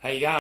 Hey guys.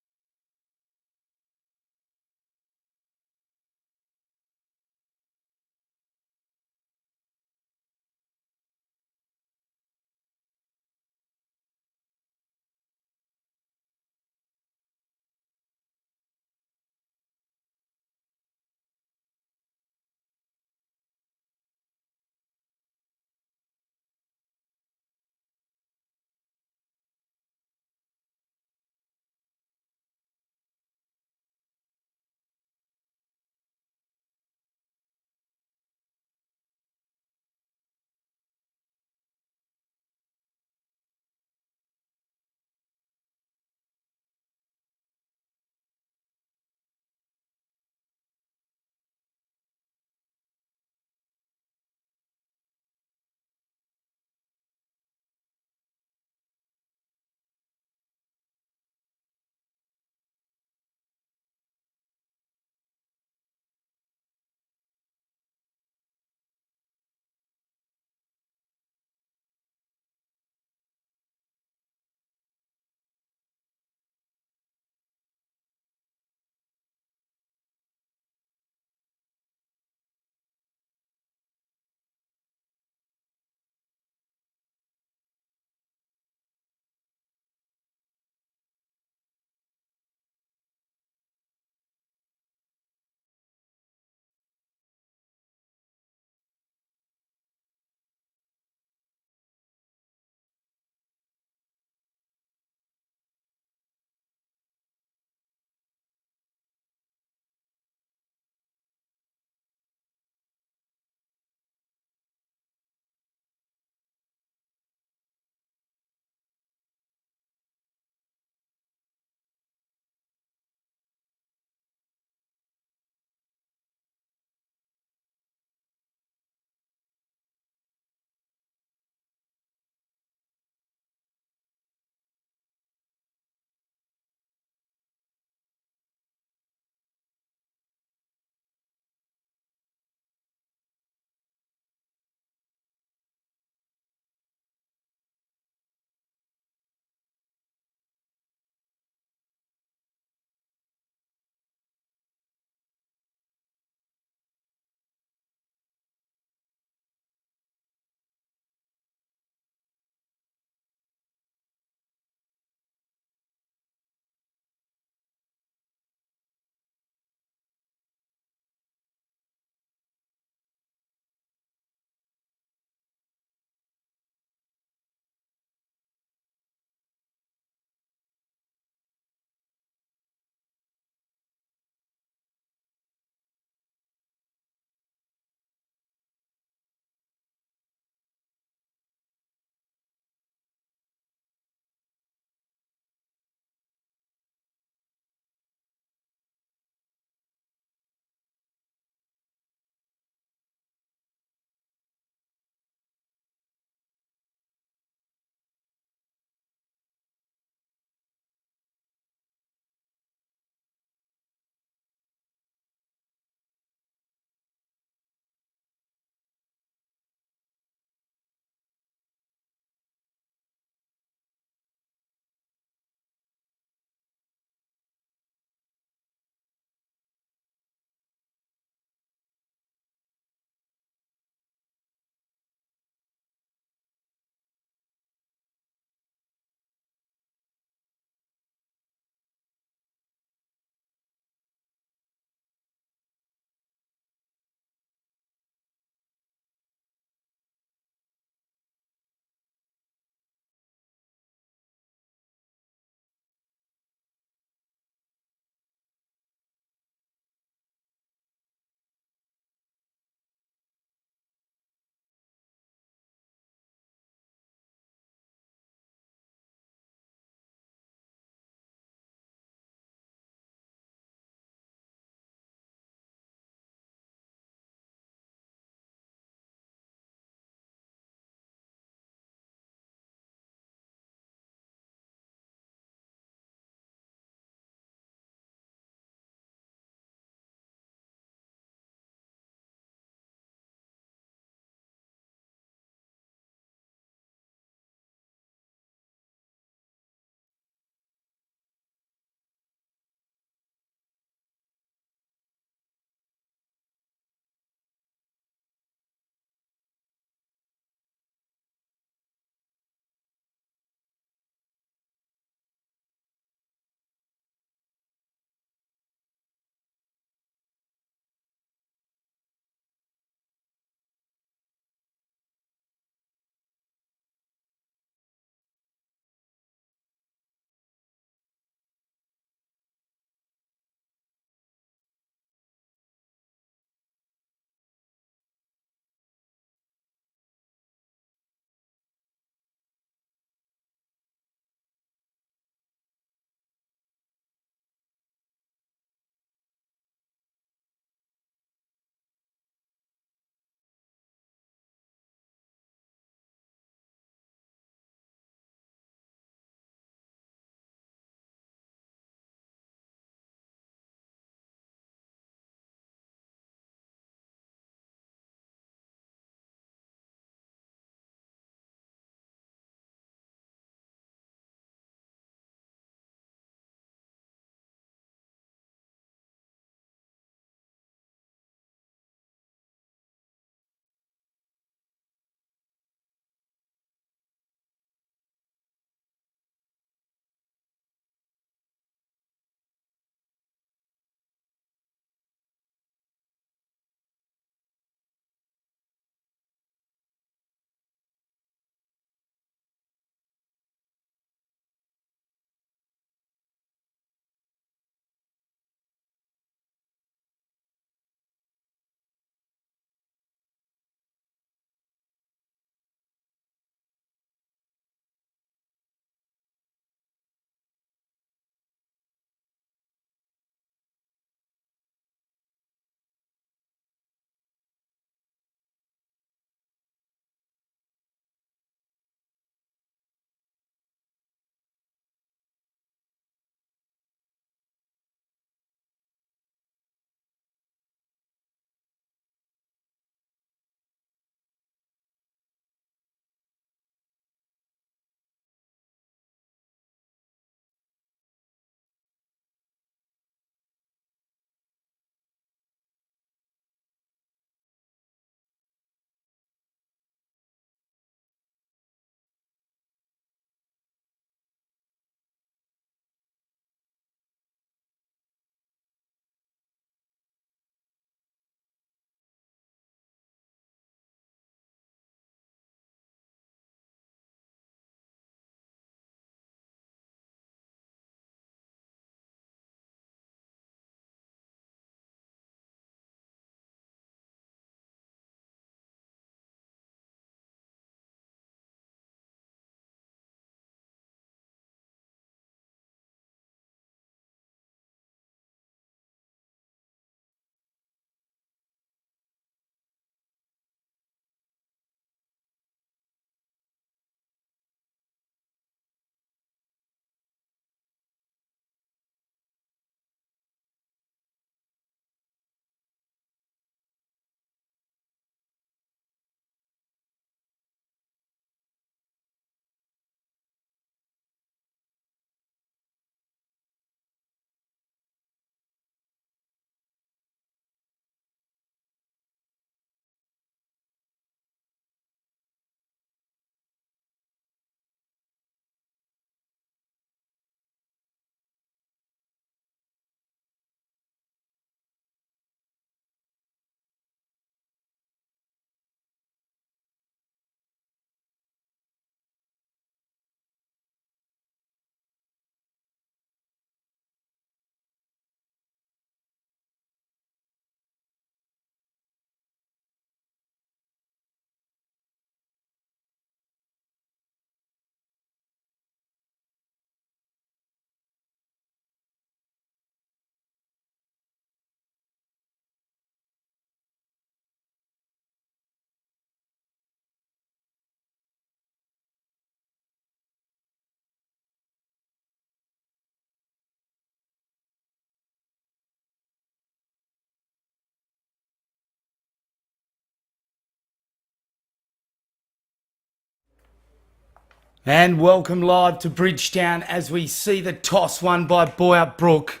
And welcome live to Bridgetown as we see the toss won by Boyup Brook.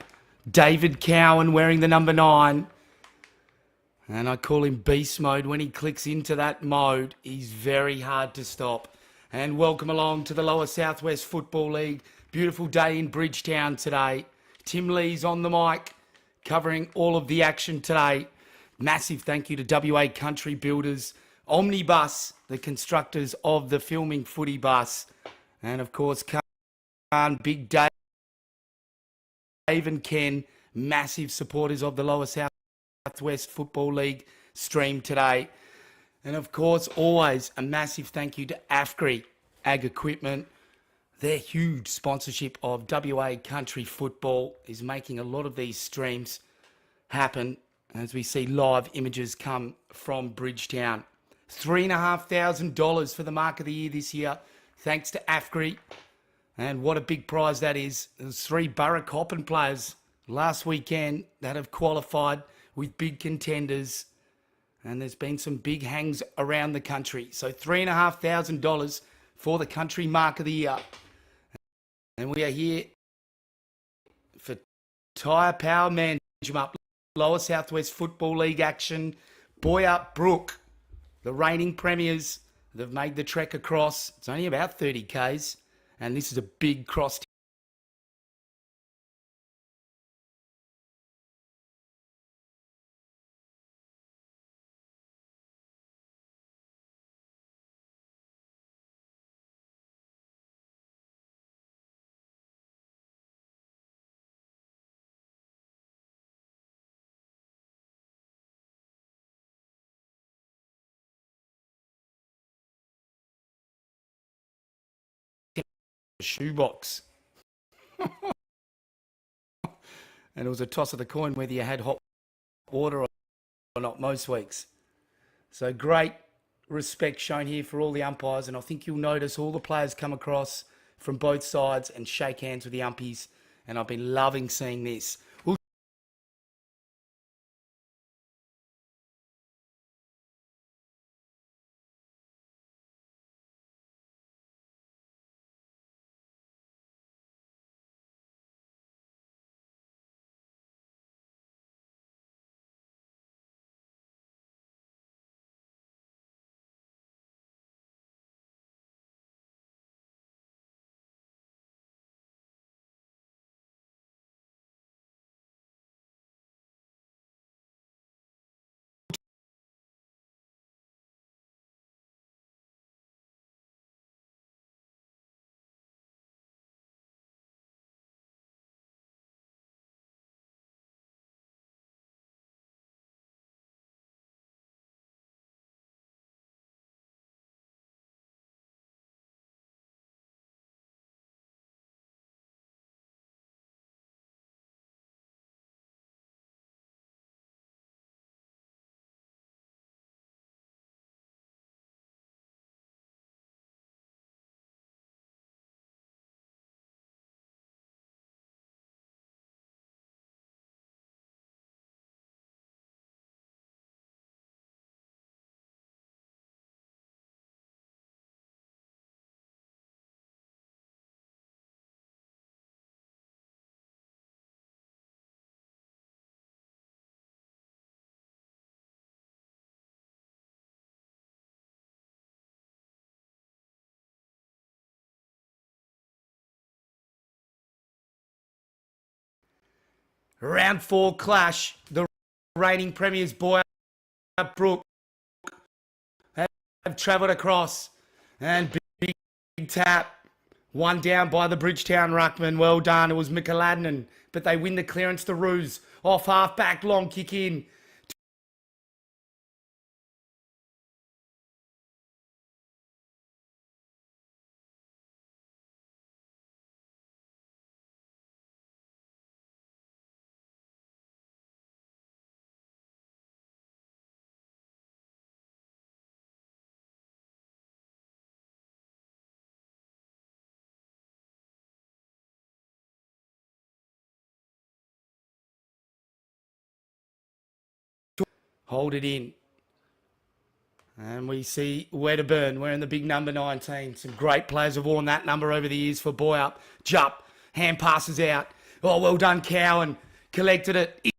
David Cowan wearing the number 9. And I call him beast mode. When he clicks into that mode, he's very hard to stop. And welcome along to the Lower Southwest Football League. Beautiful day in Bridgetown today. Tim Lee's on the mic covering all of the action today. Massive thank you to WA Country Builders, Omnibus, the constructors of the filming footy bus. And of course, Khan, Big Dave and Ken, massive supporters of the Lower Southwest Football League stream today. And of course, always a massive thank you to AFGRI Ag Equipment. Their huge sponsorship of WA Country Football is making a lot of these streams happen as we see live images come from Bridgetown. $3,500 for the Mark of the Year this year, thanks to AFGRI. And what a big prize that is. There's 3 Borough Coppin players last weekend that have qualified with big contenders. And there's been some big hangs around the country. So $3,500 for the Country Mark of the Year. And we are here for Tyre Power Management, Lower Southwest Football League action. Boyup Brook, the reigning premiers, they've made the trek across. It's only about 30 Ks, and this is a big cross. Shoebox. And it was a toss of the coin whether you had hot water or not most weeks. So great respect shown here for all the umpires, and I think you'll notice all the players come across from both sides and shake hands with the umpies, and I've been loving seeing this. Round 4 clash. The reigning premiers, Boyup Brook, have travelled across. And big tap. One down by the Bridgetown ruckman. Well done. It was Mikaladnan. But they win the clearance to Roos. Off half back. Long kick in. Hold it in. And we see Wedderburn wearing the big number 19. Some great players have worn that number over the years for Boyup. Jup, hand passes out. Oh, well done, Cowan. Collected it.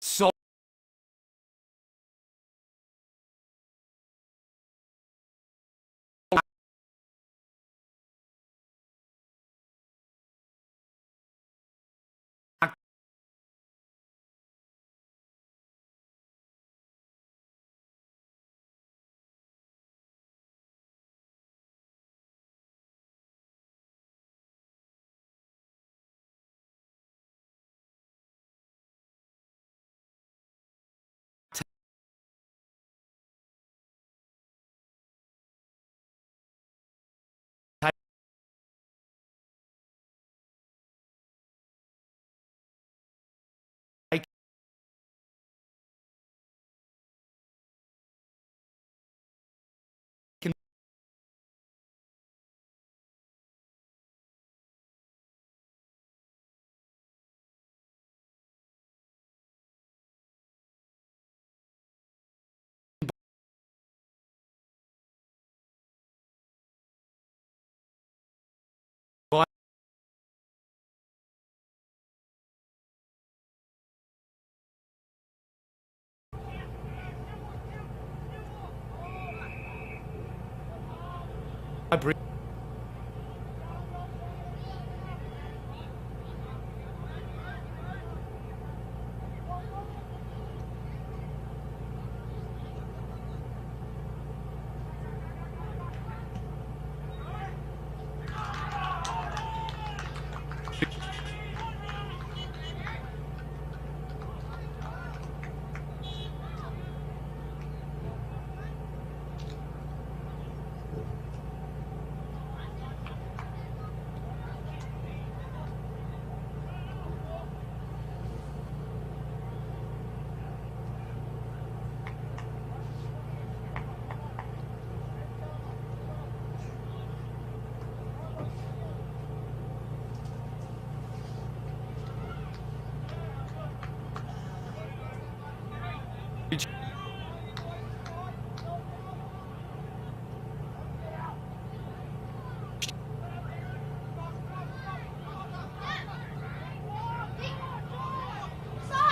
Solid.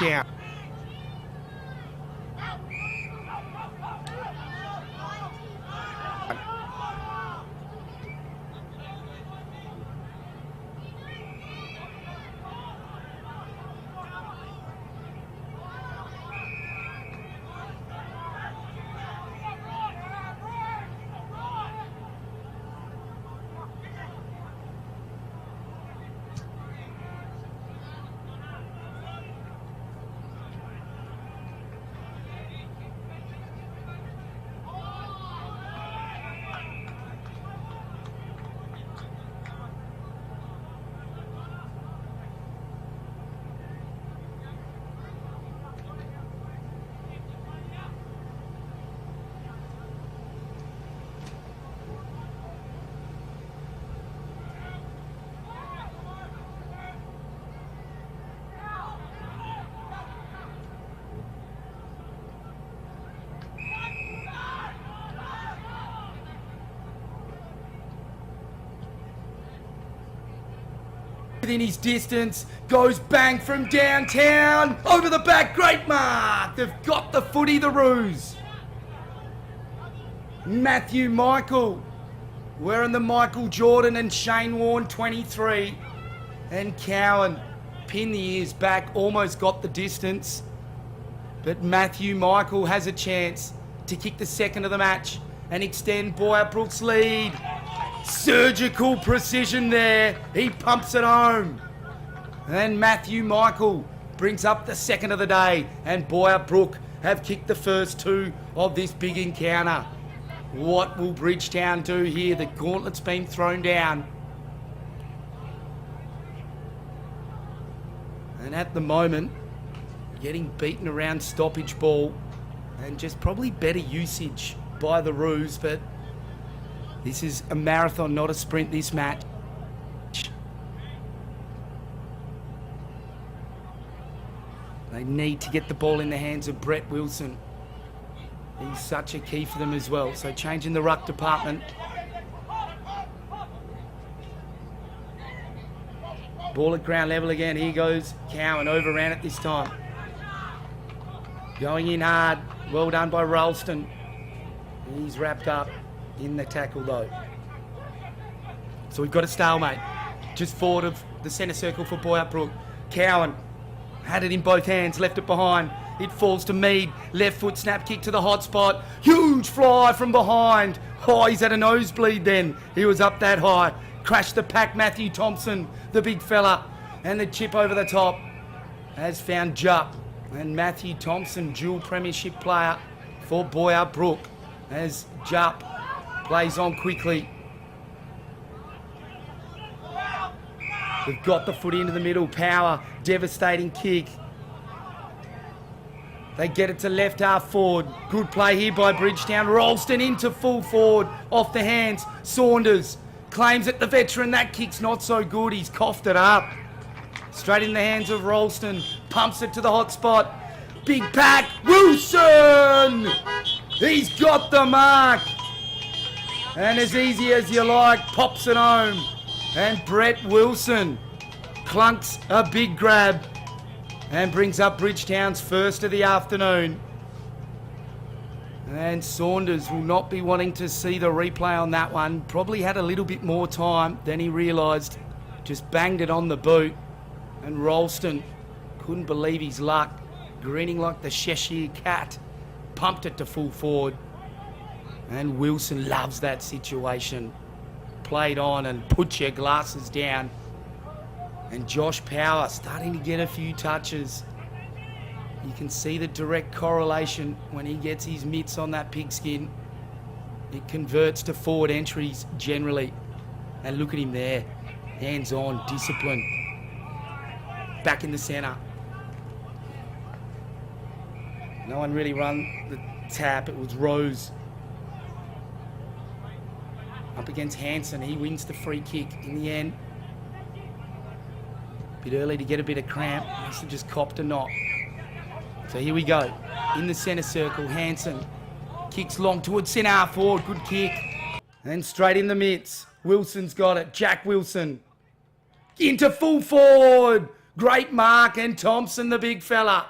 Yeah. within his distance, goes bang from downtown, over the back, great mark. They've got the footy, the Roos. Matthew Michael, wearing the Michael Jordan and Shane Warne 23. And Cowan, pin the ears back, almost got the distance. But Matthew Michael has a chance to kick the second of the match and extend Boyup Brook's lead. Surgical precision there. He pumps it home. And Matthew Michael brings up the second of the day. And Boyup Brook have kicked the first two of this big encounter. What will Bridgetown do here? The gauntlet's been thrown down. And at the moment, getting beaten around stoppage ball and just probably better usage by the Roos, but this is a marathon, not a sprint, this match. They need to get the ball in the hands of Brett Wilson. He's such a key for them as well. So changing the ruck department. Ball at ground level again. Here goes Cowan, overran it this time. Going in hard. Well done by Ralston. He's wrapped up in the tackle though. So we've got a stalemate. Just forward of the centre circle for Boyup Brook. Cowan had it in both hands, left it behind. It falls to Mead. Left foot snap kick to the hot spot. Huge fly from behind. Oh, he's had a nosebleed then. He was up that high. Crashed the pack. Matthew Thompson, the big fella. And the chip over the top has found Jupp. And Matthew Thompson, dual premiership player for Boyup Brook, as Jupp plays on quickly. They've got the foot into the middle. Power. Devastating kick. They get it to left half forward. Good play here by Bridgetown. Ralston into full forward. Off the hands. Saunders claims it. The veteran. That kick's not so good. He's coughed it up. Straight in the hands of Ralston. Pumps it to the hot spot. Big pack. Wilson! He's got the mark. And as easy as you like, pops it home. And Brett Wilson clunks a big grab and brings up Bridgetown's first of the afternoon. And Saunders will not be wanting to see the replay on that one. Probably had a little bit more time than he realised. Just banged it on the boot. And Ralston couldn't believe his luck, grinning like the Cheshire cat. Pumped it to full forward. And Wilson loves that situation. Played on and put your glasses down. And Josh Power starting to get a few touches. You can see the direct correlation when he gets his mitts on that pigskin. It converts to forward entries generally. And look at him there. Hands on, discipline. Back in the centre. No one really run the tap. It was Rose. Up against Hanson. He wins the free kick in the end. Bit early to get a bit of cramp. Must have just copped a knock. So here we go. In the centre circle, Hanson kicks long towards centre half forward. Good kick. And straight in the midst. Wilson's got it. Jack Wilson. Into full forward. Great mark. And Thompson, the big fella,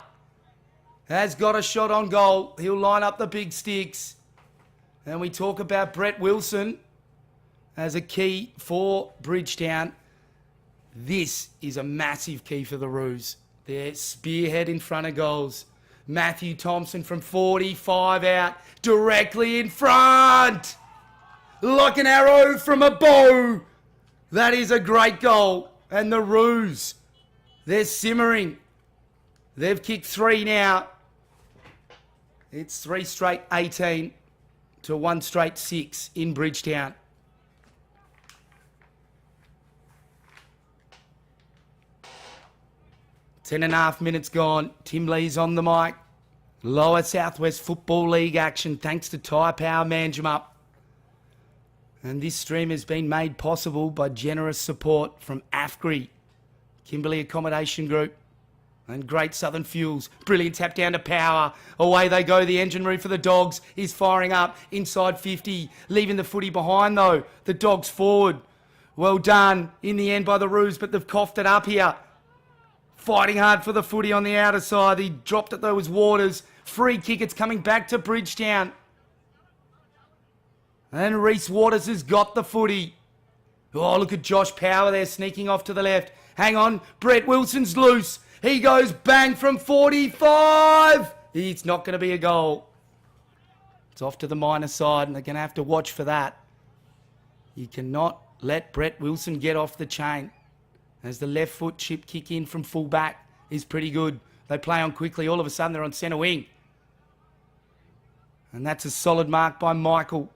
has got a shot on goal. He'll line up the big sticks. And we talk about Brett Wilson as a key for Bridgetown. This is a massive key for the Roos. Their spearhead in front of goals. Matthew Thompson from 45 out, directly in front. Like an arrow from a bow. That is a great goal. And the Roos, they're simmering. They've kicked 3 now. It's 3 straight 18 to 1 straight 6 in Bridgetown. 10.5 minutes gone. Tim Lee's on the mic. Lower Southwest Football League action thanks to Tyre Power Manjimup. And this stream has been made possible by generous support from AFGRI, Kimberley Accommodation Group, and Great Southern Fuels. Brilliant tap down to Power. Away they go. The engine room for the Dogs is firing up inside 50. Leaving the footy behind though. The Dogs forward. Well done in the end by the Roos, but they've coughed it up here. Fighting hard for the footy on the outer side. He dropped it though, was Waters. Free kick, it's coming back to Bridgetown. And Reece Waters has got the footy. Oh, look at Josh Power there sneaking off to the left. Hang on, Brett Wilson's loose. He goes bang from 45. It's not going to be a goal. It's off to the minor side, and they're going to have to watch for that. You cannot let Brett Wilson get off the chain. As the left foot chip kick in from full back is pretty good. They play on quickly. All of a sudden, they're on centre wing. And that's a solid mark by Michael.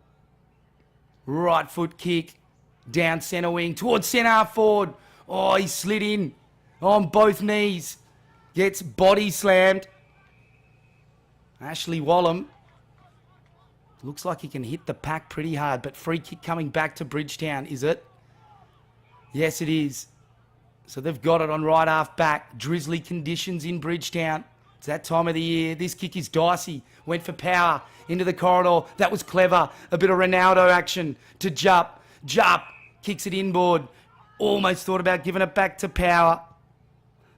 Right foot kick. Down centre wing. Towards centre half forward. Oh, he slid in on both knees. Gets body slammed. Ashley Wallum. Looks like he can hit the pack pretty hard, but free kick coming back to Bridgetown, is it? Yes, it is. So they've got it on right half back. Drizzly conditions in Bridgetown. It's that time of the year. This kick is dicey. Went for power into the corridor. That was clever. A bit of Ronaldo action to Jupp. Jupp kicks it inboard. Almost thought about giving it back to Power.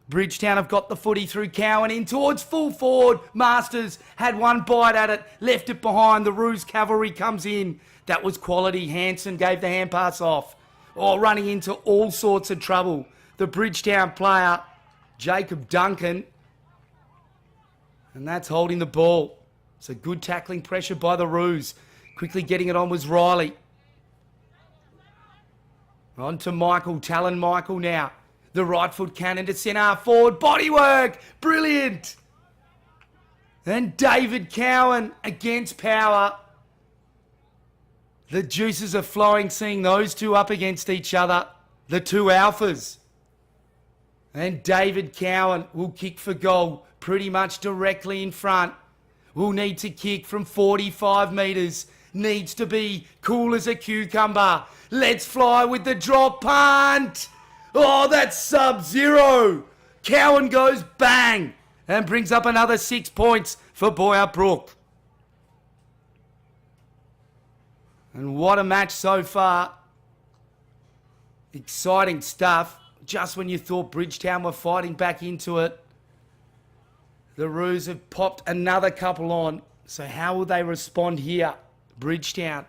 Bridgetown have got the footy through Cowan in towards full forward. Masters had one bite at it, left it behind. The Roos cavalry comes in. That was quality. Hanson gave the hand pass off. Oh, running into all sorts of trouble. The Bridgetown player, Jacob Duncan. And that's holding the ball. So good tackling pressure by the Roos. Quickly getting it on was Riley. On to Michael, Talon Michael now. The right foot cannon to centre forward. Bodywork. Brilliant. And David Cowan against Power. The juices are flowing seeing those two up against each other. The two alphas. And David Cowan will kick for goal pretty much directly in front. Will need to kick from 45 metres. Needs to be cool as a cucumber. Let's fly with the drop punt. Oh, that's sub-zero. Cowan goes bang and brings up another 6 points for Boyup Brook. And what a match so far. Exciting stuff. Just when you thought Bridgetown were fighting back into it, the Roos have popped another couple on. So how will they respond here? Bridgetown.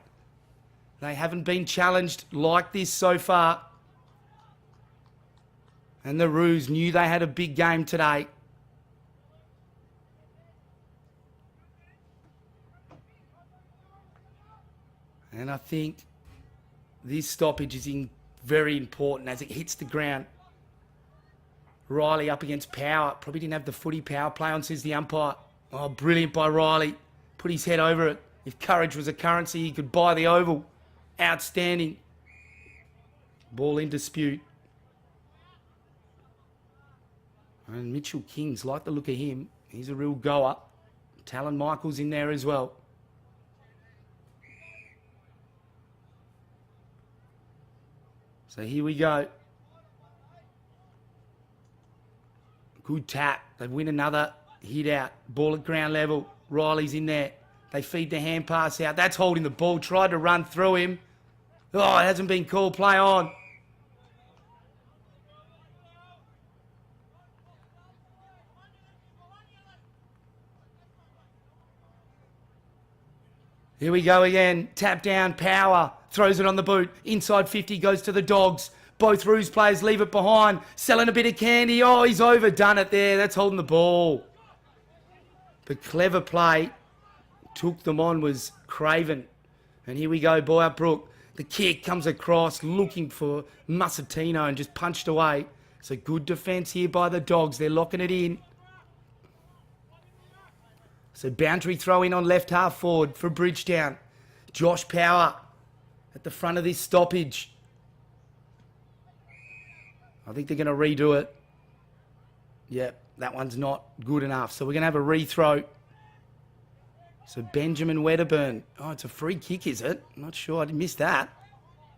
They haven't been challenged like this so far. And the Roos knew they had a big game today. And I think this stoppage is very important as it hits the ground. Riley up against Power. Probably didn't have the footy Power play on, says the umpire. Oh, brilliant by Riley. Put his head over it. If courage was a currency, he could buy the oval. Outstanding. Ball in dispute. And Mitchell King's like the look of him. He's a real goer. Talon Michael's in there as well. So here we go. Good tap. They win another hit out. Ball at ground level. Riley's in there. They feed the hand pass out. That's holding the ball. Tried to run through him. Oh, it hasn't been called. Play on. Here we go again. Tap down, Power. Throws it on the boot. Inside 50 goes to the Dogs. Both Roos players leave it behind. Selling a bit of candy. Oh, he's overdone it there. That's holding the ball. But clever play. Took them on was Craven. And here we go, Boyup Brook. The kick comes across looking for Musatino and just punched away. So good defence here by the Dogs. They're locking it in. So boundary throw in on left half forward for Bridgetown. Josh Power at the front of this stoppage. I think they're going to redo it. Yep, that one's not good enough. So we're going to have a rethrow. So Benjamin Wedderburn. Oh, it's a free kick, is it? I'm not sure. I missed that.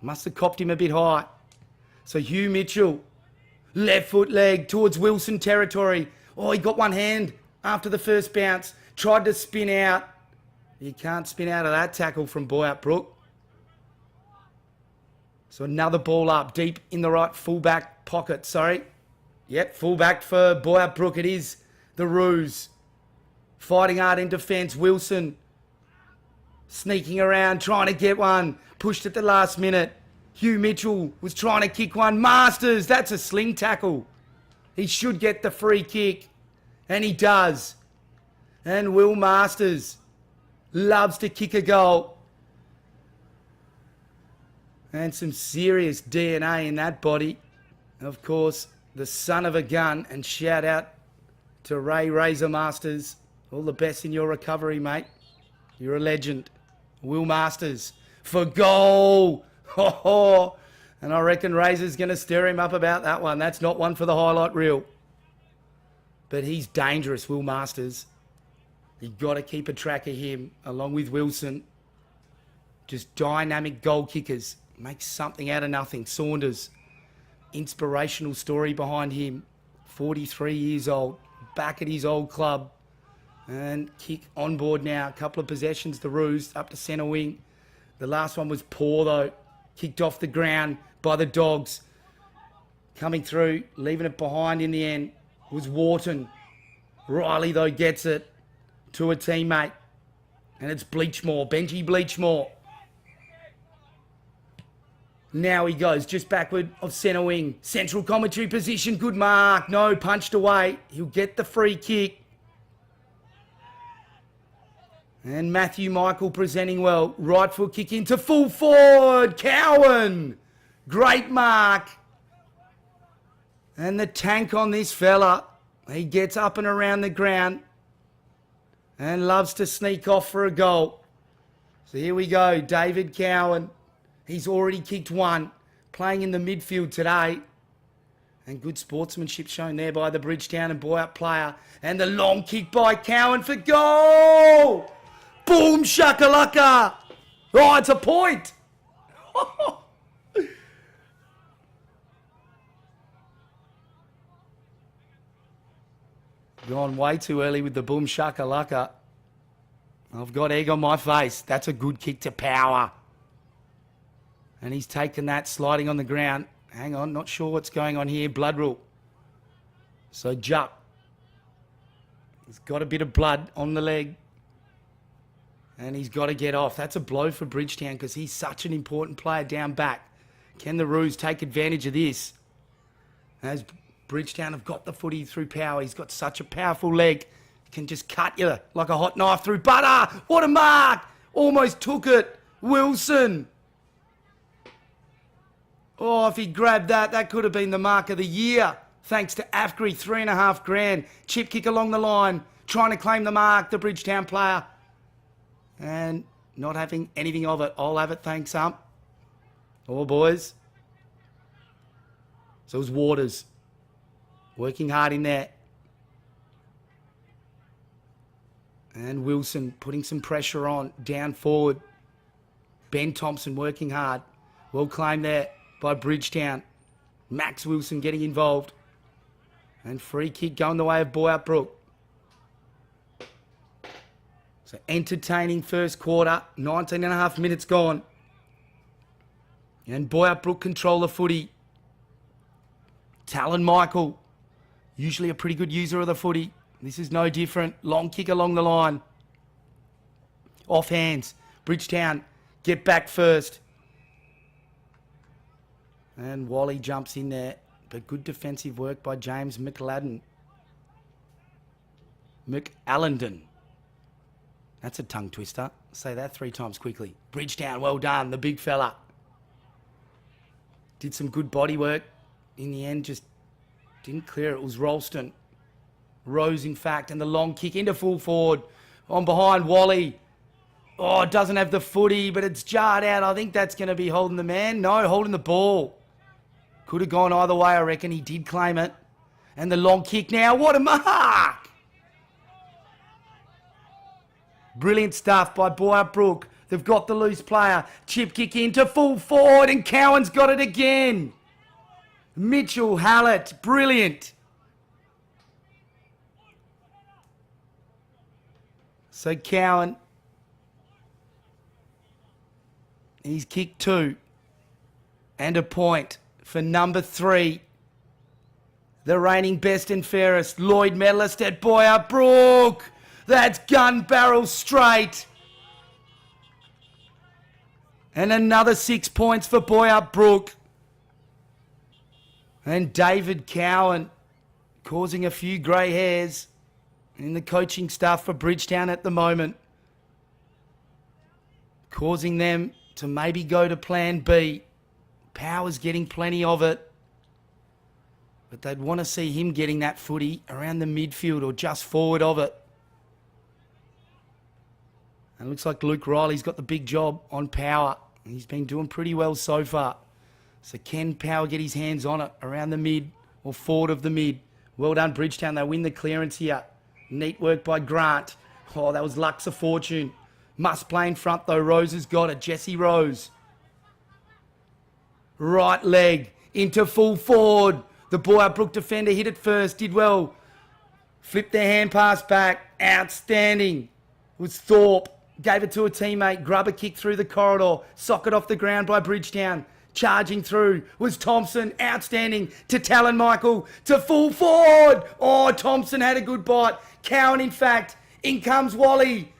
Must have copped him a bit high. So Hugh Mitchell. Left foot leg towards Wilson territory. Oh, he got one hand after the first bounce. Tried to spin out. You can't spin out of that tackle from Boyup Brook. So another ball up, deep in the right fullback pocket, sorry. Yep, fullback for Boyup Brook. It is the Roos. Fighting hard in defence. Wilson sneaking around, trying to get one. Pushed at the last minute. Hugh Mitchell was trying to kick one. Masters, that's a sling tackle. He should get the free kick. And he does. And Will Masters loves to kick a goal. And some serious DNA in that body. Of course, the son of a gun. And shout out to Ray Razor Masters. All the best in your recovery, mate. You're a legend. Will Masters for goal. And I reckon Razor's going to stir him up about that one. That's not one for the highlight reel. But he's dangerous, Will Masters. You've got to keep a track of him, along with Wilson. Just dynamic goal kickers. Make something out of nothing. Saunders, inspirational story behind him. 43 years old, back at his old club. And kick on board now. A couple of possessions, the Roos, up to centre wing. The last one was poor, though. Kicked off the ground by the Dogs. Coming through, leaving it behind in the end, was Wharton. Riley, though, gets it to a teammate. And it's Bleachmore, Benji Bleachmore. Now he goes just backward of centre wing. Central commentary position, good mark. No, punched away. He'll get the free kick. And Matthew Michael presenting well. Right foot kick into full forward. Cowan. Great mark. And the tank on this fella. He gets up and around the ground. And loves to sneak off for a goal. So here we go. David Cowan. He's already kicked one. Playing in the midfield today. And good sportsmanship shown there by the Bridgetown and Boyup player. And the long kick by Cowan for goal. Boom shakalaka. Oh, it's a point. Gone way too early with the boom shakalaka. I've got egg on my face. That's a good kick to power. And he's taken that, sliding on the ground. Hang on, not sure what's going on here. Blood rule. So Jupp. He's got a bit of blood on the leg. And he's got to get off. That's a blow for Bridgetown because he's such an important player down back. Can the Roos take advantage of this? As Bridgetown have got the footy through power. He's got such a powerful leg. He can just cut you like a hot knife through butter. What a mark. Almost took it. Wilson. Oh, if he grabbed that, that could have been the mark of the year. Thanks to Afgri, $3,500. Chip kick along the line. Trying to claim the mark, the Bridgetown player. And not having anything of it. I'll have it, thanks, All boys. So it was Waters. Working hard in there. And Wilson putting some pressure on. Down forward. Ben Thompson working hard. Well claimed there by Bridgetown. Max Wilson getting involved. And free kick going the way of Boyup Brook. So entertaining first quarter, 19 and a half minutes gone. And Boyup Brook control the footy. Talon Michael, usually a pretty good user of the footy. This is no different. Long kick along the line. Off hands. Bridgetown get back first. And Wally jumps in there. But good defensive work by James McAllendon. That's a tongue twister. Say that 3 times quickly. Bridgetown, well done, the big fella. Did some good body work. In the end, just didn't clear it. It was Ralston. Rose, in fact, and the long kick into full forward. On behind, Wally. Oh, it doesn't have the footy, but it's jarred out. I think that's going to be holding the man. No, holding the ball. Could have gone either way, I reckon. He did claim it. And the long kick now. What a mark! Brilliant stuff by Boyup Brook. They've got the loose player. Chip kick into full forward and Cowan's got it again. Mitchell Hallett. Brilliant. So Cowan. He's kicked 2. And a point for number 3. The reigning best and fairest Lloyd medalist at Boyup, Brook. That's gun barrel straight. And another 6 points for Boyup, Brook. And David Cowan causing a few grey hairs in the coaching staff for Bridgetown at the moment. Causing them to maybe go to plan B. Power's getting plenty of it. But they'd want to see him getting that footy around the midfield or just forward of it. And it looks like Luke Riley's got the big job on Power. And he's been doing pretty well so far. So can Power get his hands on it around the mid or forward of the mid? Well done, Bridgetown. They win the clearance here. Neat work by Grant. Oh, that was Lux of Fortune. Must play in front though. Rose has got it. Jesse Rose. Right leg into full forward. The Boyup Brook defender hit it first. Did well. Flipped their hand pass back. Outstanding. It was Thorpe. Gave it to a teammate. Grubber kick through the corridor. Socket off the ground by Bridgetown. Charging through was Thompson. Outstanding to Talon Michael. To full forward. Oh, Thompson had a good bite. Cowan, in fact. In comes Wally.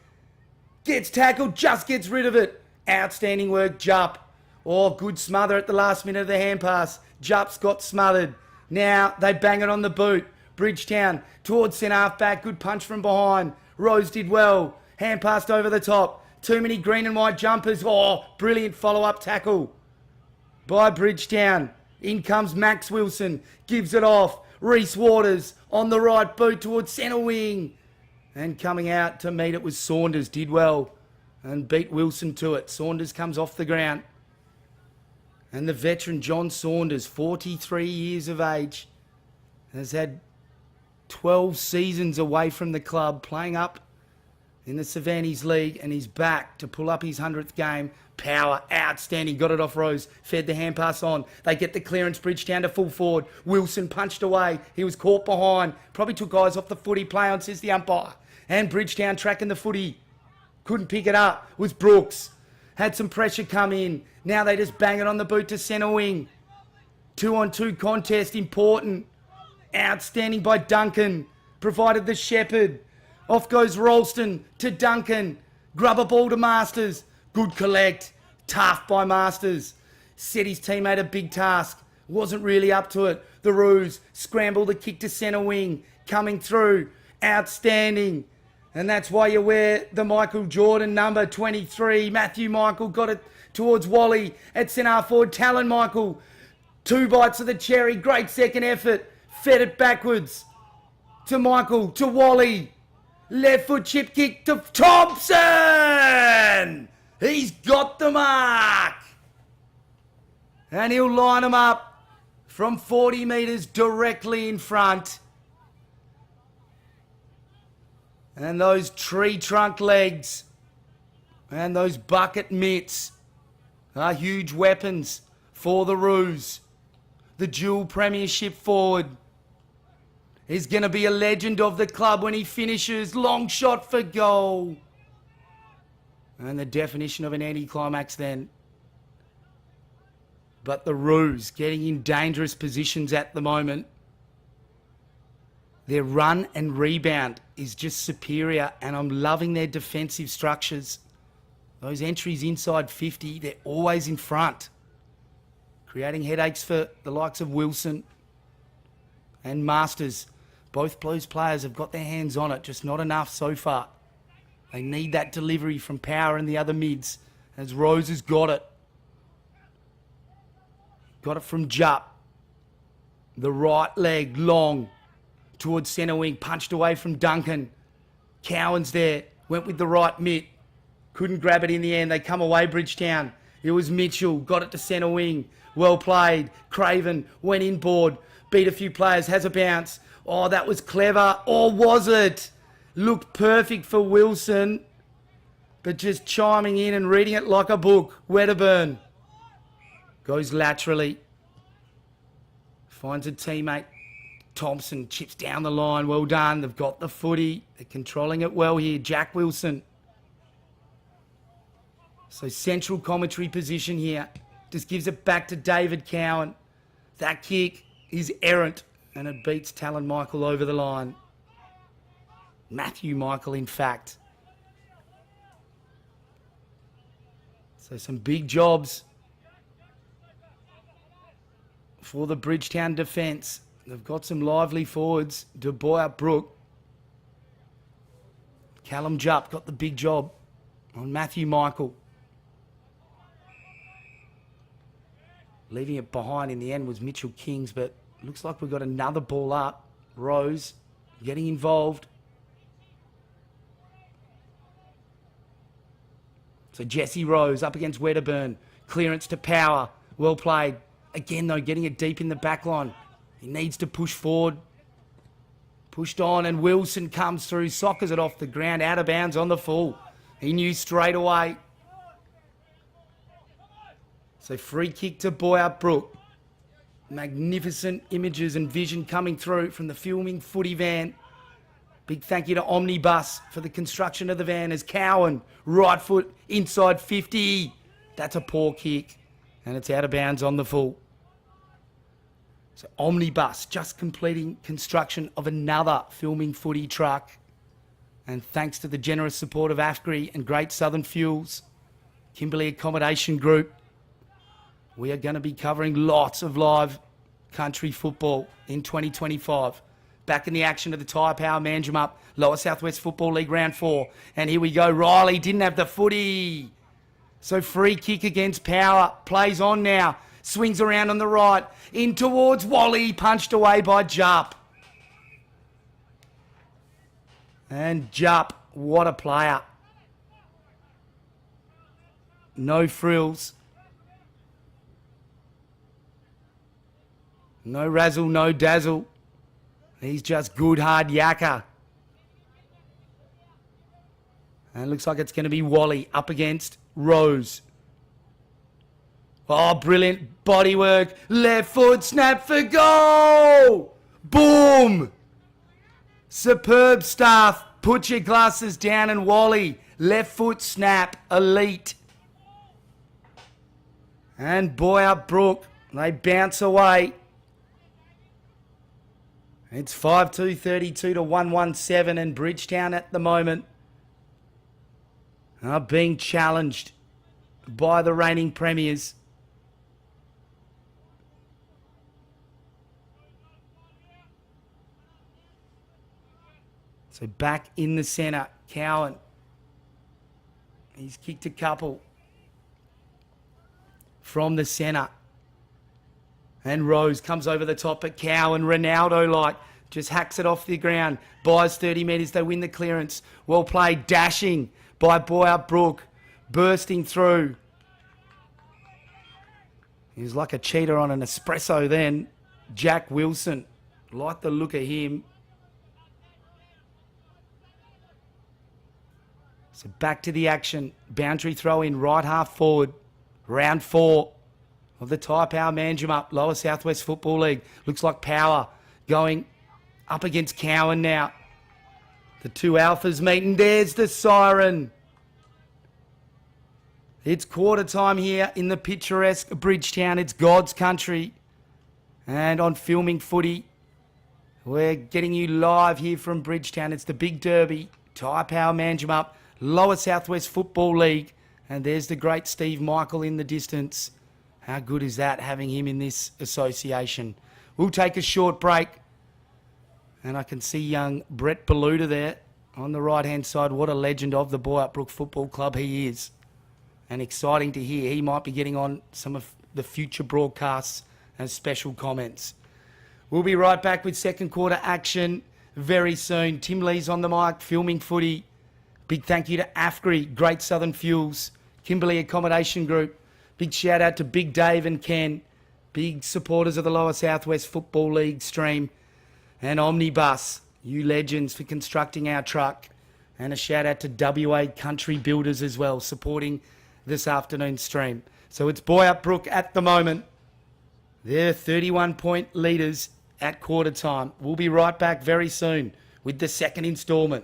Gets tackled. Just gets rid of it. Outstanding work, Jupp. Oh, good smother at the last minute of the hand pass. Jupp's got smothered. Now they bang it on the boot. Bridgetown towards centre half back. Good punch from behind. Rose did well. Hand passed over the top. Too many green and white jumpers. Oh, brilliant follow-up tackle by Bridgetown. In comes Max Wilson. Gives it off. Reese Waters on the right boot towards centre wing. And coming out to meet it was Saunders. Did well and beat Wilson to it. Saunders comes off the ground. And the veteran John Saunders, 43 years of age, has had 12 seasons away from the club, playing up in the Savannies League, and he's back to pull up his 100th game. Power, outstanding, got it off Rose, fed the hand pass on. They get the clearance, Bridgetown to full forward. Wilson punched away, he was caught behind. Probably took eyes off the footy, play on, says the umpire. And Bridgetown tracking the footy. Couldn't pick it up, was Brooks. Had some pressure come in. Now they just bang it on the boot to centre wing. 2-on-2 contest, important. Outstanding by Duncan. Provided the Shepherd. Off goes Ralston to Duncan. Grub a ball to Masters. Good collect. Tough by Masters. Set his teammate a big task. Wasn't really up to it. The Roos scramble the kick to centre wing. Coming through. Outstanding. And that's why you wear the Michael Jordan number 23. Matthew Michael got it towards Wally at centre forward. Talon Michael. 2 bites of the cherry. Great second effort. Fed it backwards to Michael, to Wally. Left foot chip kick to Thompson. He's got the mark. And he'll line them up from 40 metres directly in front. And those tree trunk legs and those bucket mitts are huge weapons for the Roos. The dual premiership forward is going to be a legend of the club when he finishes. Long shot for goal. And the definition of an anticlimax then. But the Roos getting in dangerous positions at the moment. Their run and rebound is just superior, and I'm loving their defensive structures. Those entries inside 50, they're always in front, creating headaches for the likes of Wilson and Masters. Both Blues players have got their hands on it, just not enough so far. They need that delivery from Power and the other mids, as Rose has got it. Got it from Jupp. The right leg, long, towards centre wing, punched away from Duncan. Cowan's there, went with the right mitt. Couldn't grab it in the end. They come away, Bridgetown. It was Mitchell, got it to centre wing. Well played. Craven went inboard, beat a few players, has a bounce. Oh, that was clever. Or was it? Looked perfect for Wilson, but just chiming in and reading it like a book. Wedderburn goes laterally. Finds a teammate. Thompson chips down the line. Well done. They've got the footy. They're controlling it well here. Jack Wilson. So central commentary position here. Just gives it back to David Cowan. That kick is errant, and it beats Talon Michael over the line. Matthew Michael, in fact. So some big jobs for the Bridgetown defence. They've got some lively forwards. Boyup, Brook. Callum Jupp got the big job on Matthew Michael. Leaving it behind in the end was Mitchell Kings, but looks like we've got another ball up. Rose getting involved. So Jesse Rose up against Wedderburn. Clearance to Power. Well played. Again, though, getting it deep in the back line. He needs to push forward. Pushed on, and Wilson comes through, sockers it off the ground, out of bounds on the full. He knew straight away. So free kick to Boyup, Brook. Magnificent images and vision coming through from the filming footy van. Big thank you to Omnibus for the construction of the van as Cowan, right foot, inside 50. That's a poor kick, and it's out of bounds on the full. So Omnibus just completing construction of another filming footy truck. And thanks to the generous support of AFGRI and Great Southern Fuels, Kimberley Accommodation Group, we are going to be covering lots of live country football in 2025. Back in the action of the Tyre Power Manjimup Lower Southwest Football League Round 4. And here we go. Riley didn't have the footy. So free kick against Power. Plays on now. Swings around on the right. In towards Wally. Punched away by Jupp. And Jupp, what a player. No frills. No razzle, no dazzle. He's just good, hard yakka. And it looks like it's going to be Wally up against Rose. Oh, brilliant bodywork. Left foot snap for goal. Boom. Superb stuff. Put your glasses down and Wally. Left foot snap. Elite. And Boyup, Brook. They bounce away. It's 5-2-32 to 117 and Bridgetown at the moment are being challenged by the reigning premiers. So back in the centre, Cowan. He's kicked a couple from the centre. And Rose comes over the top at Cowan. Ronaldo-like just hacks it off the ground. Buys 30 metres. They win the clearance. Well played. Dashing by Boyup, Brook. Bursting through. He was like a cheater on an espresso then. Jack Wilson. Like the look of him. So back to the action. Boundary throw in right half forward. Round 4. Of the Tyre Power Manjimup Lower Southwest Football League. Looks like Power going up against Cowan now. The two alphas meeting. There's the siren. It's quarter time here in the picturesque Bridgetown. It's God's country. And on filming footy, we're getting you live here from Bridgetown. It's the big derby. Tyre Power Manjimup Lower Southwest Football League. And there's the great Steve Michael in the distance. How good is that, having him in this association? We'll take a short break. And I can see young Brett Beluda there on the right-hand side. What a legend of the Boyup Brook Football Club he is. And exciting to hear. He might be getting on some of the future broadcasts and special comments. We'll be right back with second quarter action very soon. Tim Lee's on the mic, filming footy. Big thank you to AFGRI, Great Southern Fuels, Kimberley Accommodation Group. Big shout out to Big Dave and Ken, big supporters of the Lower Southwest Football League stream, and Omnibus, you legends for constructing our truck. And a shout out to WA Country Builders as well, supporting this afternoon's stream. So it's Boyup, Brook at the moment. They're 31-point leaders at quarter time. We'll be right back very soon with the second instalment.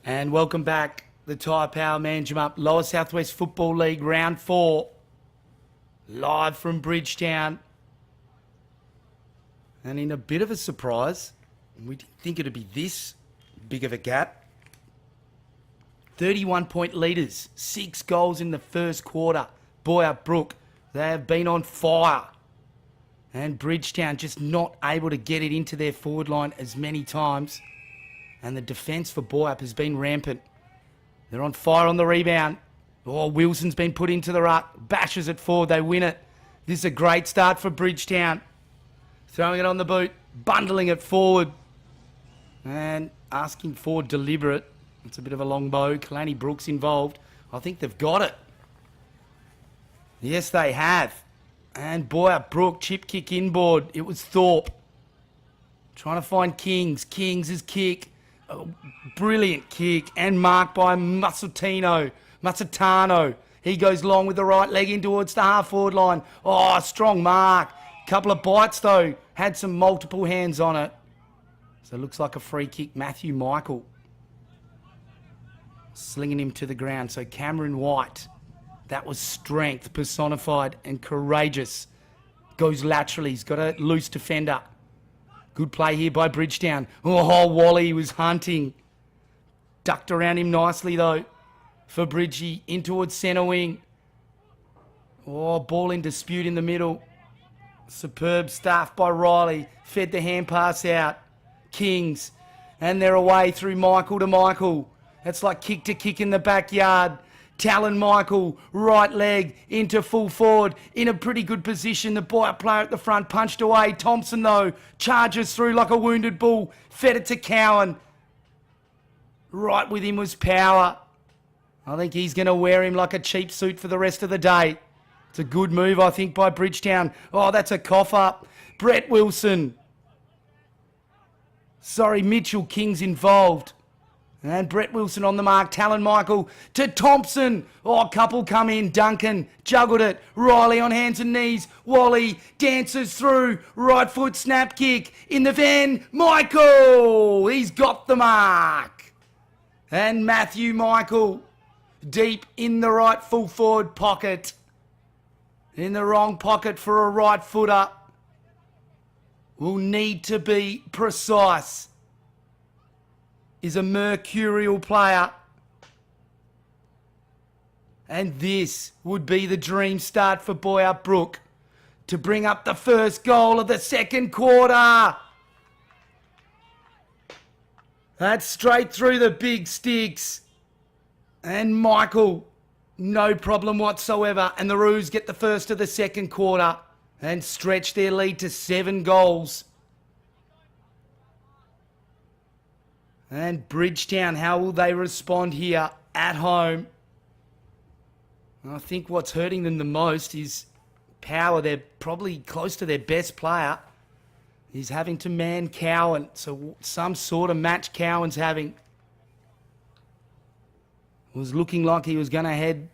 And welcome back, the Tyre Power Management Lower Southwest Football League Round 4. Live from Bridgetown. And in a bit of a surprise, we didn't think it'd be this big of a gap. 31-point leaders, 6 goals in the first quarter. Boyup, Brook, they have been on fire. And Bridgetown just not able to get it into their forward line as many times. And the defence for Boyup has been rampant. They're on fire on the rebound. Oh, Wilson's been put into the ruck. Bashes it forward. They win it. This is a great start for Bridgetown. Throwing it on the boot. Bundling it forward. And asking for deliberate. It's a bit of a long bow. Kalani Brooks involved. I think they've got it. Yes, they have. And Boyup, Brook, chip kick inboard. It was Thorpe. Trying to find Kings. Kings' kick. A brilliant kick and marked by Musatino. He goes long with the right leg in towards the half-forward line. Oh, strong mark. Couple of bites, though. Had some multiple hands on it. So it looks like a free kick. Matthew Michael slinging him to the ground. So Cameron White, that was strength personified and courageous. Goes laterally. He's got a loose defender. Good play here by Bridgetown. Oh, Wally was hunting. Ducked around him nicely, though, for Bridgie. In towards centre wing. Oh, ball in dispute in the middle. Superb stuff by Riley. Fed the hand pass out. Kings. And they're away through Michael to Michael. That's like kick to kick in the backyard. Talon Michael, right leg into full forward, in a pretty good position. The Boyup player at the front punched away. Thompson, though, charges through like a wounded bull. Fed it to Cowan. Right with him was Power. I think he's going to wear him like a cheap suit for the rest of the day. It's a good move, I think, by Bridgetown. Oh, that's a cough up. Brett Wilson. Sorry, Mitchell King's involved. And Brett Wilson on the mark. Talon Michael to Thompson. Oh, a couple come in. Duncan juggled it. Riley on hands and knees. Wally dances through. Right foot snap kick. In the van. Michael. He's got the mark. And Matthew Michael deep in the right full forward pocket. In the wrong pocket for a right footer. Will need to be precise. Is a mercurial player. And this would be the dream start for Boyup Brook to bring up the first goal of the second quarter. That's straight through the big sticks. And Michael, no problem whatsoever. And the Roos get the first of the second quarter and stretch their lead to 7 goals. And Bridgetown, how will they respond here at home? I think what's hurting them the most is Power. They're probably close to their best player. He's having to man Cowan. So some sort of match Cowan's having. It was looking like he was going to head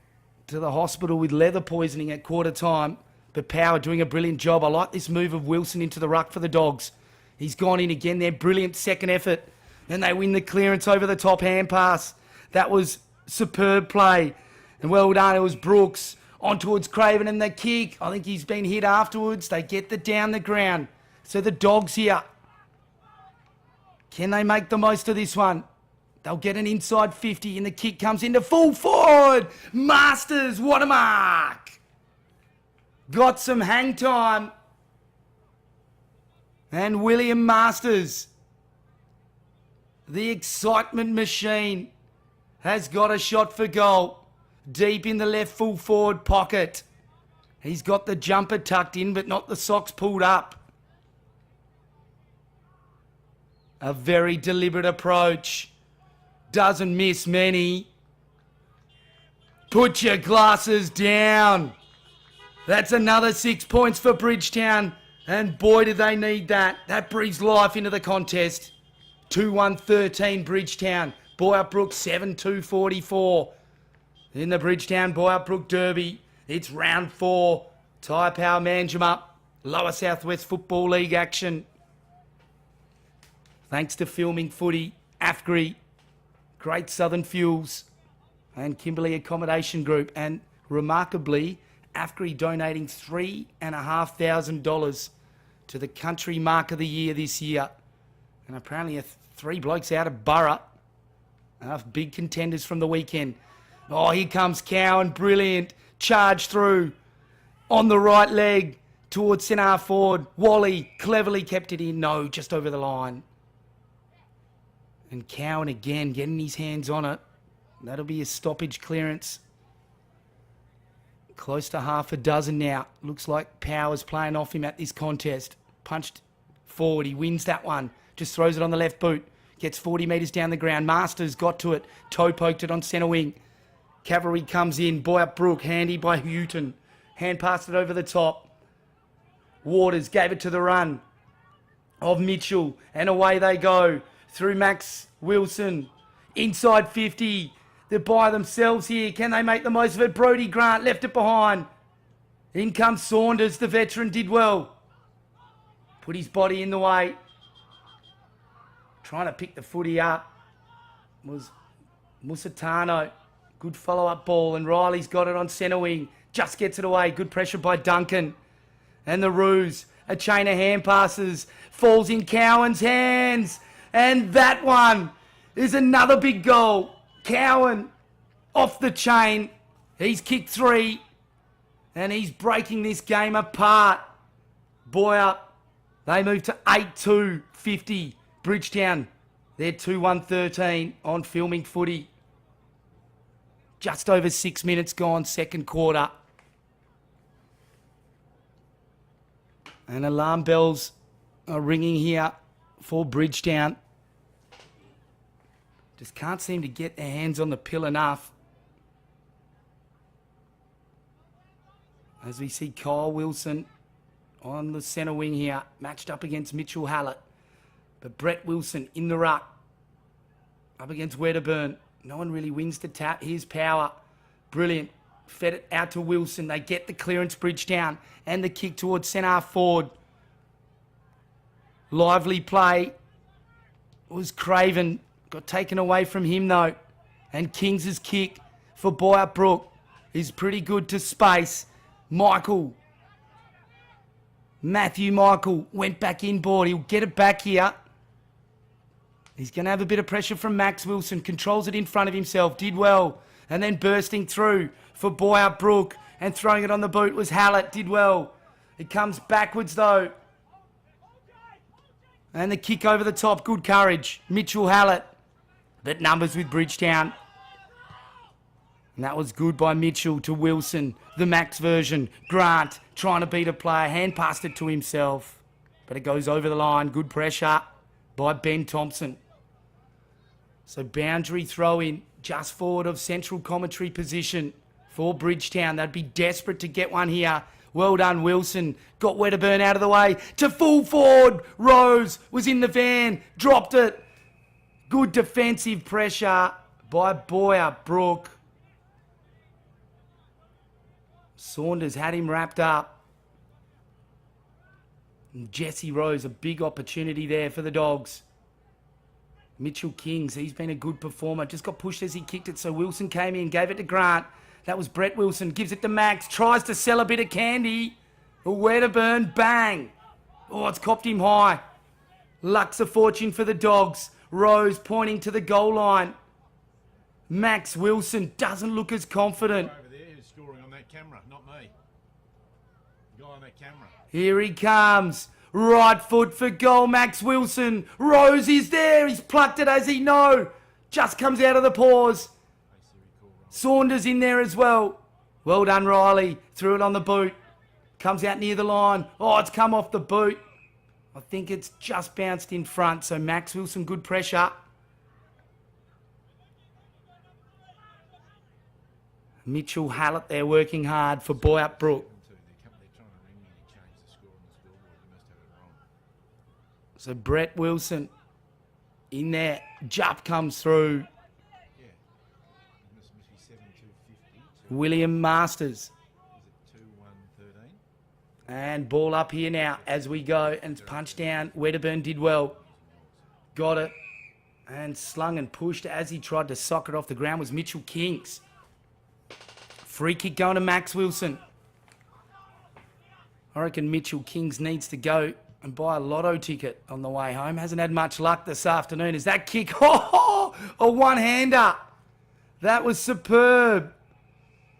to the hospital with leather poisoning at quarter time. But Power doing a brilliant job. I like this move of Wilson into the ruck for the Dogs. He's gone in again there. Brilliant second effort. And they win the clearance over the top hand pass. That was superb play. And well done. It was Brooks on towards Craven and the kick. I think he's been hit afterwards. They get the down the ground. So the Dogs here. Can they make the most of this one? They'll get an inside 50 and the kick comes into full forward. Masters, what a mark. Got some hang time. And William Masters, the excitement machine, has got a shot for goal. Deep in the left full forward pocket. He's got the jumper tucked in but not the socks pulled up. A very deliberate approach. Doesn't miss many. Put your glasses down. That's another 6 points for Bridgetown. And boy, do they need that. That breathes life into the contest. 2-1-13 Bridgetown. Boyup Brook 7-2-44. In the Bridgetown Boyup Brook Derby. It's round 4. Tyre Power Management Lower Southwest Football League action. Thanks to Filming Footy, AFGRI, Great Southern Fuels and Kimberley Accommodation Group. And remarkably, AFCRI donating $3,500 to the Country Mark of the Year this year. And apparently 3 blokes out of Borough. Enough big contenders from the weekend. Oh, here comes Cowan. Brilliant. Charge through. On the right leg towards centre forward. Wally cleverly kept it in. No, just over the line. And Cowan again getting his hands on it. That'll be a stoppage clearance. Close to half a dozen now. Looks like Power's playing off him at this contest. Punched forward. He wins that one. Just throws it on the left boot. Gets 40 metres down the ground. Masters got to it. Toe poked it on centre wing. Cavalry comes in. Boyup Brook. Handy by Houghton. Hand passed it over the top. Waters gave it to the run of Mitchell. And away they go. Through Max Wilson. Inside 50. They're by themselves here. Can they make the most of it? Brodie Grant left it behind. In comes Saunders. The veteran did well. Put his body in the way. Trying to pick the footy up was Musitano. Good follow-up ball, and Riley's got it on centre wing. Just gets it away. Good pressure by Duncan. And the Roos. A chain of hand passes. Falls in Cowan's hands. And that one is another big goal. Cowan off the chain. He's kicked 3. And he's breaking this game apart. Boyup. They move to 8-2-50. Bridgetown, they're 2-1-13 on filming footy. Just over 6 minutes gone, second quarter. And alarm bells are ringing here for Bridgetown. Just can't seem to get their hands on the pill enough. As we see Kyle Wilson on the centre wing here, matched up against Mitchell Hallett. But Brett Wilson in the ruck. Up against Wedderburn. No one really wins the tap. Here's Power. Brilliant. Fed it out to Wilson. They get the clearance, Bridgetown. And the kick towards centre forward. Lively play. Was Craven. Got taken away from him though. And Kings' kick for Boyup Brook is pretty good to space. Michael. Matthew Michael went back inboard. He'll get it back here. He's going to have a bit of pressure from Max Wilson. Controls it in front of himself. Did well. And then bursting through for Boyup Brook. And throwing it on the boot was Hallett. Did well. It comes backwards though. And the kick over the top. Good courage. Mitchell Hallett. But numbers with Bridgetown. And that was good by Mitchell to Wilson. The Max version. Grant trying to beat a player. Hand passed it to himself. But it goes over the line. Good pressure by Ben Thompson. So boundary throw in just forward of central commentary position for Bridgetown. They'd be desperate to get one here. Well done, Wilson. Got Wedderburn out of the way. To full forward. Rose was in the van. Dropped it. Good defensive pressure by Boyup Brook. Saunders had him wrapped up. And Jesse Rose, a big opportunity there for the Dogs. Mitchell Kings, he's been a good performer. Just got pushed as he kicked it, so Wilson came in, gave it to Grant. That was Brett Wilson, gives it to Max, tries to sell a bit of candy. A Wedderburn, bang. Oh, it's copped him high. Luck's a fortune for the Dogs. Rose pointing to the goal line. Max Wilson doesn't look as confident. Over there, who's scoring on that camera, not me. The guy on that camera. Here he comes. Right foot for goal, Max Wilson. Rose is there. He's plucked it, as he know. Just comes out of the paws. Saunders in there as well. Well done, Riley. Threw it on the boot. Comes out near the line. Oh, it's come off the boot. I think it's just bounced in front. So Max Wilson, good pressure. Mitchell Hallett there working hard for Boyup Brook. So Brett Wilson in there. Jupp comes through. William Masters. And ball up here now as we go. And it's punched down. Wedderburn did well. Got it. And slung and pushed as he tried to sock it off the ground was Mitchell Kings. Free kick going to Max Wilson. I reckon Mitchell Kings needs to go and buy a lotto ticket on the way home. Hasn't had much luck this afternoon. Is that kick? Oh, a one-hander. That was superb.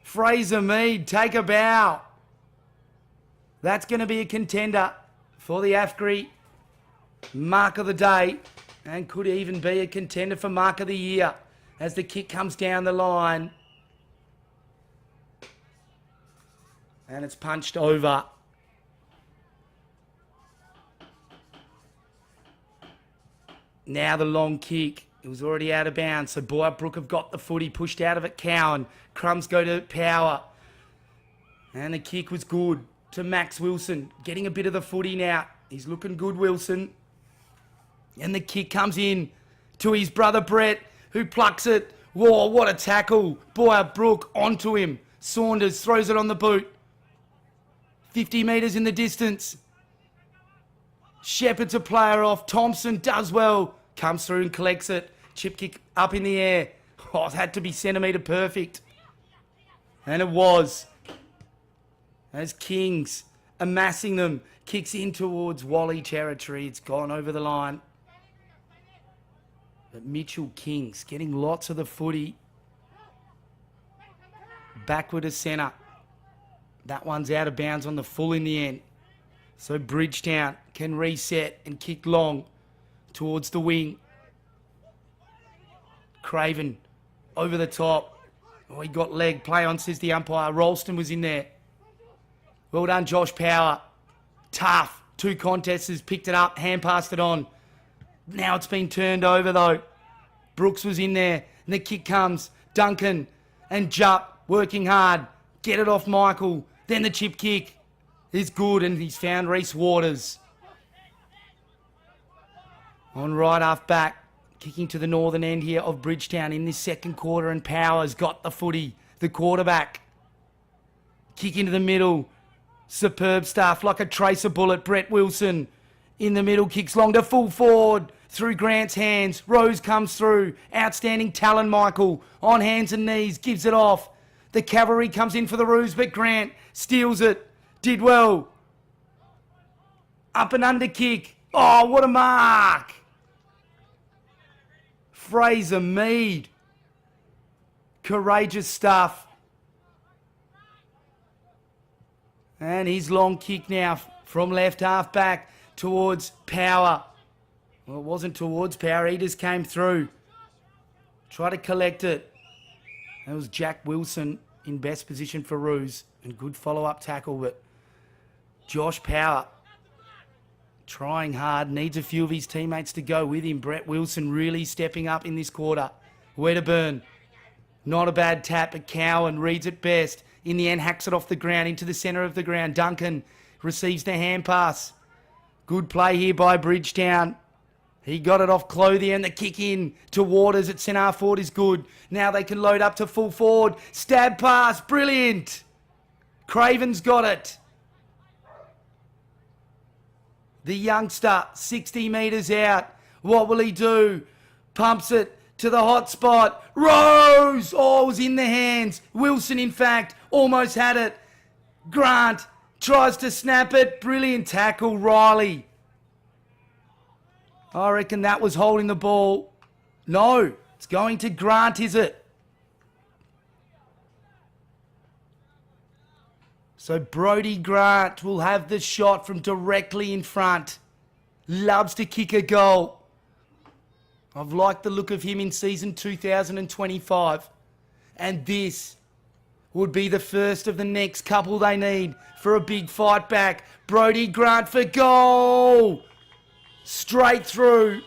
Fraser Mead, take a bow. That's going to be a contender for the AFGRI Mark of the Day and could even be a contender for Mark of the Year as the kick comes down the line. And it's punched over. Now the long kick. It was already out of bounds. So Boyup Brook have got the footy pushed out of it. Cowan. Crumbs go to Power. And the kick was good to Max Wilson. Getting a bit of the footy now. He's looking good, Wilson. And the kick comes in to his brother Brett, who plucks it. Whoa, what a tackle. Boyup Brook onto him. Saunders throws it on the boot. 50 metres in the distance. Shepherd's a player off. Thompson does well. Comes through and collects it. Chip kick up in the air. Oh, it had to be centimetre perfect. And it was. As Kings amassing them. Kicks in towards Wally territory. It's gone over the line. But Mitchell Kings getting lots of the footy. Backward to centre. That one's out of bounds on the full in the end. So Bridgetown can reset and kick long towards the wing. Craven over the top. Oh, he got leg. Play on, says the umpire. Ralston was in there. Well done, Josh Power. Tough. 2 contests has picked it up. Hand passed it on. Now it's been turned over, though. Brooks was in there. And the kick comes. Duncan and Jupp working hard. Get it off Michael. Then the chip kick is good, and he's found Reece Waters. On right half back. Kicking to the northern end here of Bridgetown in this second quarter, and Power's got the footy. The quarterback. Kick into the middle. Superb stuff, like a tracer bullet. Brett Wilson in the middle, kicks long to full forward. Through Grant's hands. Rose comes through. Outstanding talent, Michael. On hands and knees, gives it off. The cavalry comes in for the ruse, but Grant steals it. Did well. Up and under kick. Oh, what a mark. Fraser Mead. Courageous stuff. And his long kick now from left half back towards Power. Well, it wasn't towards Power. He just came through. Try to collect it. That was Jack Wilson in best position for ruse. And good follow-up tackle, but Josh Power trying hard. Needs a few of his teammates to go with him. Brett Wilson really stepping up in this quarter. Wedderburn. Not a bad tap, but Cowan reads it best. In the end, hacks it off the ground into the centre of the ground. Duncan receives the hand pass. Good play here by Bridgetown. He got it off Clothier, and the kick in to Waters at centre forward is good. Now they can load up to full forward. Stab pass, brilliant. Craven's got it. The youngster, 60 metres out. What will he do? Pumps it to the hot spot. Rose! Oh, it was in the hands. Wilson, in fact, almost had it. Grant tries to snap it. Brilliant tackle, Riley. I reckon that was holding the ball. No, it's going to Grant, is it? So Brodie Grant will have the shot from directly in front. Loves to kick a goal. I've liked the look of him in season 2025. And this would be the first of the next couple they need for a big fight back. Brodie Grant for goal. Straight through.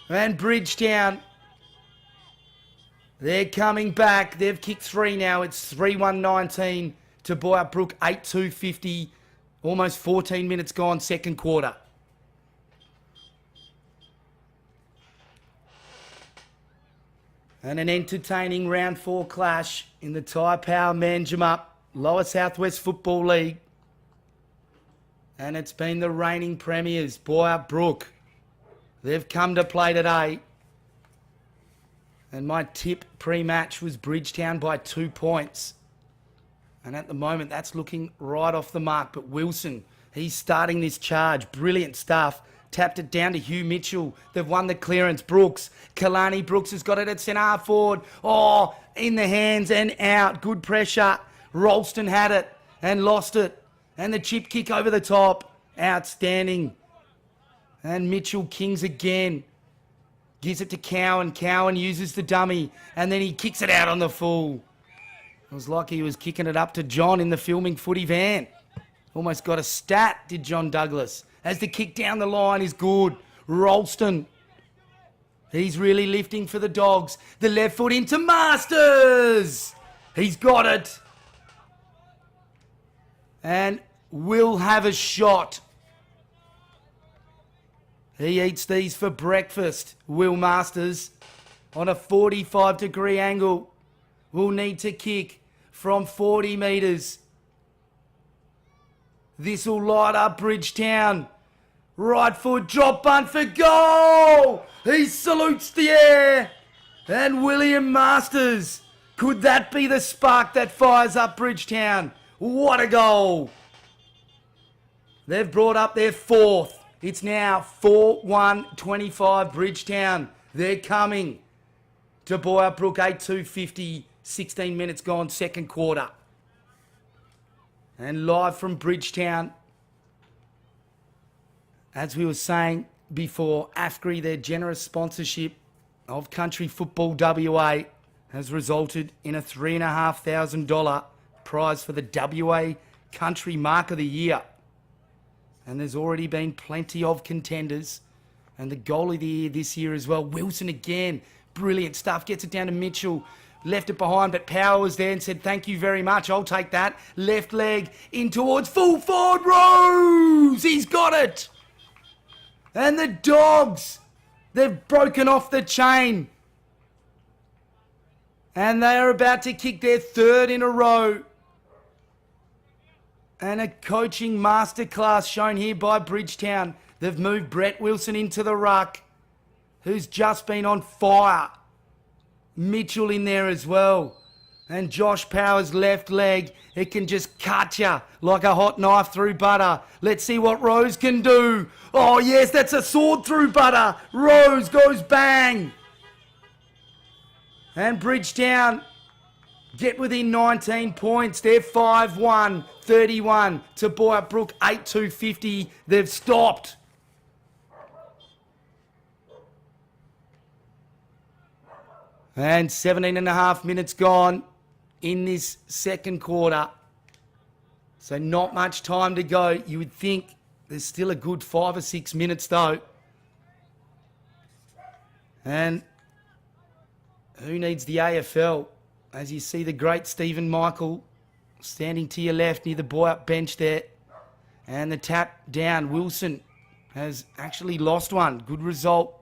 And Bridgetown. They're coming back. They've kicked 3 now. It's 3-1-19 to Boyup Brook. 8-2-50. Almost 14 minutes gone, second quarter. And an entertaining round 4 clash in the Tyre Power Manjimup Lower Southwest Football League. And it's been the reigning premiers, Boyup Brook. They've come to play today. And my tip pre-match was Bridgetown by 2 points. And at the moment, that's looking right off the mark. But Wilson, he's starting this charge. Brilliant stuff. Tapped it down to Hugh Mitchell. They've won the clearance. Brooks. Kalani Brooks has got it at centre half forward. Oh, in the hands and out. Good pressure. Ralston had it and lost it. And the chip kick over the top. Outstanding. And Mitchell Kings again. Gives it to Cowan. Cowan uses the dummy. And then he kicks it out on the full. It was like he was kicking it up to John in the filming footy van. Almost got a stat, did John Douglas. As the kick down the line is good. Ralston. He's really lifting for the Dogs. The left foot into Masters. He's got it. And will have a shot. He eats these for breakfast. Will Masters on a 45-degree angle. Will need to kick from 40 metres. This will light up Bridgetown. Right foot drop bunt for goal. He salutes the air. And William Masters. Could that be the spark that fires up Bridgetown? What a goal. They've brought up their fourth. It's now 4-1-25 Bridgetown. They're coming to Boyup Brook 8-2-50. 16 minutes gone, second quarter. And live from Bridgetown, as we were saying before, AFCRI, their generous sponsorship of Country Football WA, has resulted in a $3,500 prize for the WA Country Mark of the Year. And there's already been plenty of contenders. And the goal of the year this year as well, Wilson again. Brilliant stuff. Gets it down to Mitchell. Left it behind, but Power was there and said, thank you very much. I'll take that. Left leg in towards full forward. Rose! He's got it. And the Dogs, they've broken off the chain. And they are about to kick their third in a row. And a coaching masterclass shown here by Bridgetown. They've moved Brett Wilson into the ruck, who's just been on fire. Mitchell in there as well. And Josh Power's left leg, it can just cut you like a hot knife through butter. Let's see what Rose can do. Oh yes, that's a sword through butter. Rose goes bang. And Bridgetown get within 19 points. They're 5-1-31 to Boyup Brook 8-2-50. They've stopped. And 17 and a half minutes gone in this second quarter. So not much time to go. You would think there's still a good 5 or 6 minutes though. And who needs the AFL? As you see the great Stephen Michael standing to your left near the Boyup bench there. And the tap down. Wilson has actually lost one. Good result.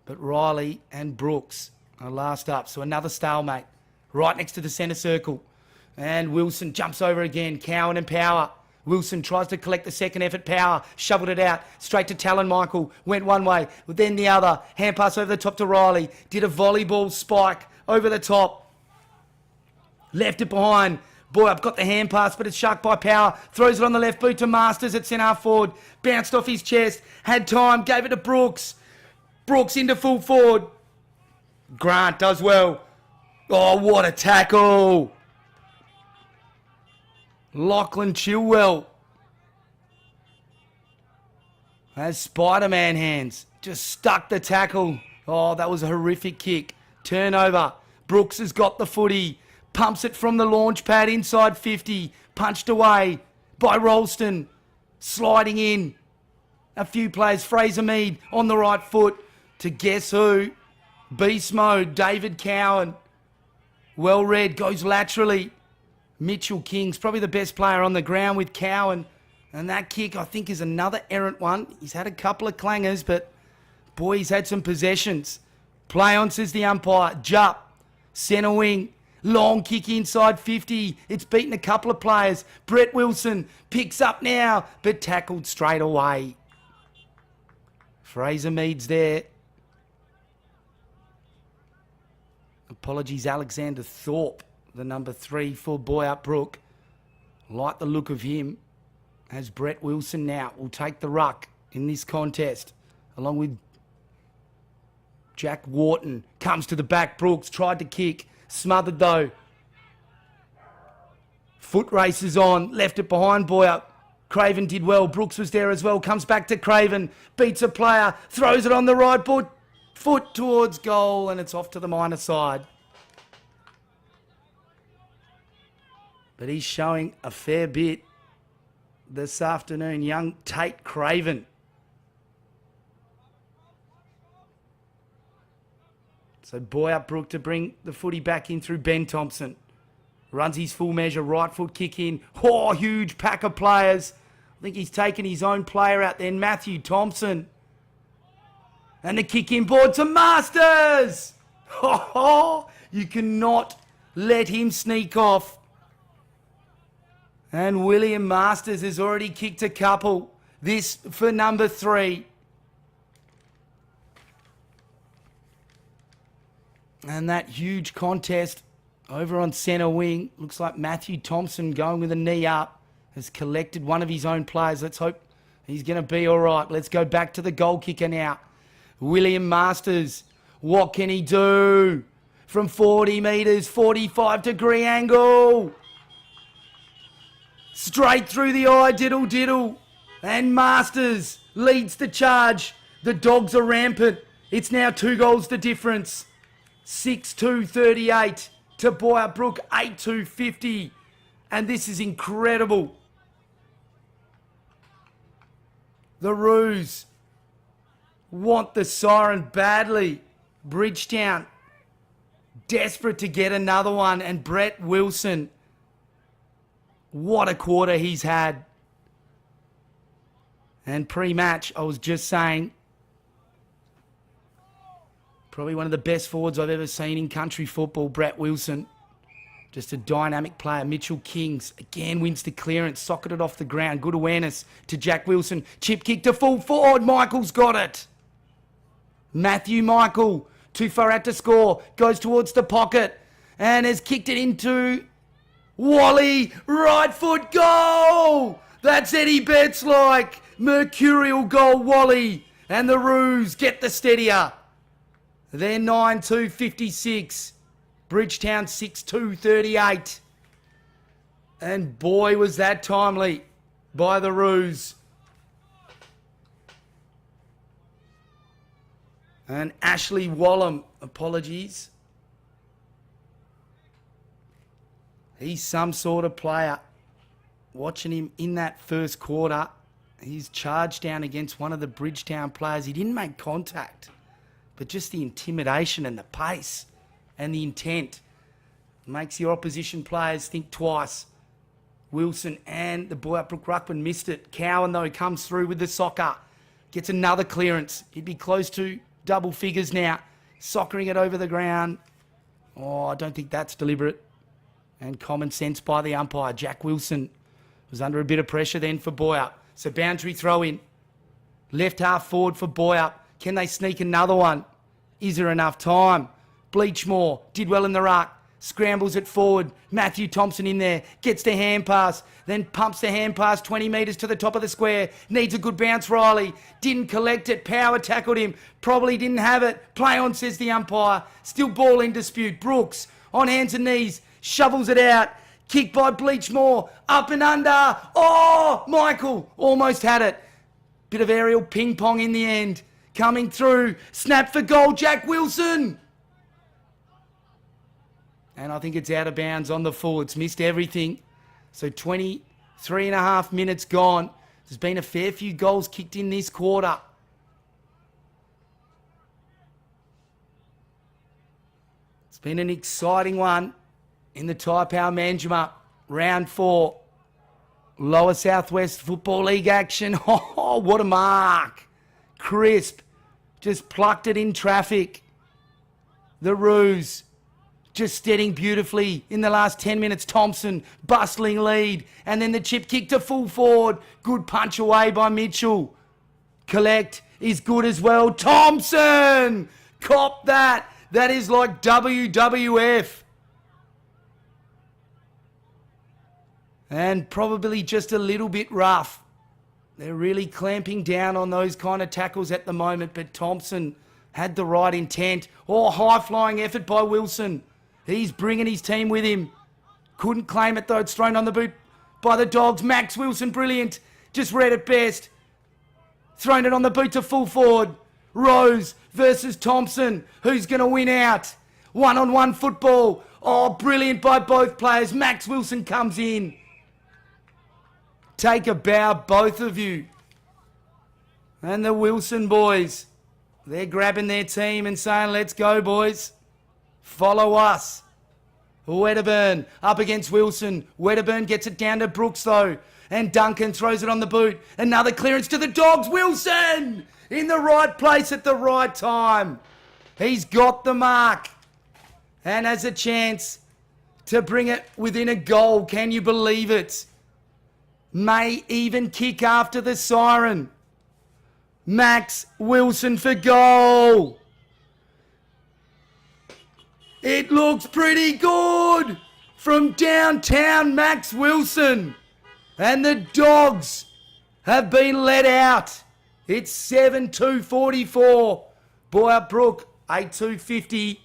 But Riley and Brooks are last up. So another stalemate right next to the centre circle. And Wilson jumps over again. Cowan and Power. Wilson tries to collect the second effort. Power shoveled it out straight to Talon Michael. Went one way, then the other. Hand pass over the top to Riley. Did a volleyball spike over the top. Left it behind. Boyup got the hand pass, but it's shucked by Power. Throws it on the left boot to Masters at centre half forward. Bounced off his chest. Had time. Gave it to Brooks. Brooks into full forward. Grant does well. Oh, what a tackle. Lachlan Chilwell has Spider-Man hands. Just stuck the tackle. Oh, that was a horrific kick. Turnover. Brooks has got the footy. Pumps it from the launch pad inside 50. Punched away by Ralston. Sliding in. A few plays. Fraser Mead on the right foot to guess who? Beast mode. David Cowan. Well read. Goes laterally. Mitchell King's probably the best player on the ground with Cowan. And that kick, I think, is another errant one. He's had a couple of clangers, but boy, he's had some possessions. Play on, says the umpire. Jupp. Centre wing. Long kick inside 50. It's beaten a couple of players. Brett Wilson picks up now, but tackled straight away. Fraser Mead's there. Apologies, Alexander Thorpe, the number 3 for Boyup Brook. Like the look of him, as Brett Wilson now will take the ruck in this contest, along with Jack Wharton. Comes to the back, Brooks tried to kick, smothered though. Foot races on, left it behind Boyup. Craven did well, Brooks was there as well, comes back to Craven, beats a player, throws it on the right foot towards goal, and it's off to the minor side. But he's showing a fair bit this afternoon, young Tate Craven. So Boyup Brook to bring the footy back in through Ben Thompson. Runs his full measure, right foot kick in. Oh, huge pack of players. I think he's taken his own player out there, Matthew Thompson. And the kick in board to Masters. Oh, you cannot let him sneak off. And William Masters has already kicked a couple. This for number 3. And that huge contest over on centre wing. Looks like Matthew Thompson going with a knee up has collected one of his own players. Let's hope he's going to be all right. Let's go back to the goal kicker now. William Masters. What can he do? From 40 metres, 45-degree angle. Straight through the eye, diddle diddle. And Masters leads the charge. The Dogs are rampant. It's now 2 goals the difference. 6-2-38 to Boyup Brook, 8-2-50. And this is incredible. The Roos want the siren badly. Bridgetown desperate to get another one. And Brett Wilson, what a quarter he's had. And pre-match, I was just saying, probably one of the best forwards I've ever seen in country football, Brett Wilson. Just a dynamic player. Mitchell Kings again wins the clearance, socketed off the ground. Good awareness to Jack Wilson. Chip kick to full forward. Michael's got it. Matthew Michael, too far out to score. Goes towards the pocket and has kicked it into Wally. Right foot goal. That's Eddie Betts like. Mercurial goal, Wally. And the Roos get the steadier. They're 9-2-56. Bridgetown 6-2-38. And boy, was that timely by the Roos. And Ashley Wallum, apologies. He's some sort of player. Watching him in that first quarter, he's charged down against one of the Bridgetown players. He didn't make contact, but just the intimidation and the pace and the intent makes your opposition players think twice. Wilson and the Boyup Brook ruckman missed it. Cowan, though, comes through with the soccer. Gets another clearance. He'd be close to double figures now. Soccering it over the ground. Oh, I don't think that's deliberate. And common sense by the umpire. Jack Wilson was under a bit of pressure then for Boyup. So boundary throw in. Left half forward for Boyup. Can they sneak another one? Is there enough time? Bleachmore did well in the ruck. Scrambles it forward. Matthew Thompson in there. Gets the hand pass. Then pumps the hand pass 20 metres to the top of the square. Needs a good bounce, Riley. Didn't collect it. Power tackled him. Probably didn't have it. Play on, says the umpire. Still ball in dispute. Brooks on hands and knees. Shovels it out. Kick by Bleachmore. Up and under. Oh, Michael almost had it. Bit of aerial ping pong in the end. Coming through. Snap for goal. Jack Wilson. And I think it's out of bounds on the full. It's missed everything. So 23 and a half minutes gone. There's been a fair few goals kicked in this quarter. It's been an exciting one in the Taipower Manjimup. Round 4. Lower Southwest Football League action. Oh, what a mark. Crisp. Just plucked it in traffic. The Roos just steadying beautifully in the last 10 minutes. Thompson, bustling lead. And then the chip kick to full forward. Good punch away by Mitchell. Collect is good as well. Thompson! Cop that. That is like WWF. And probably just a little bit rough. They're really clamping down on those kind of tackles at the moment, but Thompson had the right intent. Oh, high-flying effort by Wilson. He's bringing his team with him. Couldn't claim it, though. It's thrown on the boot by the Dogs. Max Wilson, brilliant. Just read it best. Thrown it on the boot to full forward. Rose versus Thompson. Who's going to win out? One-on-one football. Oh, brilliant by both players. Max Wilson comes in. Take a bow, both of you. And the Wilson boys, they're grabbing their team and saying, let's go, boys. Follow us. Wedderburn up against Wilson. Wedderburn gets it down to Brooks, though. And Duncan throws it on the boot. Another clearance to the Dogs. Wilson in the right place at the right time. He's got the mark and has a chance to bring it within a goal. Can you believe it? May even kick after the siren. Max Wilson for goal. It looks pretty good from downtown Max Wilson. And the Dogs have been let out. It's 7-2-44. Boyup Brook, 8-2-50.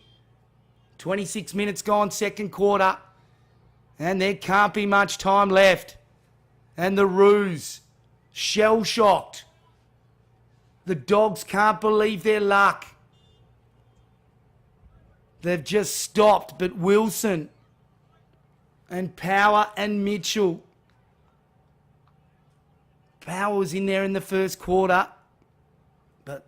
26 minutes gone, second quarter. And there can't be much time left. And the Roos, shell-shocked. The Dogs can't believe their luck. They've just stopped, but Wilson and Power and Mitchell. Power was in there in the first quarter, but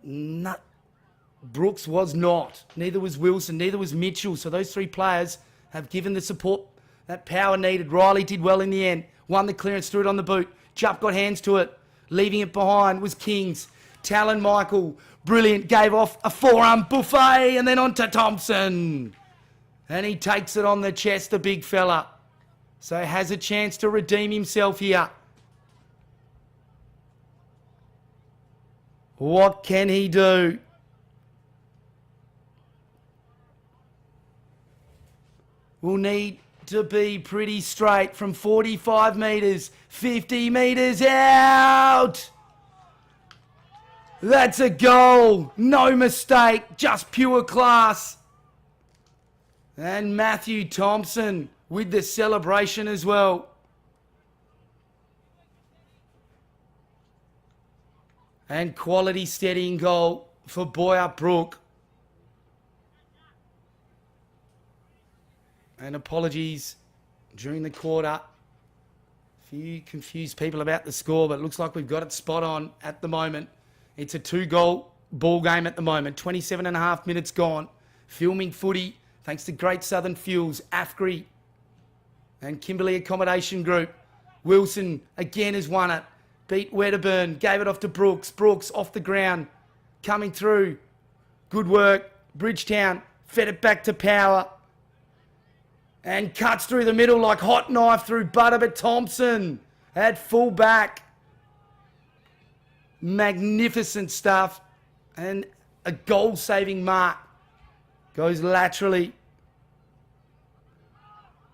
Brooks was not. Neither was Wilson, neither was Mitchell. So those three players have given the support that Power needed. Riley did well in the end. Won the clearance, threw it on the boot. Jupp got hands to it. Leaving it behind was Kings. Talon Michael, brilliant, gave off a forearm buffet and then on to Thompson. And he takes it on the chest, the big fella. So has a chance to redeem himself here. What can he do? We'll need to be pretty straight from 45 metres, 50 metres out. That's a goal. No mistake. Just pure class. And Matthew Thompson with the celebration as well. And quality steadying goal for Boyup Brook. And apologies during the quarter. A few confused people about the score, but it looks like we've got it spot on at the moment. It's a 2-goal ball game at the moment. 27 and a half minutes gone. Filming footy, thanks to Great Southern Fuels, AFGRI, and Kimberley Accommodation Group. Wilson again has won it. Beat Wedderburn, gave it off to Brooks. Brooks off the ground, coming through. Good work. Bridgetown fed it back to Power. And cuts through the middle like hot knife through butter, but Thompson at full back. Magnificent stuff. And a goal-saving mark. Goes laterally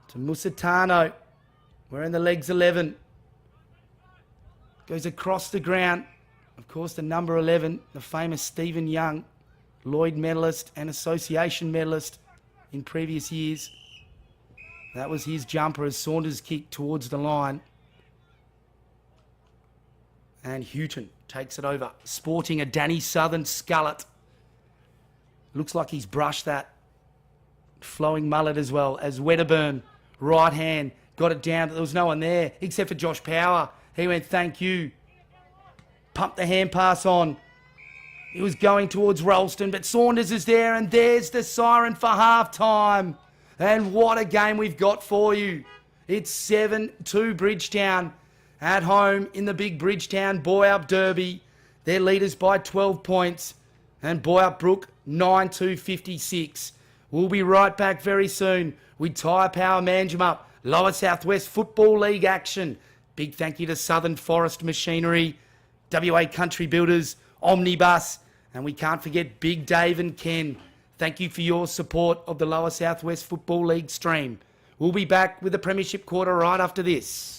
to Musitano. Wearing the legs 11. Goes across the ground. Of course, the number 11, the famous Stephen Young, Lloyd medalist and association medalist in previous years. That was his jumper as Saunders kicked towards the line. And Houghton takes it over, sporting a Danny Southern skullet. Looks like he's brushed that flowing mullet as well as Wedderburn, right hand, got it down. There was no one there except for Josh Power. He went, thank you. Pumped the hand pass on. He was going towards Ralston, but Saunders is there, and there's the siren for half-time. And what a game we've got for you. It's 7-2 Bridgetown at home in the big Bridgetown Boyup Derby. They're leaders by 12 points. And Boyup Brook, 9-2-56. We'll be right back very soon with Tyre Power Manjimup, Lower Southwest Football League action. Big thank you to Southern Forest Machinery, WA Country Builders, Omnibus, and we can't forget Big Dave and Ken. Thank you for your support of the Lower Southwest Football League stream. We'll be back with the Premiership Quarter right after this.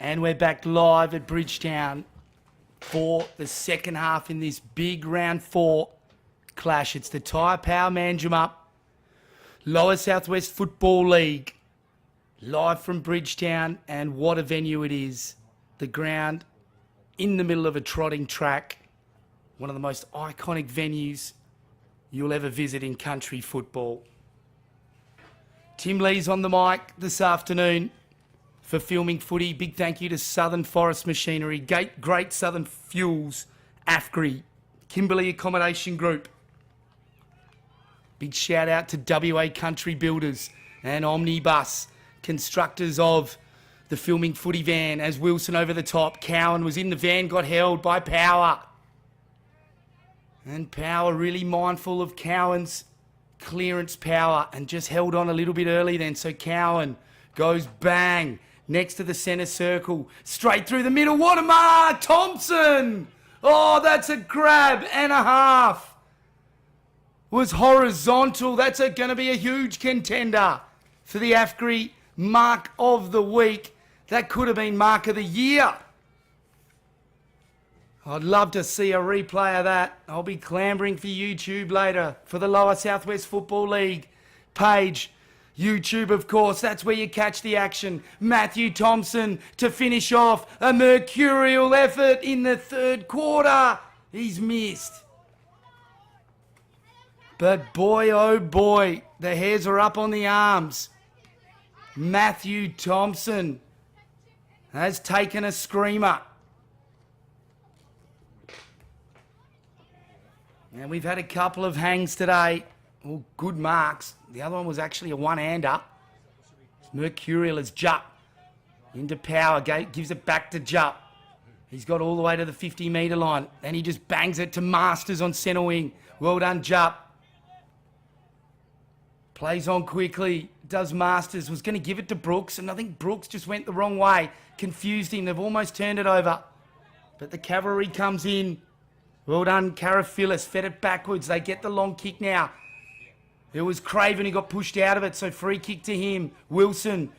And we're back live at Bridgetown for the second half in this big round 4 clash. It's the Tyre Power Manjimup Lower Southwest Football League, live from Bridgetown, and what a venue it is. The ground in the middle of a trotting track, one of the most iconic venues you'll ever visit in country football. Tim Lee's on the mic this afternoon for filming footy. Big thank you to Southern Forest Machinery, Great Southern Fuels, AFGRI, Kimberley Accommodation Group. Big shout out to WA Country Builders and Omnibus, constructors of the filming footy van, as Wilson over the top. Cowan was in the van, got held by Power. And Power really mindful of Cowan's clearance power and just held on a little bit early then. So Cowan goes bang next to the centre circle, straight through the middle. What a mark! Thompson! Oh, that's a grab and a half. Was horizontal. That's going to be a huge contender for the AFGRI Mark of the Week. That could have been Mark of the Year. I'd love to see a replay of that. I'll be clambering for YouTube later for the Lower Southwest Football League page. YouTube, of course, that's where you catch the action. Matthew Thompson to finish off a mercurial effort in the third quarter. He's missed. But boy, oh boy, the hairs are up on the arms. Matthew Thompson has taken a screamer. And we've had a couple of hangs today. Well, good marks. The other one was actually a one-hander. Mercurial has Jupp into Power. Gives it back to Jupp. He's got all the way to the 50-metre line. And he just bangs it to Masters on centre wing. Well done, Jupp. Plays on quickly. Does Masters. Was going to give it to Brooks. And I think Brooks just went the wrong way. Confused him. They've almost turned it over. But the cavalry comes in. Well done, Carafilis. Fed it backwards. They get the long kick now. It was Craven who got pushed out of it, so free kick to him. Wilson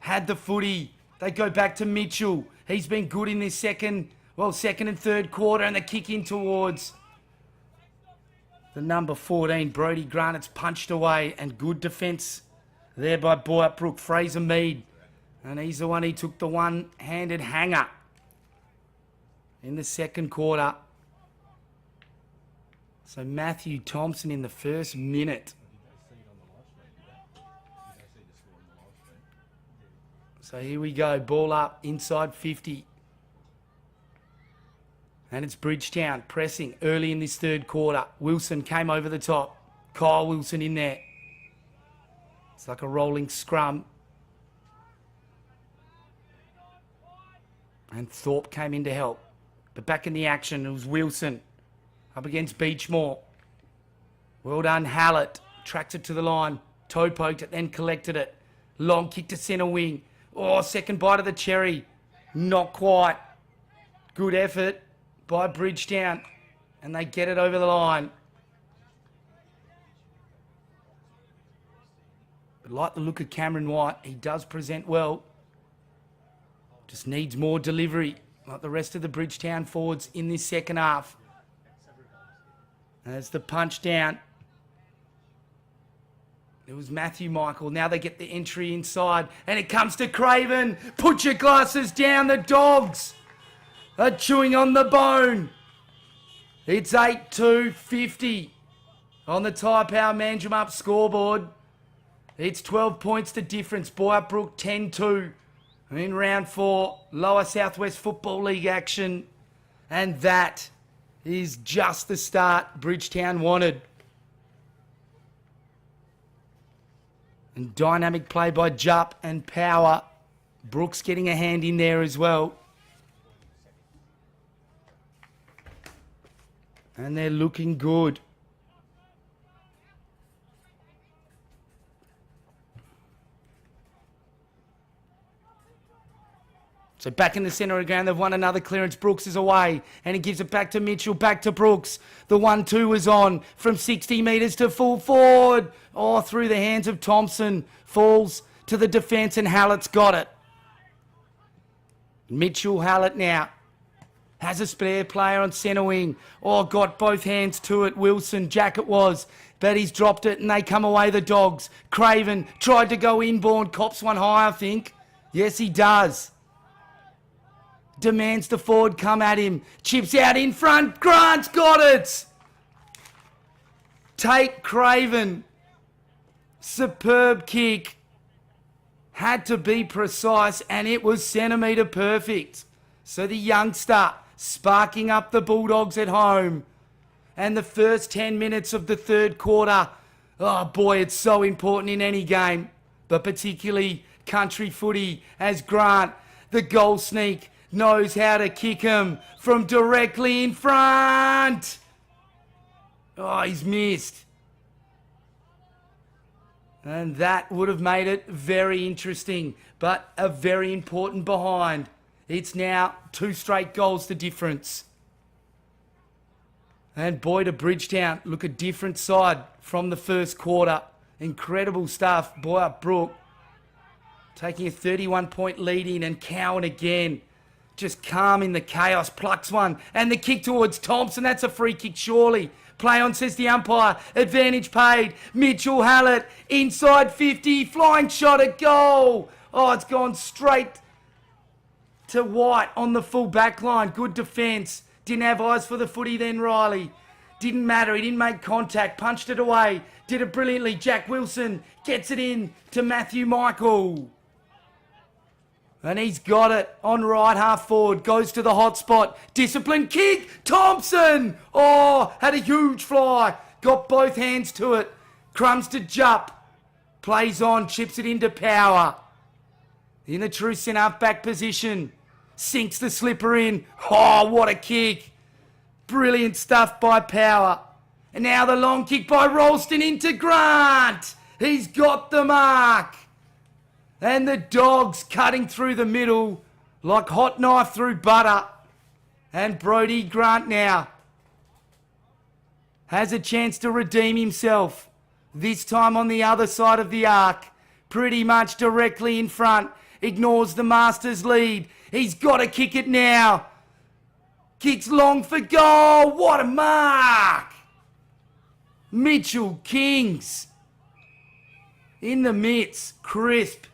had the footy. They go back to Mitchell. He's been good in this second and third quarter, and the kick in towards the number 14, Brodie Grant. It's punched away, and good defence there by Boyup, Brook. Fraser Mead, and he's the one who took the one-handed hanger in the second quarter. So Matthew Thompson in the first minute. So here we go, ball up, inside 50. And it's Bridgetown pressing early in this third quarter. Wilson came over the top. Kyle Wilson in there. It's like a rolling scrum. And Thorpe came in to help. But back in the action, it was Wilson up against Beachmore. Well done, Hallett. Tracked it to the line. Toe poked it, then collected it. Long kick to centre wing. Oh, second bite of the cherry. Not quite. Good effort by Bridgetown. And they get it over the line. But like the look of Cameron White, he does present well. Just needs more delivery, like the rest of the Bridgetown forwards in this second half. There's the punch down. It was Matthew Michael. Now they get the entry inside. And it comes to Craven. Put your glasses down. The Dogs are chewing on the bone. It's 8-2-50 on the Tyre Power Manjimup scoreboard. It's 12 points to difference. Boyup Brook 10-2 in round 4. Lower Southwest Football League action. And that is just the start Bridgetown wanted. And dynamic play by Jupp and Power. Brooks getting a hand in there as well. And they're looking good. So back in the centre of the ground, they've won another clearance. Brooks is away, and he gives it back to Mitchell, back to Brooks. The 1-2 was on from 60 metres to full forward. Oh, through the hands of Thompson. Falls to the defence, and Hallett's got it. Mitchell Hallett now has a spare player on centre wing. Oh, got both hands to it. Wilson, Jack it was. But he's dropped it and they come away, the Dogs. Craven tried to go inbound. Cops one high, I think. Yes, he does. Demands the forward come at him. Chips out in front. Grant's got it. Tate Craven. Superb kick. Had to be precise and it was centimetre perfect. So the youngster sparking up the Bulldogs at home. And the first 10 minutes of the third quarter, oh boy, it's so important in any game, but particularly country footy, as Grant, the goal sneak, knows how to kick him from directly in front. Oh, he's missed. And that would have made it very interesting, but a very important behind. It's now 2 straight goals the difference. And boy, to Bridgetown, look a different side from the first quarter. Incredible stuff. Boyup Brook taking a 31-point lead in and Cowan again. Just calming the chaos. Plucks one. And the kick towards Thompson. That's a free kick, surely. Play on, says the umpire. Advantage paid. Mitchell Hallett inside 50. Flying shot at goal. Oh, it's gone straight to White on the full back line. Good defence. Didn't have eyes for the footy then, Riley. Didn't matter. He didn't make contact. Punched it away. Did it brilliantly. Jack Wilson gets it in to Matthew Michael. And he's got it on right half forward. Goes to the hot spot. Disciplined kick. Thompson. Oh, had a huge fly. Got both hands to it. Crumbs to Jupp. Plays on. Chips it into Power. In the true centre back position. Sinks the slipper in. Oh, what a kick. Brilliant stuff by Power. And now the long kick by Ralston into Grant. He's got the mark. And the Dogs cutting through the middle like hot knife through butter. And Brodie Grant now has a chance to redeem himself. This time on the other side of the arc. Pretty much directly in front. Ignores the Masters lead. He's got to kick it now. Kicks long for goal. What a mark. Mitchell Kings. In the midst. Crisp.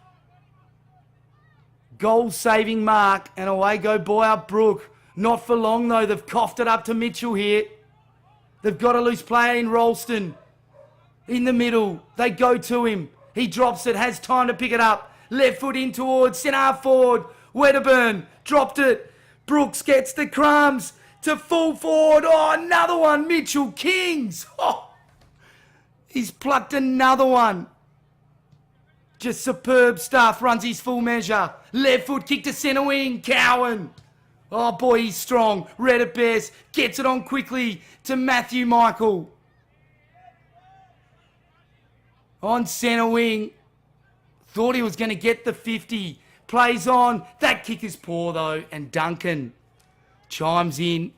Goal-saving mark. And away go Boyup Brook. Not for long though. They've coughed it up to Mitchell here. They've got a loose player in Ralston. In the middle. They go to him. He drops it. Has time to pick it up. Left foot in towards centre forward. Wedderburn dropped it. Brooks gets the crumbs to full forward. Oh, another one. Mitchell Kings. Oh, he's plucked another one. Just superb stuff. Runs his full measure. Left foot kick to centre wing. Cowan. Oh, boy, he's strong. Red at best. Gets it on quickly to Matthew Michael. On centre wing. Thought he was going to get the 50. Plays on. That kick is poor though. And Duncan chimes in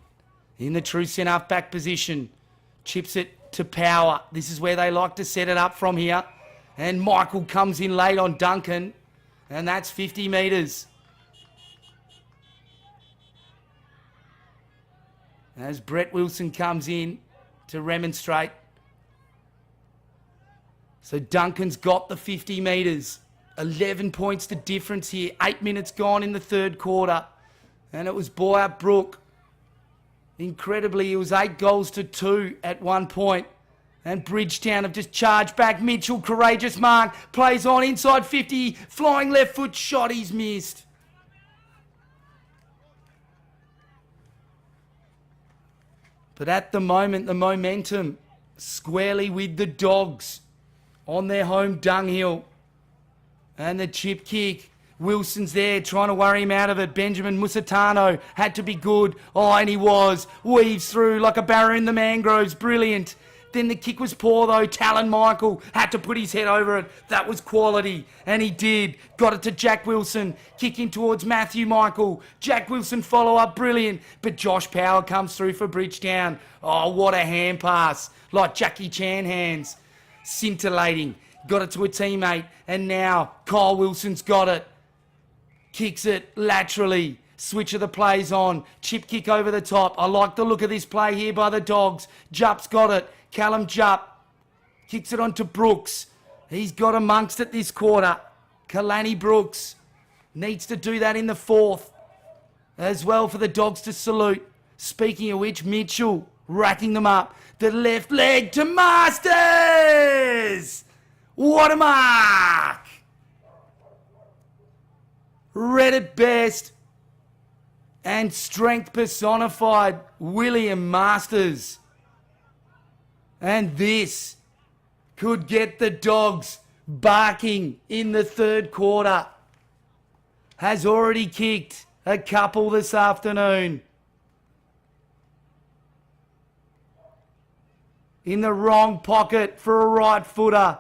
the true centre back position. Chips it to Power. This is where they like to set it up from here. And Michael comes in late on Duncan. And that's 50 metres. As Brett Wilson comes in to remonstrate. So Duncan's got the 50 metres. 11 points the difference here. 8 minutes gone in the third quarter. And it was Boyup Brook. Incredibly, it was 8 goals to 2 at one point. And Bridgetown have just charged back. Mitchell, courageous mark. Plays on inside 50. Flying left foot shot. He's missed. But at the moment, the momentum squarely with the Dogs on their home dunghill. And the chip kick. Wilson's there trying to worry him out of it. Benjamin Musitano had to be good. Oh, and he was. Weaves through like a barrow in the mangroves. Brilliant. Then the kick was poor though. Talon Michael had to put his head over it. That was quality. And he did. Got it to Jack Wilson. Kicking towards Matthew Michael. Jack Wilson follow up. Brilliant. But Josh Power comes through for Bridgetown. Oh, what a hand pass. Like Jackie Chan hands. Scintillating. Got it to a teammate. And now Kyle Wilson's got it. Kicks it laterally. Switch of the plays on. Chip kick over the top. I like the look of this play here by the Dogs. Jupp's got it. Callum Jupp kicks it on to Brooks. He's got amongst it this quarter. Kalani Brooks needs to do that in the fourth as well for the Dogs to salute. Speaking of which, Mitchell racking them up. The left leg to Masters! What a mark! Red at best and strength personified, William Masters. And this could get the Dogs barking in the third quarter. Has already kicked a couple this afternoon. In the wrong pocket for a right footer.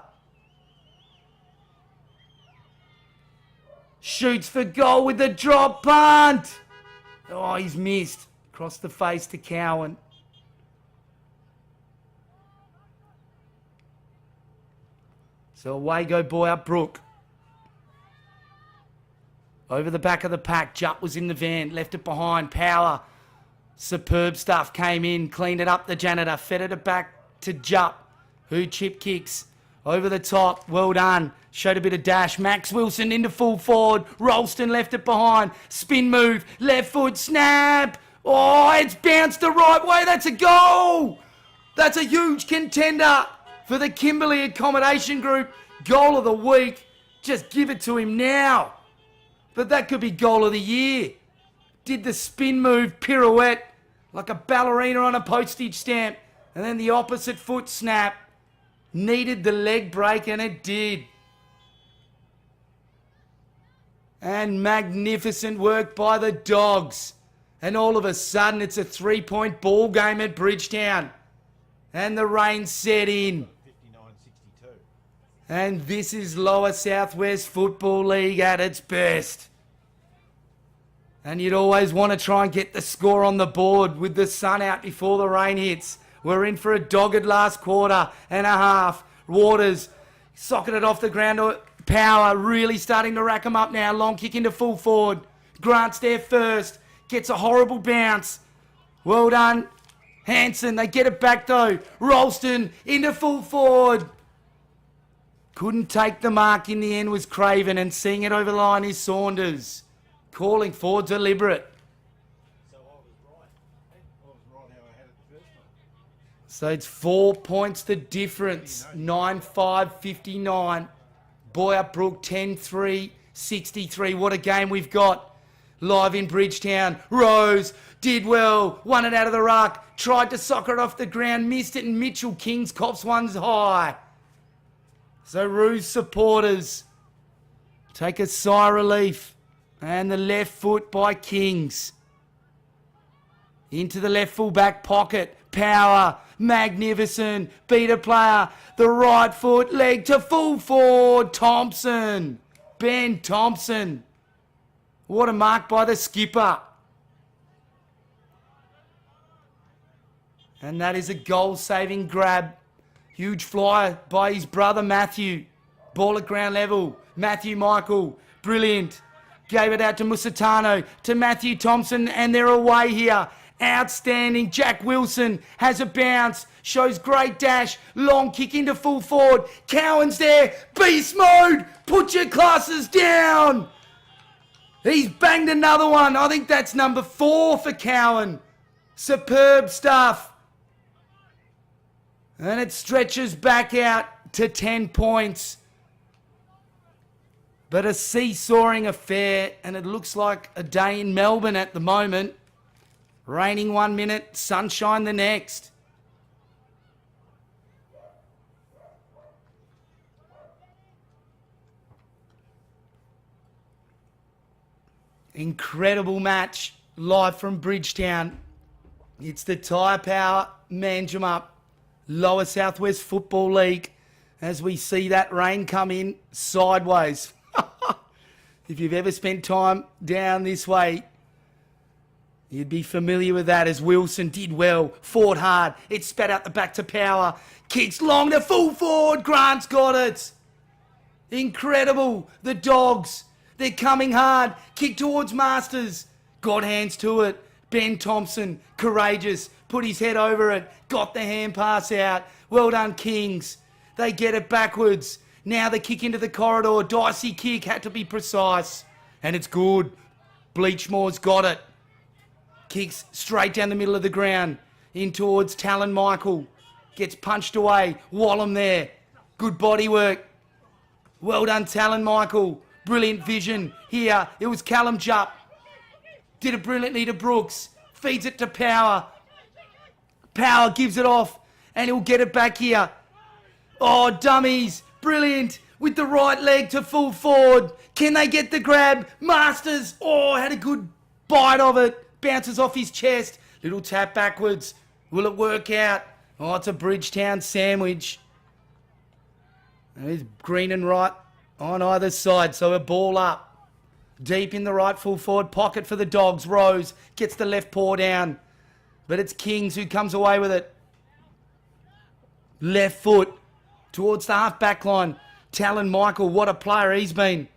Shoots for goal with the drop punt. Oh, he's missed. Across the face to Cowan. So away go Boyup Brook. Over the back of the pack. Jupp was in the van. Left it behind. Power. Superb stuff. Came in. Cleaned it up the janitor. Fed it back to Jupp, who chip kicks over the top. Well done. Showed a bit of dash. Max Wilson into full forward. Ralston left it behind. Spin move. Left foot snap. Oh, it's bounced the right way. That's a goal. That's a huge contender for the Kimberley Accommodation Group. Goal of the week. Just give it to him now. But that could be goal of the year. Did the spin move pirouette like a ballerina on a postage stamp. And then the opposite foot snap. Needed the leg break and it did. And magnificent work by the Dogs. And all of a sudden it's a 3-point ball game at Bridgetown. And the rain set in. 59-62. And this is Lower Southwest Football League at its best. And you'd always want to try and get the score on the board with the sun out before the rain hits. We're in for a dogged last quarter and a half. Waters socketed off the ground. Power really starting to rack them up now. Long kick into full forward. Grant's there first. Gets a horrible bounce. Well done. Hanson, they get it back though. Ralston into full forward. Couldn't take the mark in the end was Craven, and seeing it over the line is Saunders. Calling for deliberate. So I was right. I was right how I had it the first time. So it's 4 points the difference. 9-5-59. Boyup Brook 10-3, 63. What a game we've got. Live in Bridgetown. Rose did well. Won it out of the ruck. Tried to soccer it off the ground. Missed it, and Mitchell Kings cops one's high. So Ruse supporters take a sigh of relief. And the left foot by Kings. Into the left full back pocket. Power. Magnificent. Beat a player. The right foot. Leg to full forward. Thompson. Ben Thompson. What a mark by the skipper. And that is a goal-saving grab. Huge flyer by his brother Matthew. Ball at ground level. Matthew Michael. Brilliant. Gave it out to Musitano, to Matthew Thompson, and they're away here. Outstanding. Jack Wilson has a bounce. Shows great dash. Long kick into full forward. Cowan's there. Beast mode. Put your classes down. He's banged another one. I think that's number 4 for Cowan. Superb stuff. And it stretches back out to 10 points. But a seesawing affair, and it looks like a day in Melbourne at the moment. Raining 1 minute, sunshine the next. Incredible match, live from Bridgetown. It's the Tyre Power Manjimup Lower Southwest Football League as we see that rain come in sideways. If you've ever spent time down this way, you'd be familiar with that, as Wilson did well, fought hard, it spat out the back to Power, kicks long to full forward, Grant's got it. Incredible, the Dogs, they're coming hard, kick towards Masters, got hands to it. Ben Thompson, courageous, put his head over it, got the hand pass out. Well done, Kings. They get it backwards. Now the kick into the corridor. Dicey kick, had to be precise. And it's good. Bleachmore's got it. Kicks straight down the middle of the ground. In towards Talon Michael. Gets punched away. Wallum there. Good body work. Well done, Talon Michael. Brilliant vision. Here, it was Callum Jupp. Did it brilliantly to Brooks. Feeds it to Power. Power gives it off. And he'll get it back here. Oh, dummies. Brilliant. With the right leg to full forward. Can they get the grab? Masters. Oh, had a good bite of it. Bounces off his chest. Little tap backwards. Will it work out? Oh, it's a Bridgetown sandwich. There's green and right on either side. So a ball up. Deep in the right full forward pocket for the Dogs. Rose gets the left paw down. But it's Kings who comes away with it. Left foot towards the half back line. Talon Michael, what a player he's been.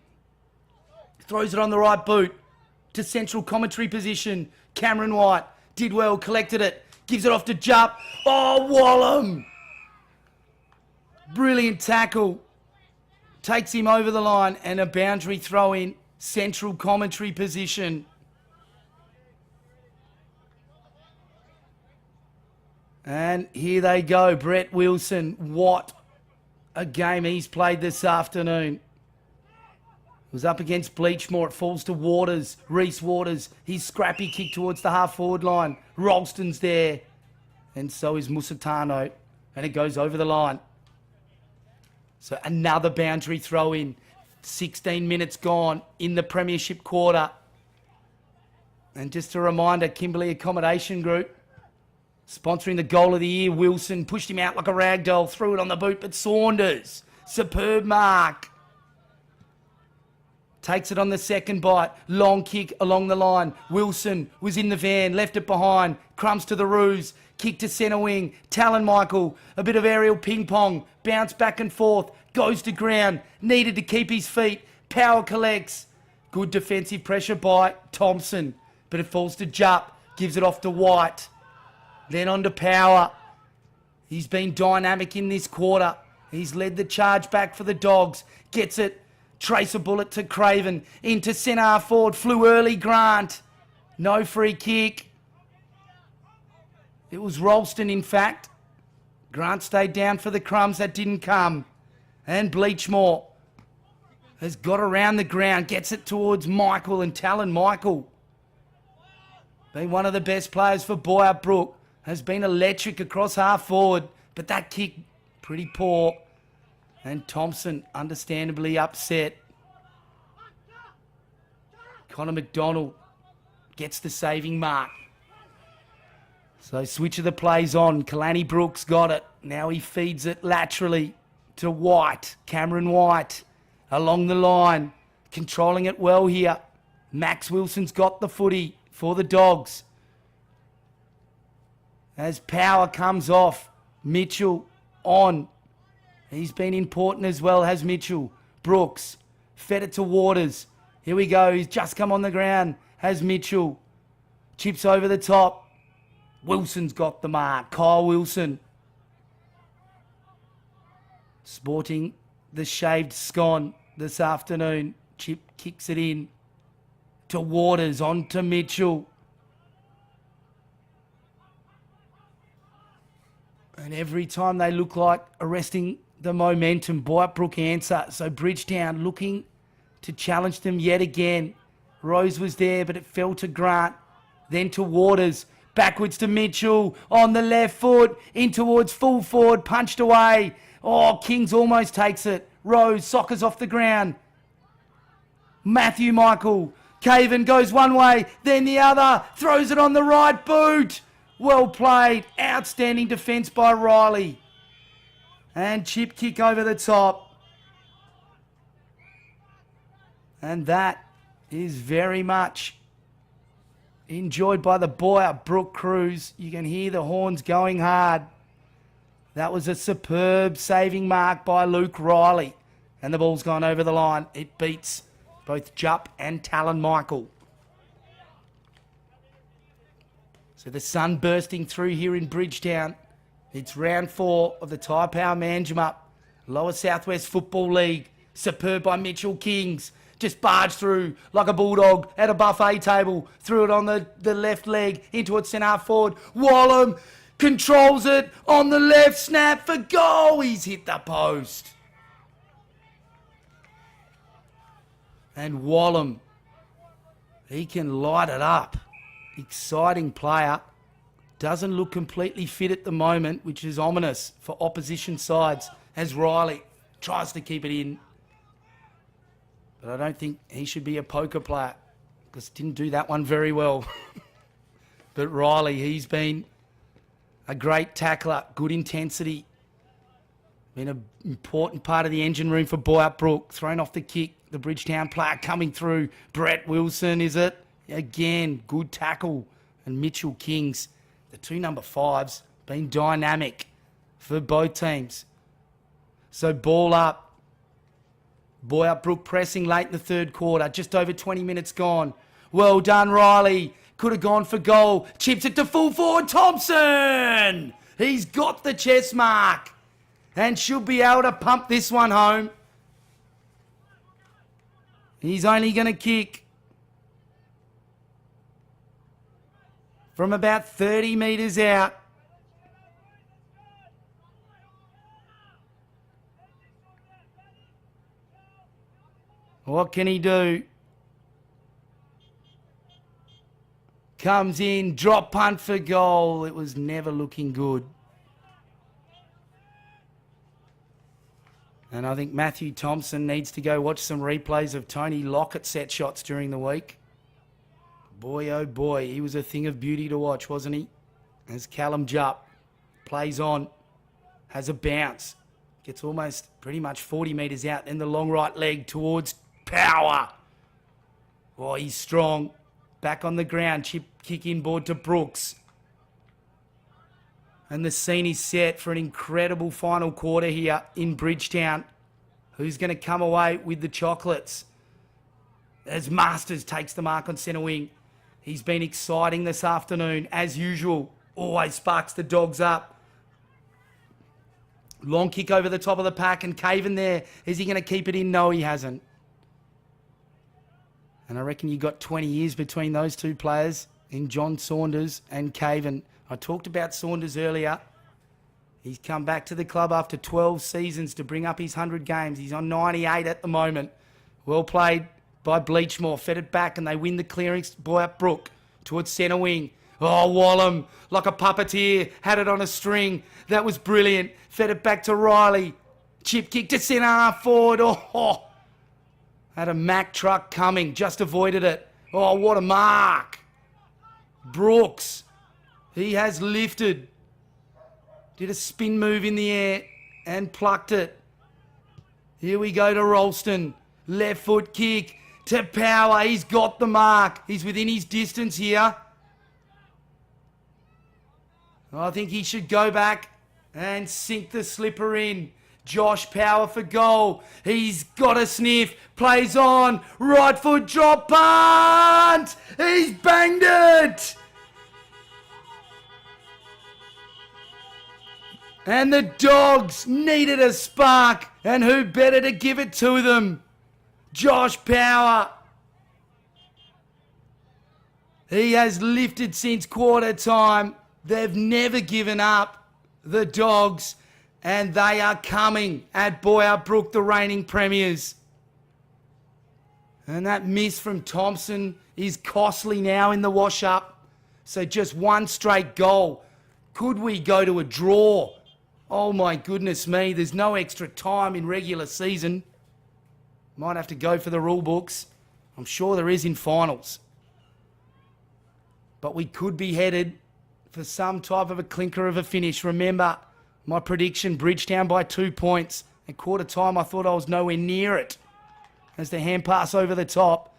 Throws it on the right boot to central commentary position. Cameron White did well, collected it. Gives it off to Jupp. Oh, Wallum. Brilliant tackle. Takes him over the line and a boundary throw in. Central commentary position. And here they go. Brett Wilson. What a game he's played this afternoon. Was up against Bleachmore. It falls to Waters. Reese Waters. His scrappy kick towards the half forward line. Ralston's there. And so is Musitano. And it goes over the line. So another boundary throw in. 16 minutes gone in the Premiership quarter. And just a reminder, Kimberley Accommodation Group sponsoring the goal of the year. Wilson pushed him out like a rag doll, threw it on the boot, but Saunders, superb mark. Takes it on the second bite. Long kick along the line. Wilson was in the van, left it behind. Crumbs to the Roos. Kick to centre wing. Talon Michael. A bit of aerial ping pong. Bounce back and forth. Goes to ground. Needed to keep his feet. Power collects. Good defensive pressure by Thompson. But it falls to Jupp. Gives it off to White. Then on to Power. He's been dynamic in this quarter. He's led the charge back for the Dogs. Gets it. Trace a bullet to Craven. Into centre half forward. Flew early Grant. No free kick. It was Ralston, in fact. Grant stayed down for the crumbs. That didn't come. And Bleachmore has got around the ground. Gets it towards Michael and Talon Michael. Been one of the best players for Boyup. Brook has been electric across half forward. But that kick, pretty poor. And Thompson, understandably upset. Connor McDonald gets the saving mark. So switch of the plays on. Kalani Brooks got it. Now he feeds it laterally to White. Cameron White along the line. Controlling it well here. Max Wilson's got the footy for the Dogs. As Power comes off. Mitchell on. He's been important as well, has Mitchell. Brooks fed it to Waters. Here we go. He's just come on the ground. Has Mitchell. Chips over the top. Wilson's got the mark. Kyle Wilson. Sporting the shaved scone this afternoon. Chip kicks it in to Waters. On to Mitchell. And every time they look like arresting the momentum, Boyup Brook answer. So Bridgetown looking to challenge them yet again. Rose was there, but it fell to Grant. Then to Waters. Backwards to Mitchell. On the left foot. In towards full forward. Punched away. Oh, Kings almost takes it. Rose soccers off the ground. Matthew Michael. Caven goes one way, then the other. Throws it on the right boot. Well played. Outstanding defence by Riley. And chip kick over the top. And that is very much enjoyed by the Boyup Brook crews. You can hear the horns going hard. That was a superb saving mark by Luke Riley. And the ball's gone over the line. It beats both Jupp and Talon Michael. So the sun bursting through here in Bridgetown. It's round 4 of the Tyre Power Manjimup Lower Southwest Football League. Superb by Mitchell Kings. Just barged through like a bulldog at a buffet table. Threw it on the left leg into its centre forward. Wallum controls it on the left snap for goal. He's hit the post. And Wallum, he can light it up. Exciting player. Doesn't look completely fit at the moment, which is ominous for opposition sides, as Riley tries to keep it in. But I don't think he should be a poker player, because didn't do that one very well. But Riley, he's been a great tackler, good intensity. Been an important part of the engine room for Boyup Brook. Thrown off the kick, the Bridgetown player coming through. Brett Wilson, is it? Again, good tackle. And Mitchell Kings, the 2 number 5s, been dynamic for both teams. So ball up. Boyup Brook pressing late in the third quarter. Just over 20 minutes gone. Well done, Riley. Could have gone for goal. Chips it to full forward Thompson. He's got the chest mark and should be able to pump this one home. He's only going to kick from about 30 metres out. What can he do? Comes in, drop punt for goal. It was never looking good. And I think Matthew Thompson needs to go watch some replays of Tony Lockett's set shots during the week. Boy, oh boy, he was a thing of beauty to watch, wasn't he? As Callum Jupp plays on, has a bounce, gets almost pretty much 40 metres out, then the long right leg towards Power. Oh, he's strong. Back on the ground, chip kick inboard to Brooks. And the scene is set for an incredible final quarter here in Bridgetown. Who's going to come away with the chocolates? As Masters takes the mark on centre wing. He's been exciting this afternoon, as usual. Always sparks the dogs up. Long kick over the top of the pack, and Caven there. Is he going to keep it in? No, he hasn't. And I reckon you got 20 years between those two players in John Saunders and Caven. I talked about Saunders earlier. He's come back to the club after 12 seasons to bring up his 100 games. He's on 98 at the moment. Well played by Bleachmore. Fed it back and they win the clearance. Boyup Brook towards centre wing. Oh, Wallum, like a puppeteer, had it on a string. That was brilliant. Fed it back to Riley. Chip kick to centre half forward. Oh. Had a Mack truck coming, just avoided it. Oh, what a mark. Brooks, he has lifted. Did a spin move in the air and plucked it. Here we go to Ralston. Left foot kick to Power. He's got the mark. He's within his distance here. I think he should go back and sink the slipper in. Josh Power for goal. He's got a sniff. Plays on. Right foot drop punt. He's banged it. And the Dogs needed a spark. And who better to give it to them? Josh Power. He has lifted since quarter time. They've never given up, the Dogs. And they are coming at Boyup Brook, the reigning premiers. And that miss from Thompson is costly now in the wash-up. So just one straight goal. Could we go to a draw? Oh my goodness me, there's no extra time in regular season. Might have to go for the rule books. I'm sure there is in finals. But we could be headed for some type of a clinker of a finish. Remember, my prediction, Bridgetown by 2 points. At quarter time, I thought I was nowhere near it. As the hand pass over the top,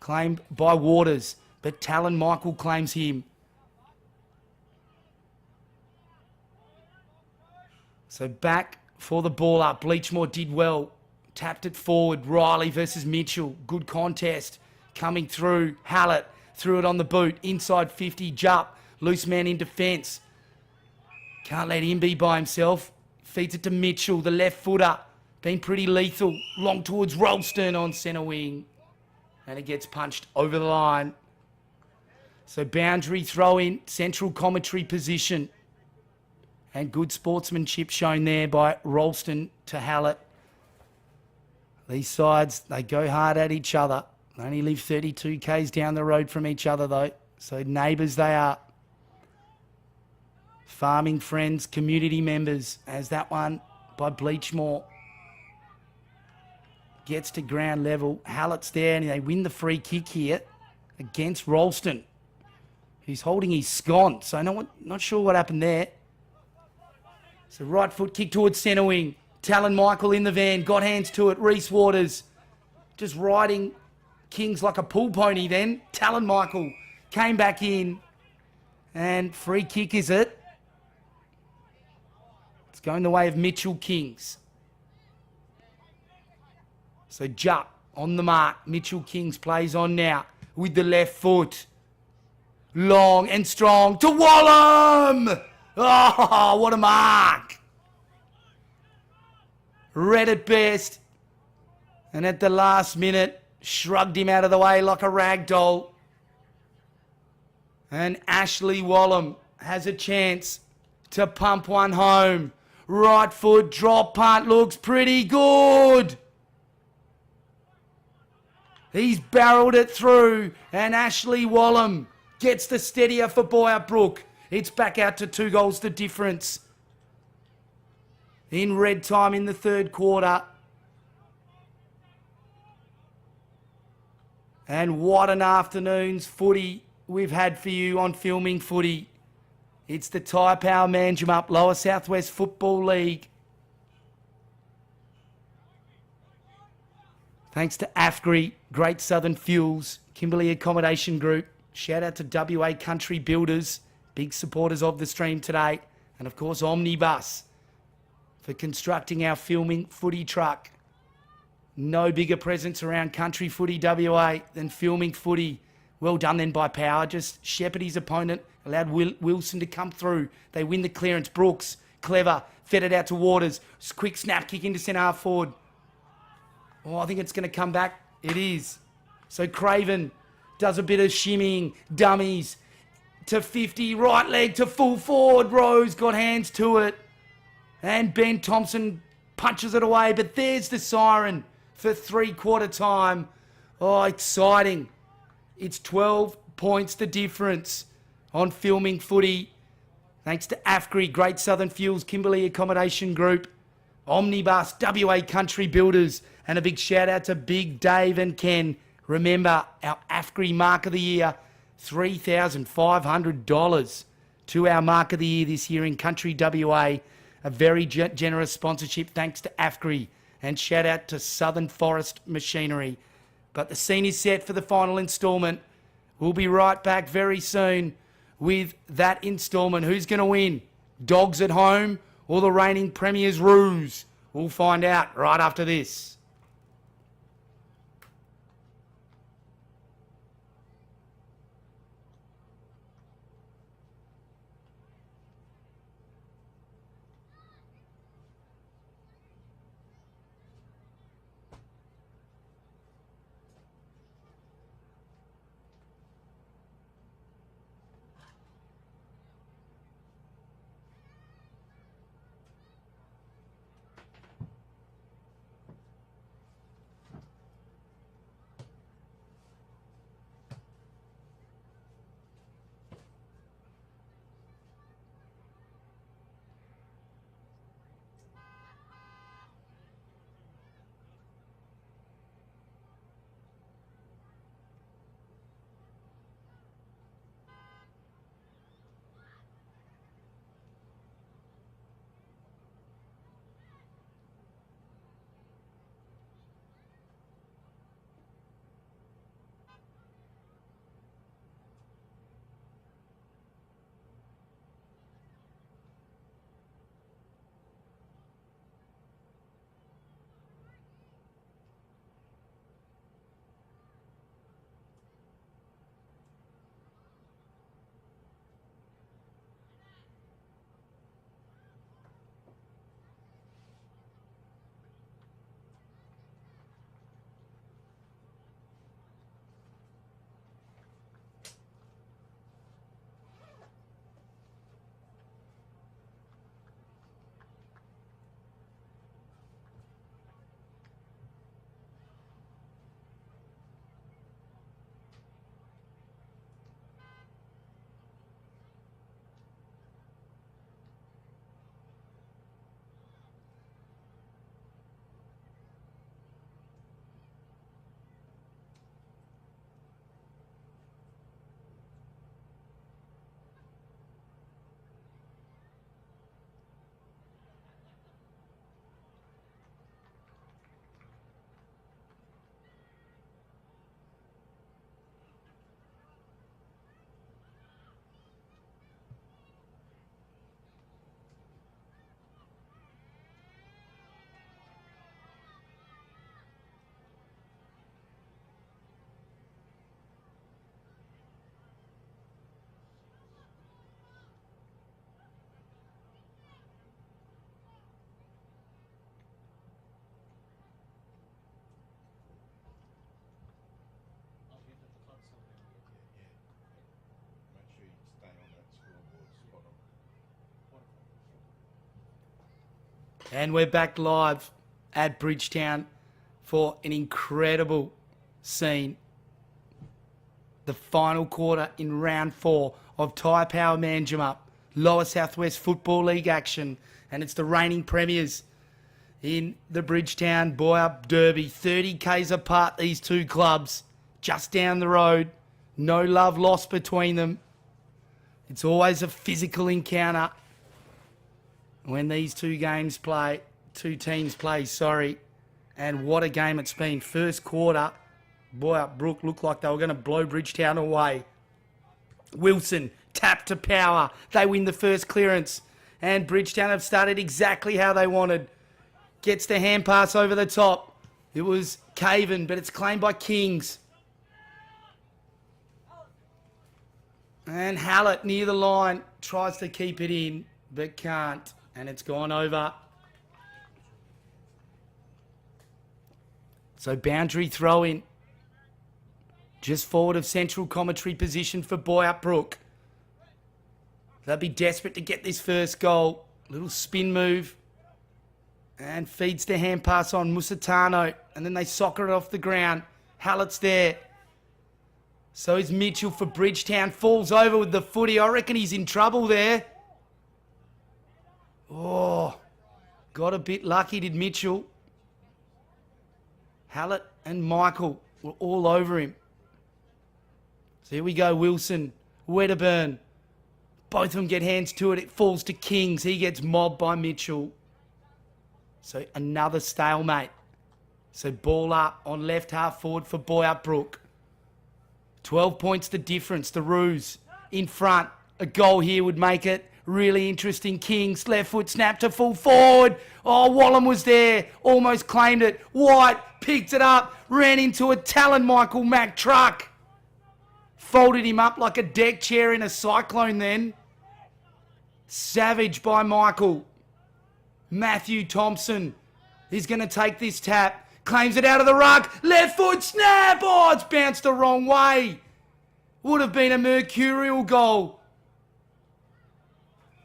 claimed by Waters. But Talon Michael claims him. So back for the ball up. Bleachmore did well. Tapped it forward. Riley versus Mitchell. Good contest. Coming through. Hallett threw it on the boot. Inside 50. Jupp. Loose man in defence. Can't let him be by himself. Feeds it to Mitchell, the left footer. Been pretty lethal. Long towards Rolston on centre wing. And it gets punched over the line. So boundary throw in, central commentary position. And good sportsmanship shown there by Rolston to Hallett. These sides, they go hard at each other. They only live 32 k's down the road from each other though. So neighbours they are. Farming friends, community members, as that one by Bleachmore gets to ground level. Hallett's there and they win the free kick here against Rolston, who's holding his scone. So not sure what happened there. So right foot kick towards centre wing. Talon Michael in the van, got hands to it. Reese Waters just riding Kings like a pull pony then. Talon Michael came back in and free kick is it? It's going the way of Mitchell Kings. So Jupp on the mark. Mitchell Kings plays on now with the left foot. Long and strong to Wallum! Oh, what a mark! Read it best. And at the last minute, shrugged him out of the way like a rag doll. And Ashley Wallum has a chance to pump one home. Right foot drop punt looks pretty good. He's barreled it through and Ashley Wallum gets the steadier for Boyup Brook. It's back out to 2 goals the difference. In red time in the third quarter. And what an afternoon's footy we've had for you on Filming Footy. It's the Tyre Power Manjimup Lower Southwest Football League. Thanks to AFGRI, Great Southern Fuels, Kimberley Accommodation Group. Shout out to WA Country Builders, big supporters of the stream today. And of course Omnibus for constructing our Filming Footy truck. No bigger presence around country footy WA than Filming Footy. Well done then by Power. Just shepherded his opponent, allowed Wilson to come through. They win the clearance. Brooks, clever, fed it out to Waters. Quick snap kick into centre half forward. Oh, I think it's going to come back. It is. So Craven does a bit of shimmying, dummies to 50, right leg to full forward. Rose got hands to it. And Ben Thompson punches it away. But there's the siren for 3/4 time. Oh, exciting. It's 12 points the difference on Filming Footy. Thanks to AFGRI, Great Southern Fuels, Kimberley Accommodation Group, Omnibus, WA Country Builders, and a big shout out to Big Dave and Ken. Remember, our AFGRI Mark of the Year, $3,500 to our Mark of the Year this year in Country WA. A very generous sponsorship thanks to AFGRI. And shout out to Southern Forest Machinery. But the scene is set for the final instalment. We'll be right back very soon with that instalment. Who's going to win? Dogs at home or the reigning Premier's Roos? We'll find out right after this. And we're back live at Bridgetown for an incredible scene. The final quarter in round 4 of Tyre Power Manjimup, Lower Southwest Football League action. And it's the reigning premiers in the Bridgetown Boyup Derby. 30 Ks apart, these two clubs, just down the road. No love lost between them. It's always a physical encounter when these two teams play, And what a game it's been. First quarter, Boyup Brook looked like they were going to blow Bridgetown away. Wilson, tap to Power. They win the first clearance. And Bridgetown have started exactly how they wanted. Gets the hand pass over the top. It was Caven, but it's claimed by Kings. And Hallett near the line tries to keep it in, but can't. And it's gone over. So boundary throw in. Just forward of central commentary position for Boyup Brook. They'll be desperate to get this first goal. Little spin move. And feeds the hand pass on Musitano. And then they soccer it off the ground. Hallett's there. So is Mitchell for Bridgetown. Falls over with the footy. I reckon he's in trouble there. Oh, got a bit lucky, did Mitchell. Hallett and Michael were all over him. So here we go, Wilson, Wedderburn. Both of them get hands to it. It falls to Kings. He gets mobbed by Mitchell. So another stalemate. So ball up on left half forward for Boyup Brook. 12 points the difference. The Roos in front. A goal here would make it really interesting. Kings, left foot snap to full forward. Oh, Wallen was there. Almost claimed it. White picked it up. Ran into a Talon Michael Mack truck. Folded him up like a deck chair in a cyclone then. Savage by Michael. Matthew Thompson is going to take this tap. Claims it out of the ruck. Left foot snap. Oh, it's bounced the wrong way. Would have been a mercurial goal.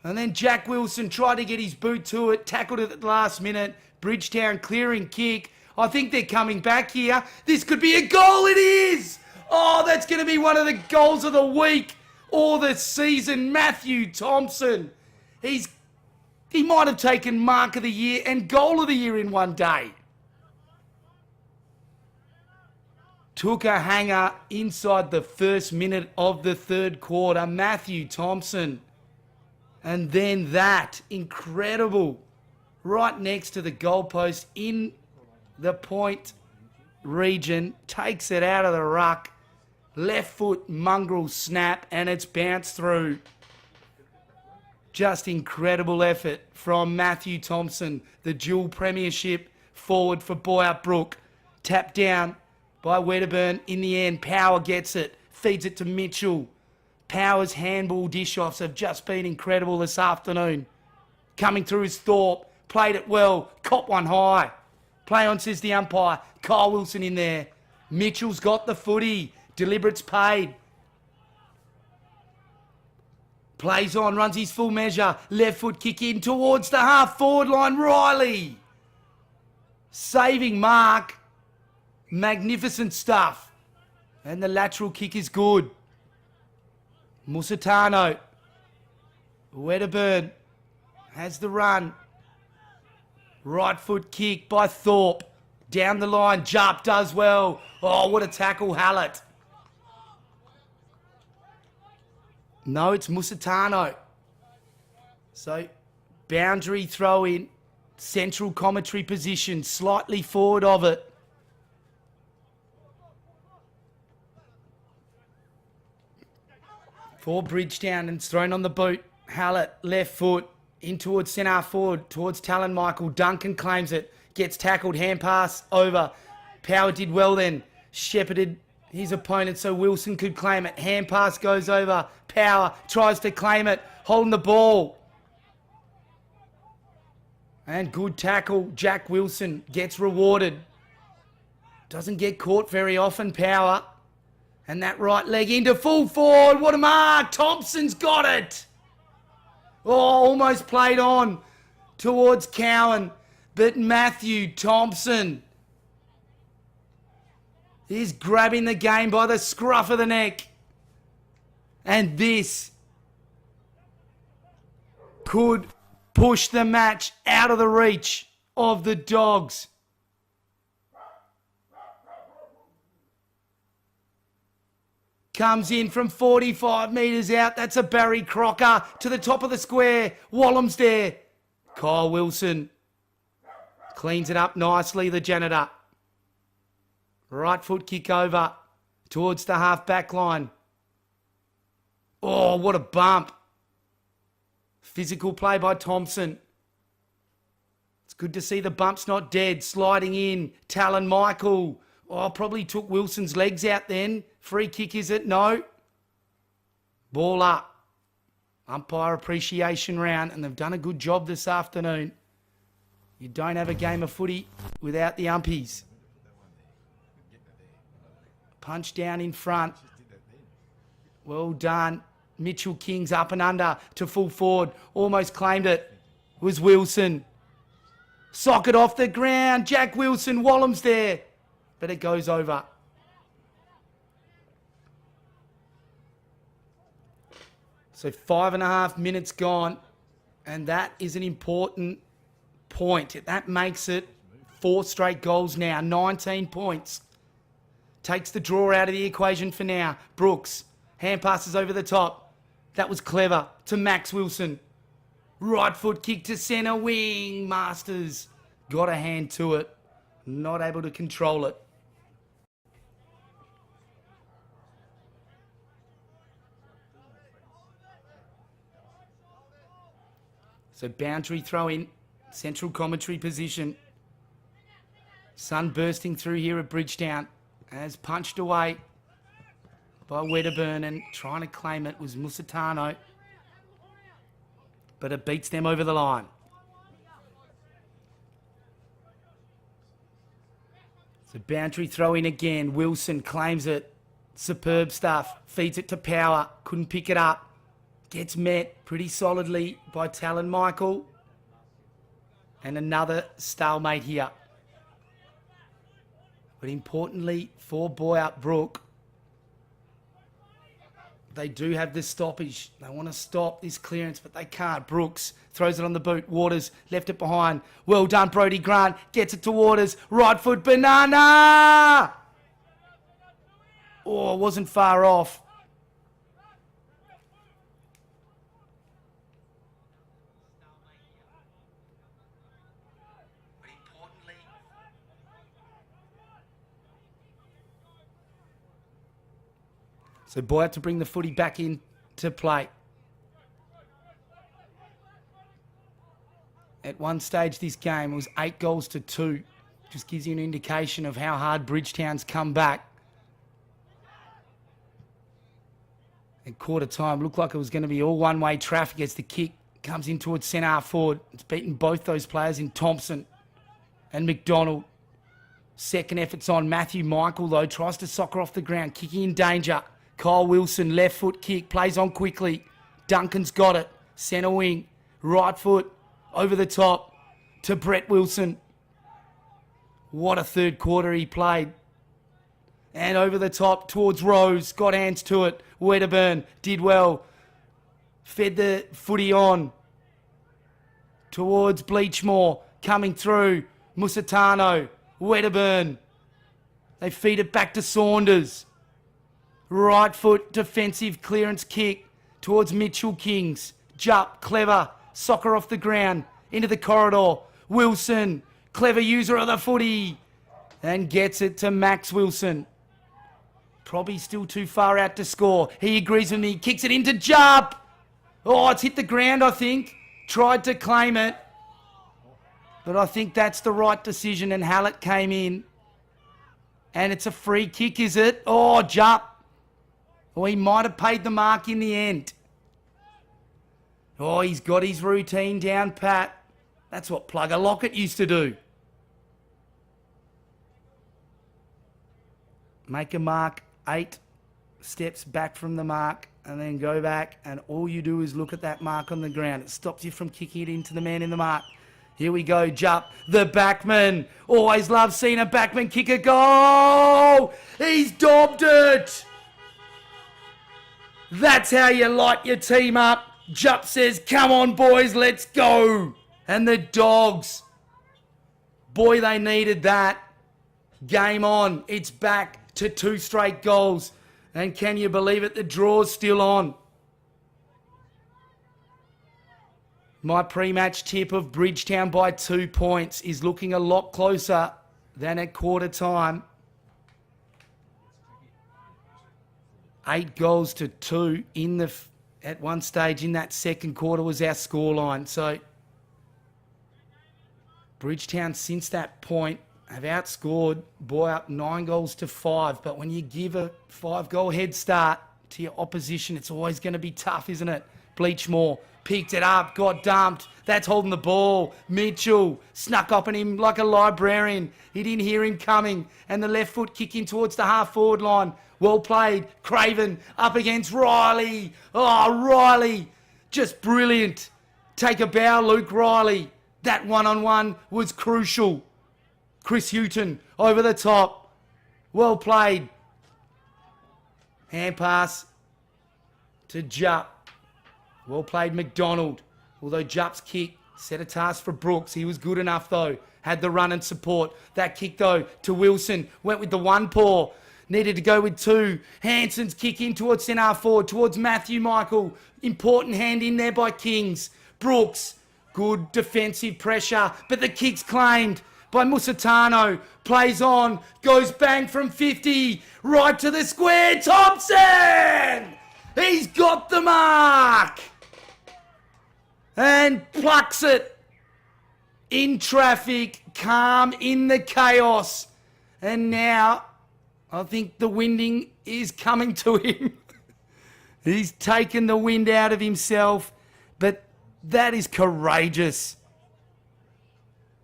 And then Jack Wilson tried to get his boot to it. Tackled it at the last minute. Bridgetown clearing kick. I think they're coming back here. This could be a goal. It is. Oh, that's going to be one of the goals of the week or the season. Matthew Thompson. He might have taken mark of the year and goal of the year in one day. Took a hanger inside the first minute of the third quarter. Matthew Thompson. And then that. Incredible. Right next to the goalpost in the point region. Takes it out of the ruck. Left foot mongrel snap and it's bounced through. Just incredible effort from Matthew Thompson. The dual premiership forward for Boyup Brook. Tapped down by Wedderburn. In the end, Power gets it. Feeds it to Mitchell. Power's handball dish-offs have just been incredible this afternoon. Coming through is Thorpe. Played it well. Caught one high. Play on, says the umpire. Kyle Wilson in there. Mitchell's got the footy. Deliberate's paid. Plays on, runs his full measure. Left foot kick in towards the half-forward line. Riley. Saving mark. Magnificent stuff. And the lateral kick is good. Musitano. Wedderburn has the run. Right foot kick by Thorpe. Down the line. Jupp does well. Oh, what a tackle, Hallett. No, it's Musitano. So, boundary throw in. Central commentary position. Slightly forward of it. For Bridgetown and it's thrown on the boot. Hallett, left foot, in towards centre forward, towards Talon Michael. Duncan claims it, gets tackled, hand pass over. Power did well then. Shepherded his opponent so Wilson could claim it. Hand pass goes over. Power tries to claim it, holding the ball. And good tackle. Jack Wilson gets rewarded. Doesn't get caught very often, Power. And that right leg into full forward. What a mark. Thompson's got it. Oh, almost played on towards Cowan. But Matthew Thompson is grabbing the game by the scruff of the neck. And this could push the match out of the reach of the Dogs. Comes in from 45 metres out. That's a Barry Crocker to the top of the square. Wallam's there. Kyle Wilson cleans it up nicely, the janitor. Right foot kick over towards the half back line. Oh, what a bump. Physical play by Thompson. It's good to see the bump's not dead. Sliding in. Talon Michael. Oh, probably took Wilson's legs out then. Free kick, is it? No. Ball up. Umpire appreciation round, and they've done a good job this afternoon. You don't have a game of footy without the umpies. Punch down in front. Well done. Mitchell King's up and under to full forward. Almost claimed it. Was Wilson. Socket off the ground. Jack Wilson. Wallam's there. But it goes over. So 5.5 minutes gone. And that is an important point. That makes it 4 straight goals now. 19 points. Takes the draw out of the equation for now. Brooks. Hand passes over the top. That was clever to Max Wilson. Right foot kick to centre wing. Masters got a hand to it. Not able to control it. So boundary throw in. Central commentary position. Sun bursting through here at Bridgetown. As punched away by Wedderburn, and trying to claim it was Musitano. But it beats them over the line. So boundary throw in again. Wilson claims it. Superb stuff. Feeds it to Power. Couldn't pick it up. Gets met pretty solidly by Talon Michael. And another stalemate here. But importantly for Boyup Brook, they do have this stoppage. They want to stop this clearance, but they can't. Brooks throws it on the boot. Waters left it behind. Well done, Brodie Grant. Gets it to Waters. Right foot banana! Oh, it wasn't far off. So Boyup to bring the footy back into play. At one stage this game, it was 8 goals to 2. Just gives you an indication of how hard Bridgetown's come back. At quarter time, looked like it was going to be all one-way traffic as the kick comes in towards centre half forward. It's beaten both those players in Thompson and McDonald. Second effort's on. Matthew Michael, though, tries to soccer off the ground, kicking in danger. Kyle Wilson, left foot kick, plays on quickly. Duncan's got it. Centre wing, right foot, over the top to Brett Wilson. What a third quarter he played. And over the top towards Rose, got hands to it. Wedderburn did well. Fed the footy on towards Bleachmore, coming through. Musitano, Wedderburn. They feed it back to Saunders. Right foot defensive clearance kick towards Mitchell Kings. Jup, clever, soccer off the ground, into the corridor. Wilson, clever user of the footy, and gets it to Max Wilson. Probably still too far out to score. He agrees with me, kicks it into Jup. Oh, it's hit the ground, I think. Tried to claim it. But I think that's the right decision, and Hallett came in. And it's a free kick, is it? Oh, Jup. Or he might have paid the mark in the end. Oh, he's got his routine down pat. That's what Plugger Lockett used to do. Make a mark 8 steps back from the mark and then go back, and all you do is look at that mark on the ground. It stops you from kicking it into the man in the mark. Here we go, Jupp, the backman. Always love seeing a backman kick a goal. He's dobbed it. That's how you light your team up. Jupp says, come on, boys, let's go. And the Dogs, boy, they needed that. Game on. It's back to 2 straight goals. And can you believe it? The draw's still on. My pre-match tip of Bridgetown by 2 points is looking a lot closer than at quarter time. 8 goals to 2 at one stage in that second quarter was our scoreline. So Bridgetown since that point have outscored Boyup 9 goals to 5. But when you give a 5-goal head start to your opposition, it's always going to be tough, isn't it? Bleachmore picked it up, got dumped. That's holding the ball. Mitchell snuck up on him like a librarian. He didn't hear him coming. And the left foot kick in towards the half-forward line. Well played. Craven up against Riley. Oh, Riley. Just brilliant. Take a bow, Luke Riley. That one-on-one was crucial. Chris Houghton over the top. Well played. Hand pass to Jupp. Well played, McDonald. Although Jupp's kick set a task for Brooks. He was good enough, though. Had the run and support. That kick, though, to Wilson. Went with the one paw. Needed to go with 2. Hanson's kick in towards centre forward, towards Matthew Michael. Important hand in there by Kings. Brooks. Good defensive pressure. But the kick's claimed by Musitano. Plays on. Goes bang from 50. Right to the square. Thompson! He's got the mark! And plucks it in traffic, calm in the chaos. And now I think the winding is coming to him. He's taken the wind out of himself, but that is courageous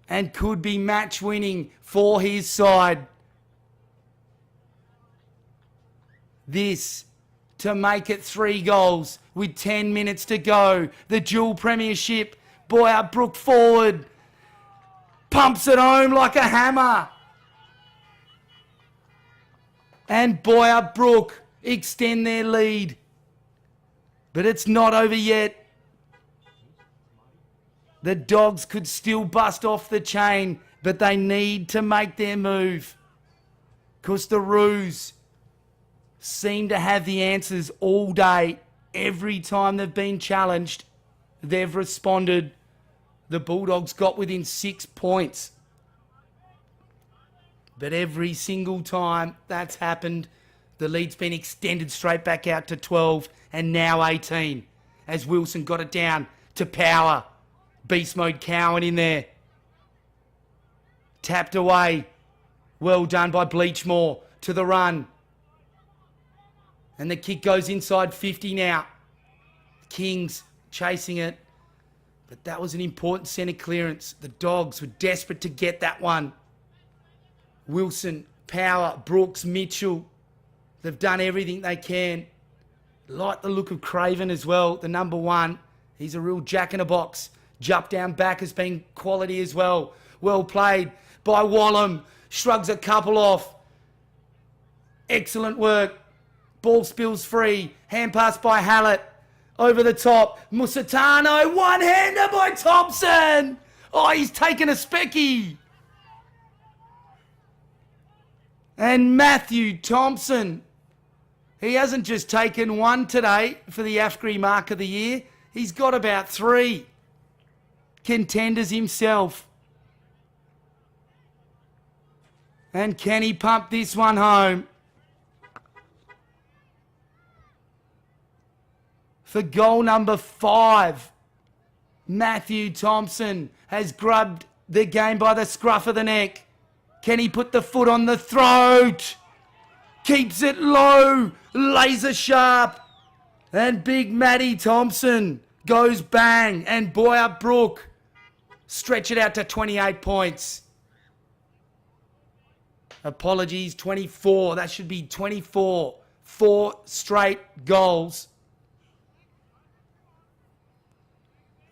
and could be match winning for his side. This to make it 3 goals with 10 minutes to go. The dual premiership. Boyup Brook forward. Pumps it home like a hammer. And Boyup Brook extend their lead. But it's not over yet. The Dogs could still bust off the chain, but they need to make their move. Because the Roos seem to have the answers all day. Every time they've been challenged, they've responded. The Bulldogs got within 6 points. But every single time that's happened, the lead's been extended straight back out to 12 and now 18 as Wilson got it down to Power. Beast mode Cowan in there. Tapped away. Well done by Bleachmore to the run. And the kick goes inside 50 now. Kings chasing it. But that was an important centre clearance. The Dogs were desperate to get that one. Wilson, Power, Brooks, Mitchell. They've done everything they can. Like the look of Craven as well, the number 1. He's a real jack-in-a-box. Jump down back has been quality as well. Well played by Wallum. Shrugs a couple off. Excellent work. Ball spills free. Hand pass by Hallett. Over the top. Musitano. One-hander by Thompson. Oh, he's taken a specky. And Matthew Thompson. He hasn't just taken 1 today for the AFGRI Mark of the Year. He's got about 3 contenders himself. And can he pump this one home? For goal number 5, Matthew Thompson has grabbed the game by the scruff of the neck. Can he put the foot on the throat? Keeps it low, laser sharp. And big Matty Thompson goes bang. And Boyup Brook stretch it out to 28 points. Apologies, 24. That should be 24. 4 straight goals.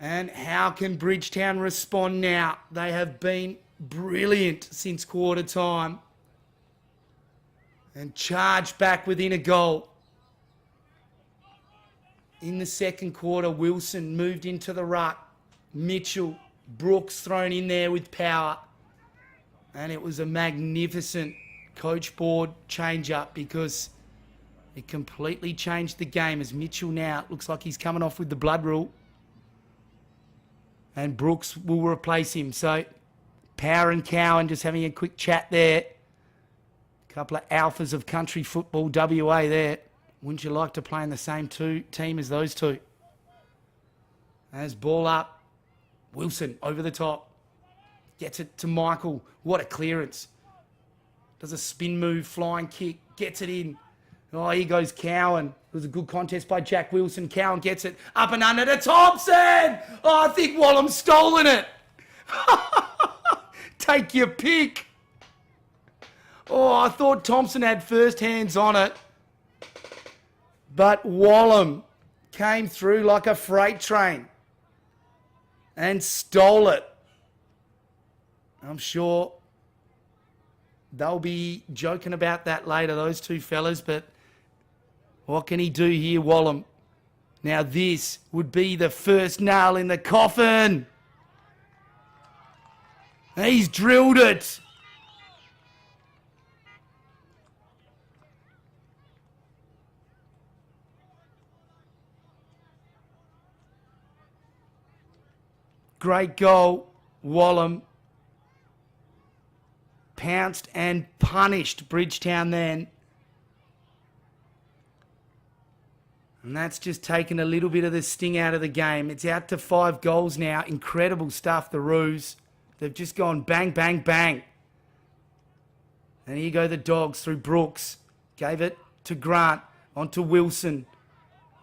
And how can Bridgetown respond now? They have been brilliant since quarter time. And charged back within a goal. In the second quarter, Wilson moved into the ruck. Mitchell, Brooks thrown in there with power. And it was a magnificent coach board change-up because it completely changed the game as Mitchell now looks like he's coming off with the blood rule. And Brooks will replace him. So Power and Cowan just having a quick chat there. Couple of alphas of country football, WA there. Wouldn't you like to play in the same team as those two? As ball up. Wilson over the top. Gets it to Michael. What a clearance. Does a spin move, flying kick. Gets it in. Oh, here goes Cowan. It was a good contest by Jack Wilson. Cowan gets it up and under to Thompson. Oh, I think Wallam's stolen it. Take your pick. Oh, I thought Thompson had first hands on it. But Wallam came through like a freight train and stole it. I'm sure they'll be joking about that later, those two fellas, but what can he do here, Wallam? Now this would be the first nail in the coffin. He's drilled it. Great goal, Wallam. Pounced and punished Bridgetown then. And that's just taken a little bit of the sting out of the game. It's out to 5 goals now. Incredible stuff, the Roos. They've just gone bang, bang, bang. And here go the Dogs through Brooks. Gave it to Grant, onto Wilson.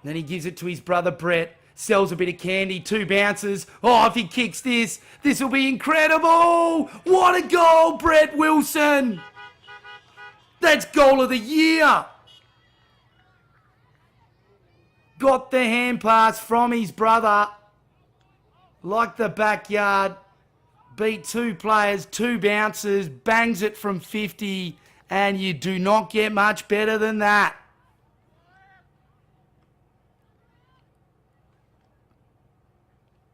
Then he gives it to his brother Brett. Sells a bit of candy, 2 bounces. Oh, if he kicks this will be incredible. What a goal, Brett Wilson. That's goal of the year. Got the hand pass from his brother. Like the backyard. Beat 2 players, 2 bounces, bangs it from 50, and you do not get much better than that.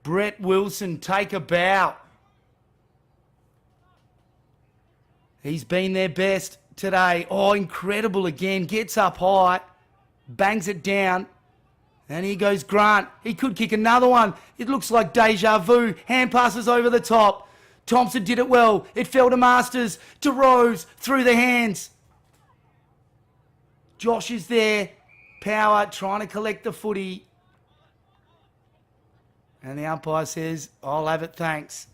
Brett Wilson, take a bow. He's been their best today. Oh, incredible again. Gets up high, bangs it down. And here goes Grant. He could kick another one. It looks like deja vu. Hand passes over the top. Thompson did it well. It fell to Masters, to Rose, through the hands. Josh is there. Power trying to collect the footy. And the umpire says, I'll have it, thanks.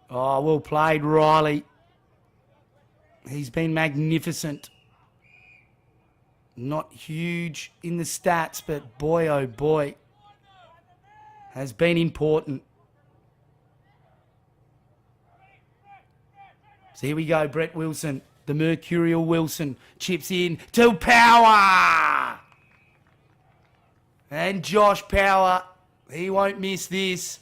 Oh, well played, Riley. He's been magnificent. Not huge in the stats, but boy, oh boy, has been important. So here we go, Brett Wilson. The Mercurial Wilson chips in to Power. And Josh Power, he won't miss this.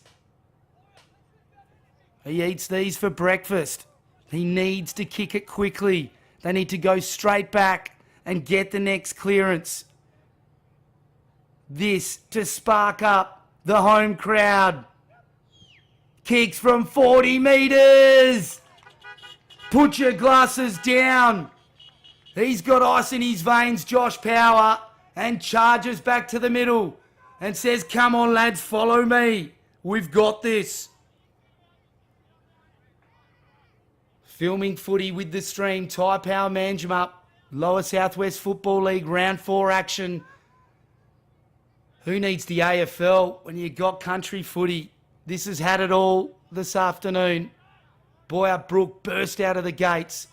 He eats these for breakfast. He needs to kick it quickly. They need to go straight back and get the next clearance. This to spark up the home crowd. Kicks from 40 metres. Put your glasses down. He's got ice in his veins, Josh Power, and charges back to the middle and says, come on, lads, follow me. We've got this. Filming footy with the stream. Ty Power Manjimup, Lower Southwest Football League, round 4 action. Who needs the AFL when you got country footy? This has had it all this afternoon. Boyup Brook burst out of the gates.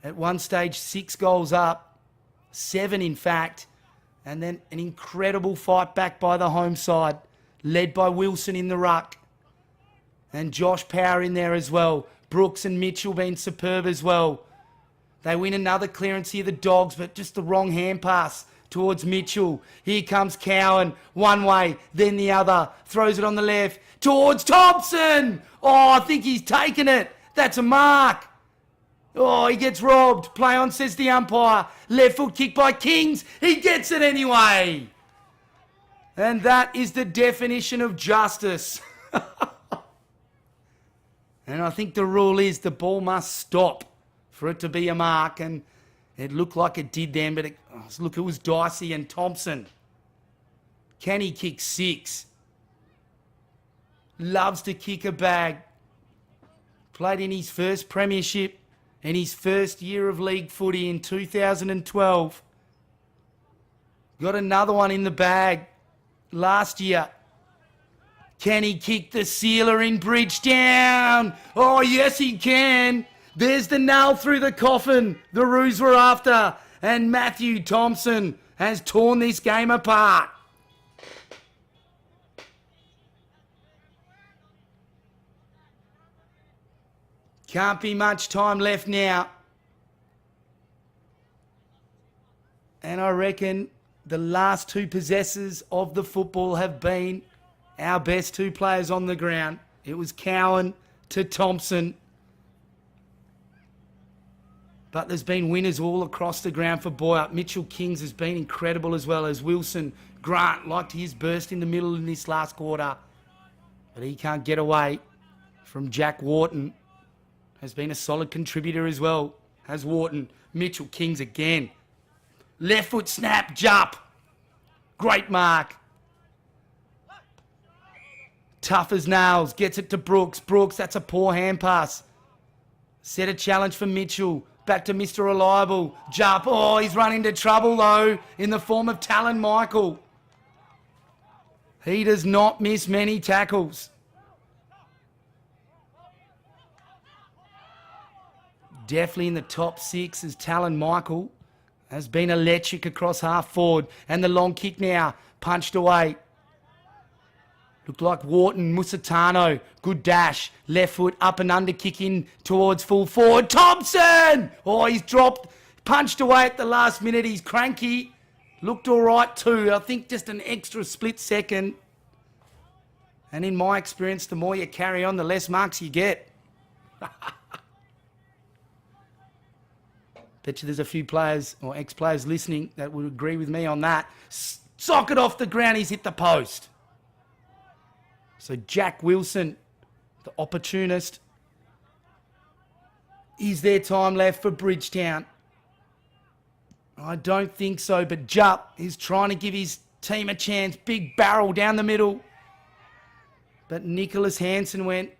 At one stage, 6 goals up. 7, in fact. And then an incredible fight back by the home side, led by Wilson in the ruck. And Josh Power in there as well. Brooks and Mitchell been superb as well. They win another clearance here, the Dogs, but just the wrong hand pass towards Mitchell. Here comes Cowan, one way, then the other. Throws it on the left towards Thompson. Oh, I think he's taken it. That's a mark. Oh, he gets robbed. Play on, says the umpire. Left foot kick by Kings. He gets it anyway. And that is the definition of justice. And I think the rule is the ball must stop for it to be a mark. And it looked like it did then, but it was Dicey and Thompson. Can he kick 6? Loves to kick a bag. Played in his first premiership in his first year of league footy in 2012. Got another one in the bag last year. Can he kick the sealer in Bridgetown? Oh, yes, he can. There's the nail through the coffin the Roos were after. And Matthew Thompson has torn this game apart. Can't be much time left now. And I reckon the last 2 possessors of the football have been our best 2 players on the ground. It was Cowan to Thompson. But there's been winners all across the ground for Boyup. Mitchell Kings has been incredible as well as Wilson. Grant liked his burst in the middle in this last quarter. But he can't get away from Jack Wharton. Has been a solid contributor as well. Has Wharton. Mitchell Kings again. Left foot snap, jump. Great mark. Tough as nails. Gets it to Brooks. Brooks, that's a poor hand pass. Set a challenge for Mitchell. Back to Mr. Reliable. Jump. Oh, he's run into trouble though in the form of Talon Michael. He does not miss many tackles. Definitely in the top 6 as Talon Michael has been electric across half forward. And the long kick now, punched away. Looked like Wharton, Musitano, good dash. Left foot up and under kick in towards full forward. Thompson! Oh, he's dropped, punched away at the last minute. He's cranky. Looked all right too. I think just an extra split second. And in my experience, the more you carry on, the less marks you get. Bet you there's a few players or ex-players listening that would agree with me on that. Socket off the ground, he's hit the post. So Jack Wilson, the opportunist. Is there time left for Bridgetown? I don't think so, but Jupp is trying to give his team a chance. Big barrel down the middle. But Nicholas Hansen went,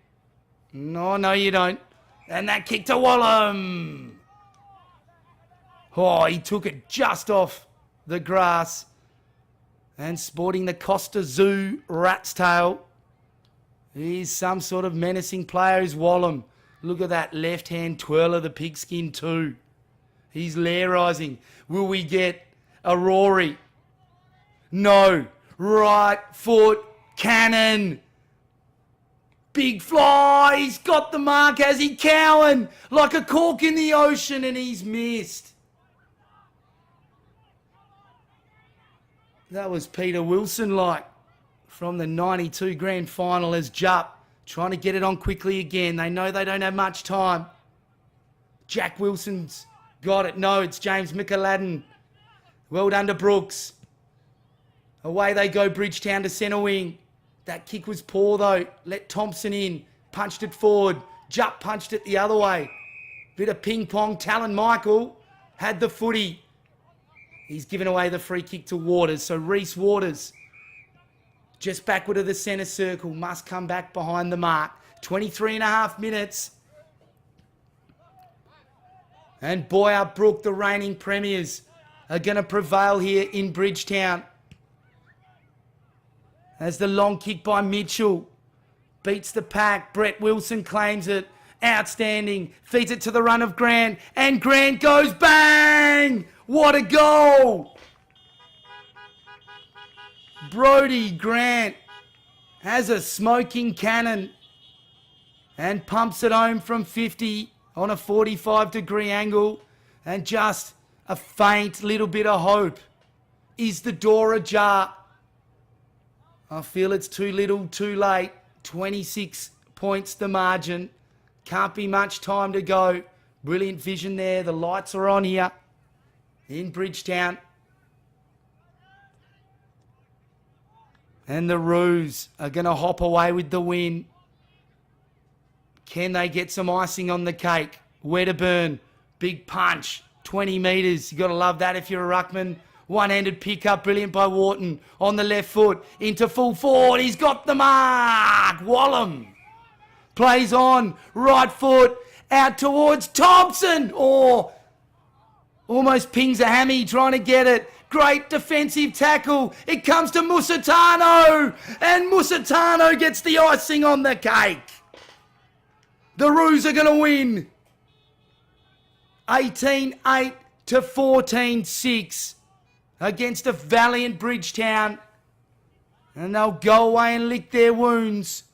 no, you don't. And that kick to Wallum. Oh, he took it just off the grass. And sporting the Costa Zoo rat's tail. He's some sort of menacing player, is Wallum. Look at that left-hand twirl of the pigskin too. He's lairising. Will we get a Rory? No. Right foot cannon. Big fly. He's got the mark, has he? Cowan. Like a cork in the ocean, and he's missed. That was Peter Wilson-like from the 92 grand final as Jupp trying to get it on quickly again. They know they don't have much time. Jack Wilson's got it. No, it's James McAladden. Well done to Brooks. Away they go, Bridgetown to centre wing. That kick was poor though. Let Thompson in. Punched it forward. Jupp punched it the other way. Bit of ping pong. Talon Michael had the footy. He's given away the free kick to Waters. So Reece Waters, just backward of the centre circle, must come back behind the mark. 23 and a half minutes. And Boyup Brook, the reigning premiers, are going to prevail here in Bridgetown. As the long kick by Mitchell beats the pack. Brett Wilson claims it. Outstanding. Feeds it to the run of Grant. And Grant goes bang! What a goal! Brodie Grant has a smoking cannon and pumps it home from 50 on a 45-degree angle. And just a faint little bit of hope. Is the door ajar? I feel it's too little, too late. 26 points the margin. Can't be much time to go. Brilliant vision there. The lights are on here in Bridgetown. And the Roos are going to hop away with the win. Can they get some icing on the cake? Wedderburn, big punch, 20 metres. You've got to love that if you're a ruckman. One-handed pickup, brilliant by Wharton. On the left foot, into full forward. He's got the mark. Wallum. Plays on, right foot, out towards Thompson. Oh, almost pings a hammy trying to get it. Great defensive tackle. It comes to Musitano. And Musitano gets the icing on the cake. The Roos are going to win. 18-8 to 14-6 against a valiant Bridgetown. And they'll go away and lick their wounds.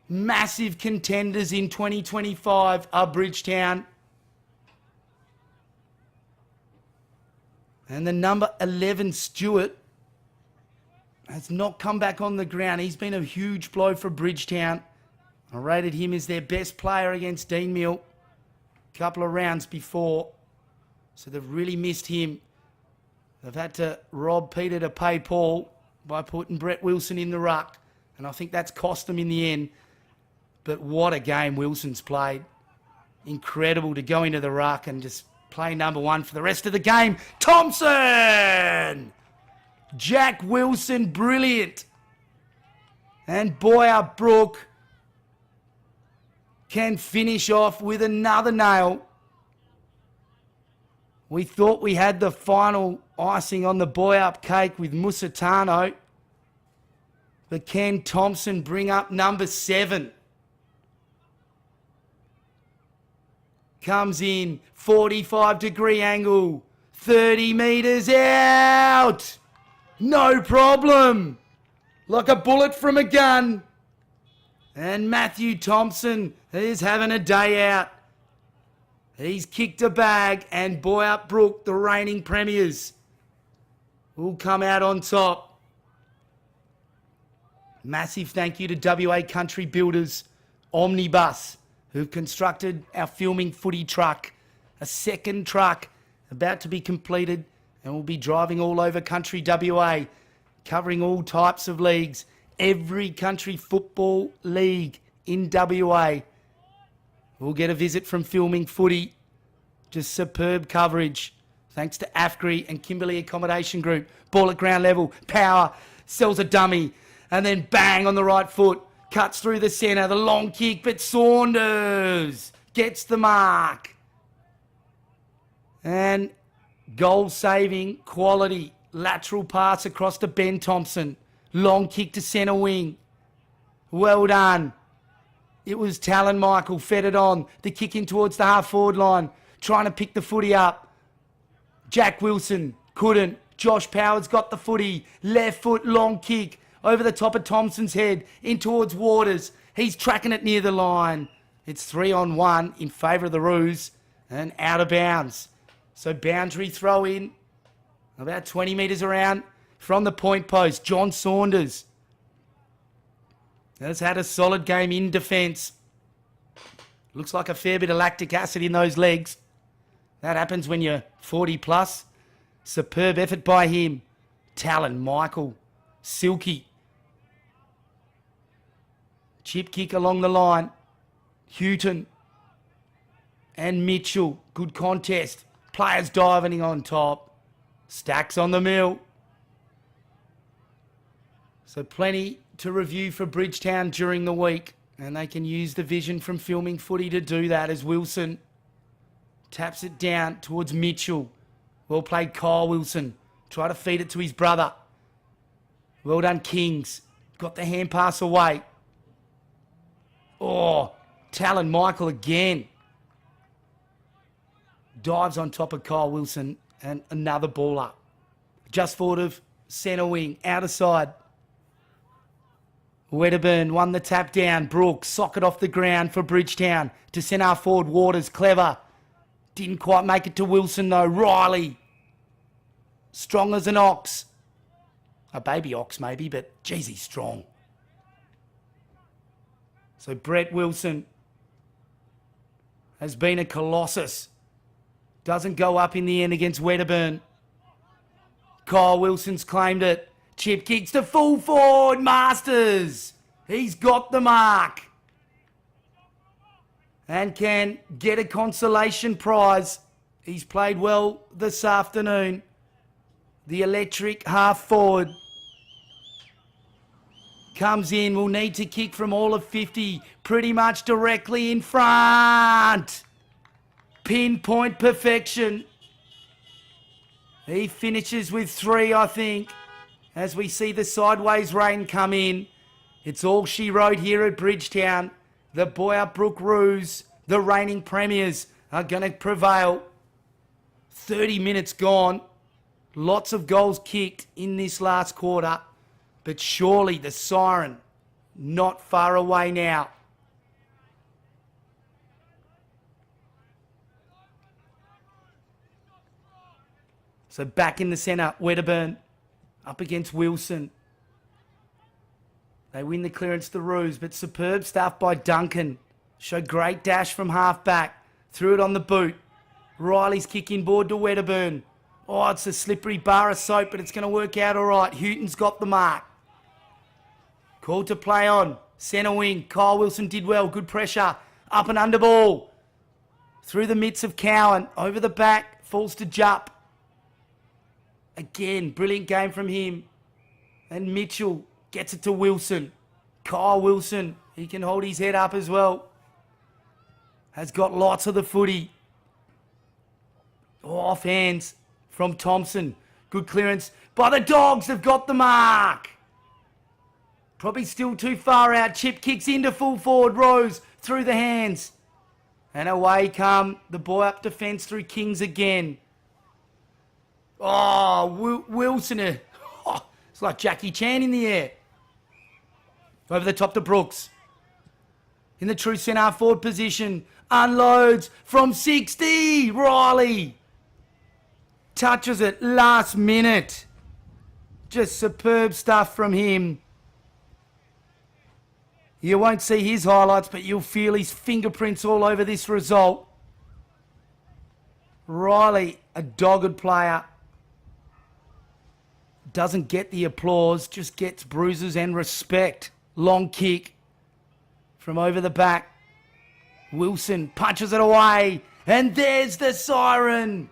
Massive contenders in 2025 are Bridgetown. And the number 11, Stewart, has not come back on the ground. He's been a huge blow for Bridgetown. I rated him as their best player against Dean Mill a couple of rounds before. So they've really missed him. They've had to rob Peter to pay Paul by putting Brett Wilson in the ruck. And I think that's cost them in the end. But what a game Wilson's played. Incredible to go into the ruck and just play number one for the rest of the game. Thompson! Jack Wilson, brilliant. And Boyup Brook can finish off with another nail. We thought we had the final icing on the Boyup cake with Musitano. But can Thompson bring up number 7? Comes in, 45-degree angle, 30 metres out. No problem. Like a bullet from a gun. And Matthew Thompson is having a day out. He's kicked a bag, and Boyup Brook, the reigning premiers, will come out on top. Massive thank you to WA Country Builders Omnibus, who've constructed our filming footy truck. A second truck about to be completed, and we'll be driving all over country WA, covering all types of leagues. Every country football league in WA. We'll get a visit from Filming Footy. Just superb coverage. Thanks to AFGRI and Kimberley Accommodation Group. Ball at ground level. Power. Sells a dummy. And then bang on the right foot. Cuts through the centre. The long kick. But Saunders gets the mark. And goal saving quality. Lateral pass across to Ben Thompson. Long kick to centre wing. Well done. It was Talon Michael, fed it on. The kick in towards the half-forward line. Trying to pick the footy up. Jack Wilson couldn't. Josh Powers got the footy. Left foot, long kick. Over the top of Thompson's head. In towards Waters. He's tracking it near the line. It's 3-on-1 in favour of the Roos. And out of bounds. So boundary throw in. About 20 metres around. From the point post, John Saunders has had a solid game in defence. Looks like a fair bit of lactic acid in those legs. That happens when you're 40 plus. Superb effort by him. Talon, Michael, Silky. Chip kick along the line. Houghton and Mitchell. Good contest. Players diving on top. Stacks on the mill. So plenty to review for Bridgetown during the week. And they can use the vision from Filming Footy to do that as Wilson taps it down towards Mitchell. Well played Kyle Wilson. Try to feed it to his brother. Well done Kings. Got the hand pass away. Oh, Talon Michael again. Dives on top of Kyle Wilson and another baller. Just forward of centre wing, outer side. Wedderburn won the tap down. Brook, socket off the ground for Bridgetown. To centre forward, Waters, clever. Didn't quite make it to Wilson though. Riley. Strong as an ox. A baby ox maybe, but geez, he's strong. So Brett Wilson has been a colossus. Doesn't go up in the end against Wedderburn. Kyle Wilson's claimed it. Chip kicks to full forward. Masters. He's got the mark. And can get a consolation prize. He's played well this afternoon. The electric half forward. Comes in, will need to kick from all of 50. Pretty much directly in front. Pinpoint perfection. He finishes with 3, I think. As we see the sideways rain come in. It's all she wrote here at Bridgetown. The Boyup Brook Roos, the reigning premiers, are going to prevail. 30 minutes gone. Lots of goals kicked in this last quarter. But surely the siren not far away now. So back in the centre, Wedderburn up against Wilson. They win the clearance to Roos, but superb stuff by Duncan. Showed great dash from half back. Threw it on the boot. Riley's kick inboard to Wedderburn. Oh, it's a slippery bar of soap, but it's going to work out all right. Houghton's got the mark. Called to play on. Centre wing. Kyle Wilson did well. Good pressure. Up and under ball. Through the midst of Cowan. Over the back. Falls to Jupp. Again, brilliant game from him. And Mitchell gets it to Wilson. Kyle Wilson. He can hold his head up as well. Has got lots of the footy. Oh, off hands from Thompson. Good clearance by the Dogs. They've got the mark. Probably still too far out. Chip kicks into full forward. Rose through the hands. And away come the Boyup defence through Kings again. Oh, Wilson. Oh, it's like Jackie Chan in the air. Over the top to Brooks. In the true centre forward position. Unloads from 60. Riley. Touches it last minute. Just superb stuff from him. You won't see his highlights, but you'll feel his fingerprints all over this result. Riley, a dogged player. Doesn't get the applause, just gets bruises and respect. Long kick from over the back. Wilson punches it away. And there's the siren.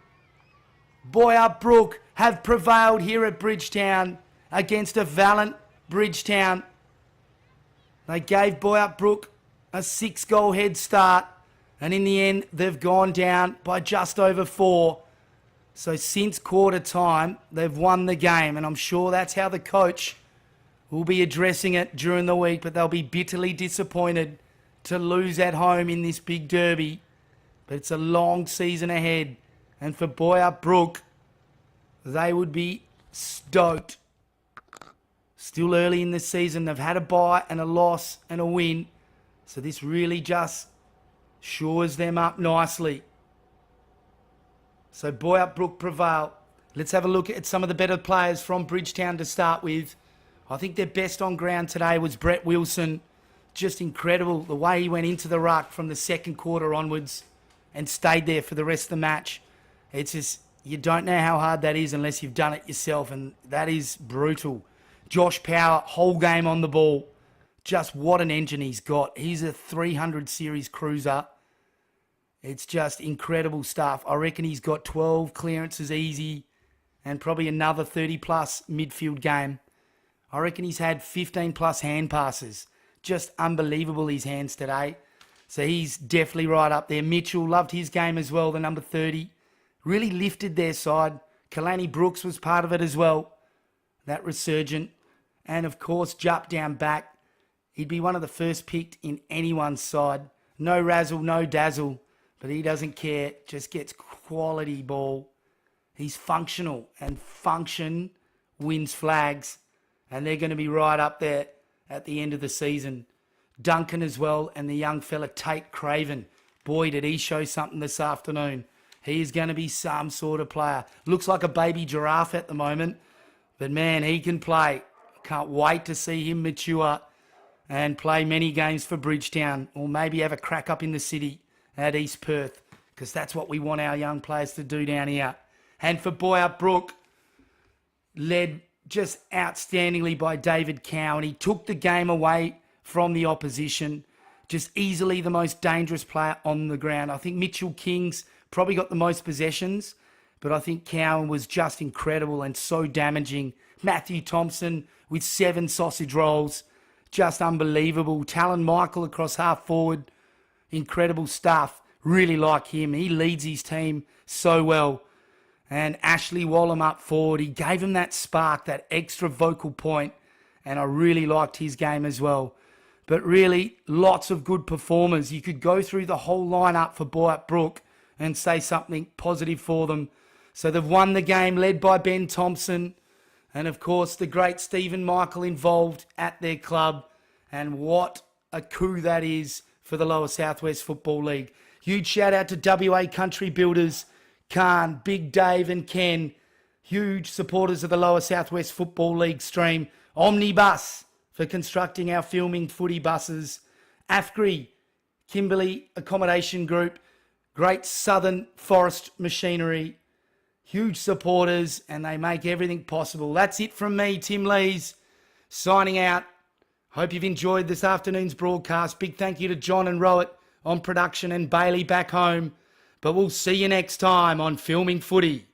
Boyup Brook have prevailed here at Bridgetown against a valiant Bridgetown. They gave Boyup Brook a 6-goal head start. And in the end, they've gone down by just over 4. So since quarter time, they've won the game. And I'm sure that's how the coach will be addressing it during the week. But they'll be bitterly disappointed to lose at home in this big derby. But it's a long season ahead. And for Boyup Brook, they would be stoked. Still early in the season. They've had a bye and a loss and a win. So this really just shores them up nicely. So Boyup Brook prevail. Let's have a look at some of the better players from Bridgetown to start with. I think their best on ground today was Brett Wilson. Just incredible the way he went into the ruck from the second quarter onwards and stayed there for the rest of the match. It's just, you don't know how hard that is unless you've done it yourself, and that is brutal. Josh Power, whole game on the ball. Just what an engine he's got. He's a 300 series cruiser. It's just incredible stuff. I reckon he's got 12 clearances easy and probably another 30-plus midfield game. I reckon he's had 15-plus hand passes. Just unbelievable, his hands today. So he's definitely right up there. Mitchell, loved his game as well, the number 30. Really lifted their side. Kalani Brooks was part of it as well. That resurgent. And of course, Jupp down back. He'd be one of the first picked in anyone's side. No razzle, no dazzle. But he doesn't care. Just gets quality ball. He's functional. And function wins flags. And they're going to be right up there at the end of the season. Duncan as well. And the young fella Tate Craven. Boy, did he show something this afternoon. He is going to be some sort of player. Looks like a baby giraffe at the moment. But man, he can play. Can't wait to see him mature and play many games for Bridgetown, or maybe have a crack up in the city at East Perth, because that's what we want our young players to do down here. And for Boyup, Brook, led just outstandingly by David Cowan. He took the game away from the opposition. Just easily the most dangerous player on the ground. I think Mitchell King's probably got the most possessions, but I think Cowan was just incredible and so damaging. Matthew Thompson with 7 sausage rolls. Just unbelievable. Talon Michael across half forward. Incredible stuff. Really like him. He leads his team so well. And Ashley Wallum up forward. He gave him that spark, that extra vocal point. And I really liked his game as well. But really, lots of good performers. You could go through the whole lineup for Boyup Brook and say something positive for them. So they've won the game, led by Ben Thompson. And of course, the great Stephen Michael involved at their club. And what a coup that is for the Lower Southwest Football League. Huge shout out to WA Country Builders, Khan, Big Dave and Ken. Huge supporters of the Lower Southwest Football League stream. Omnibus for constructing our filming footy buses. AFGRI, Kimberley Accommodation Group. Great Southern Forest Machinery. Huge supporters, and they make everything possible. That's it from me, Tim Lees, signing out. Hope you've enjoyed this afternoon's broadcast. Big thank you to John and Rowett on production and Bailey back home. But we'll see you next time on Filming Footy.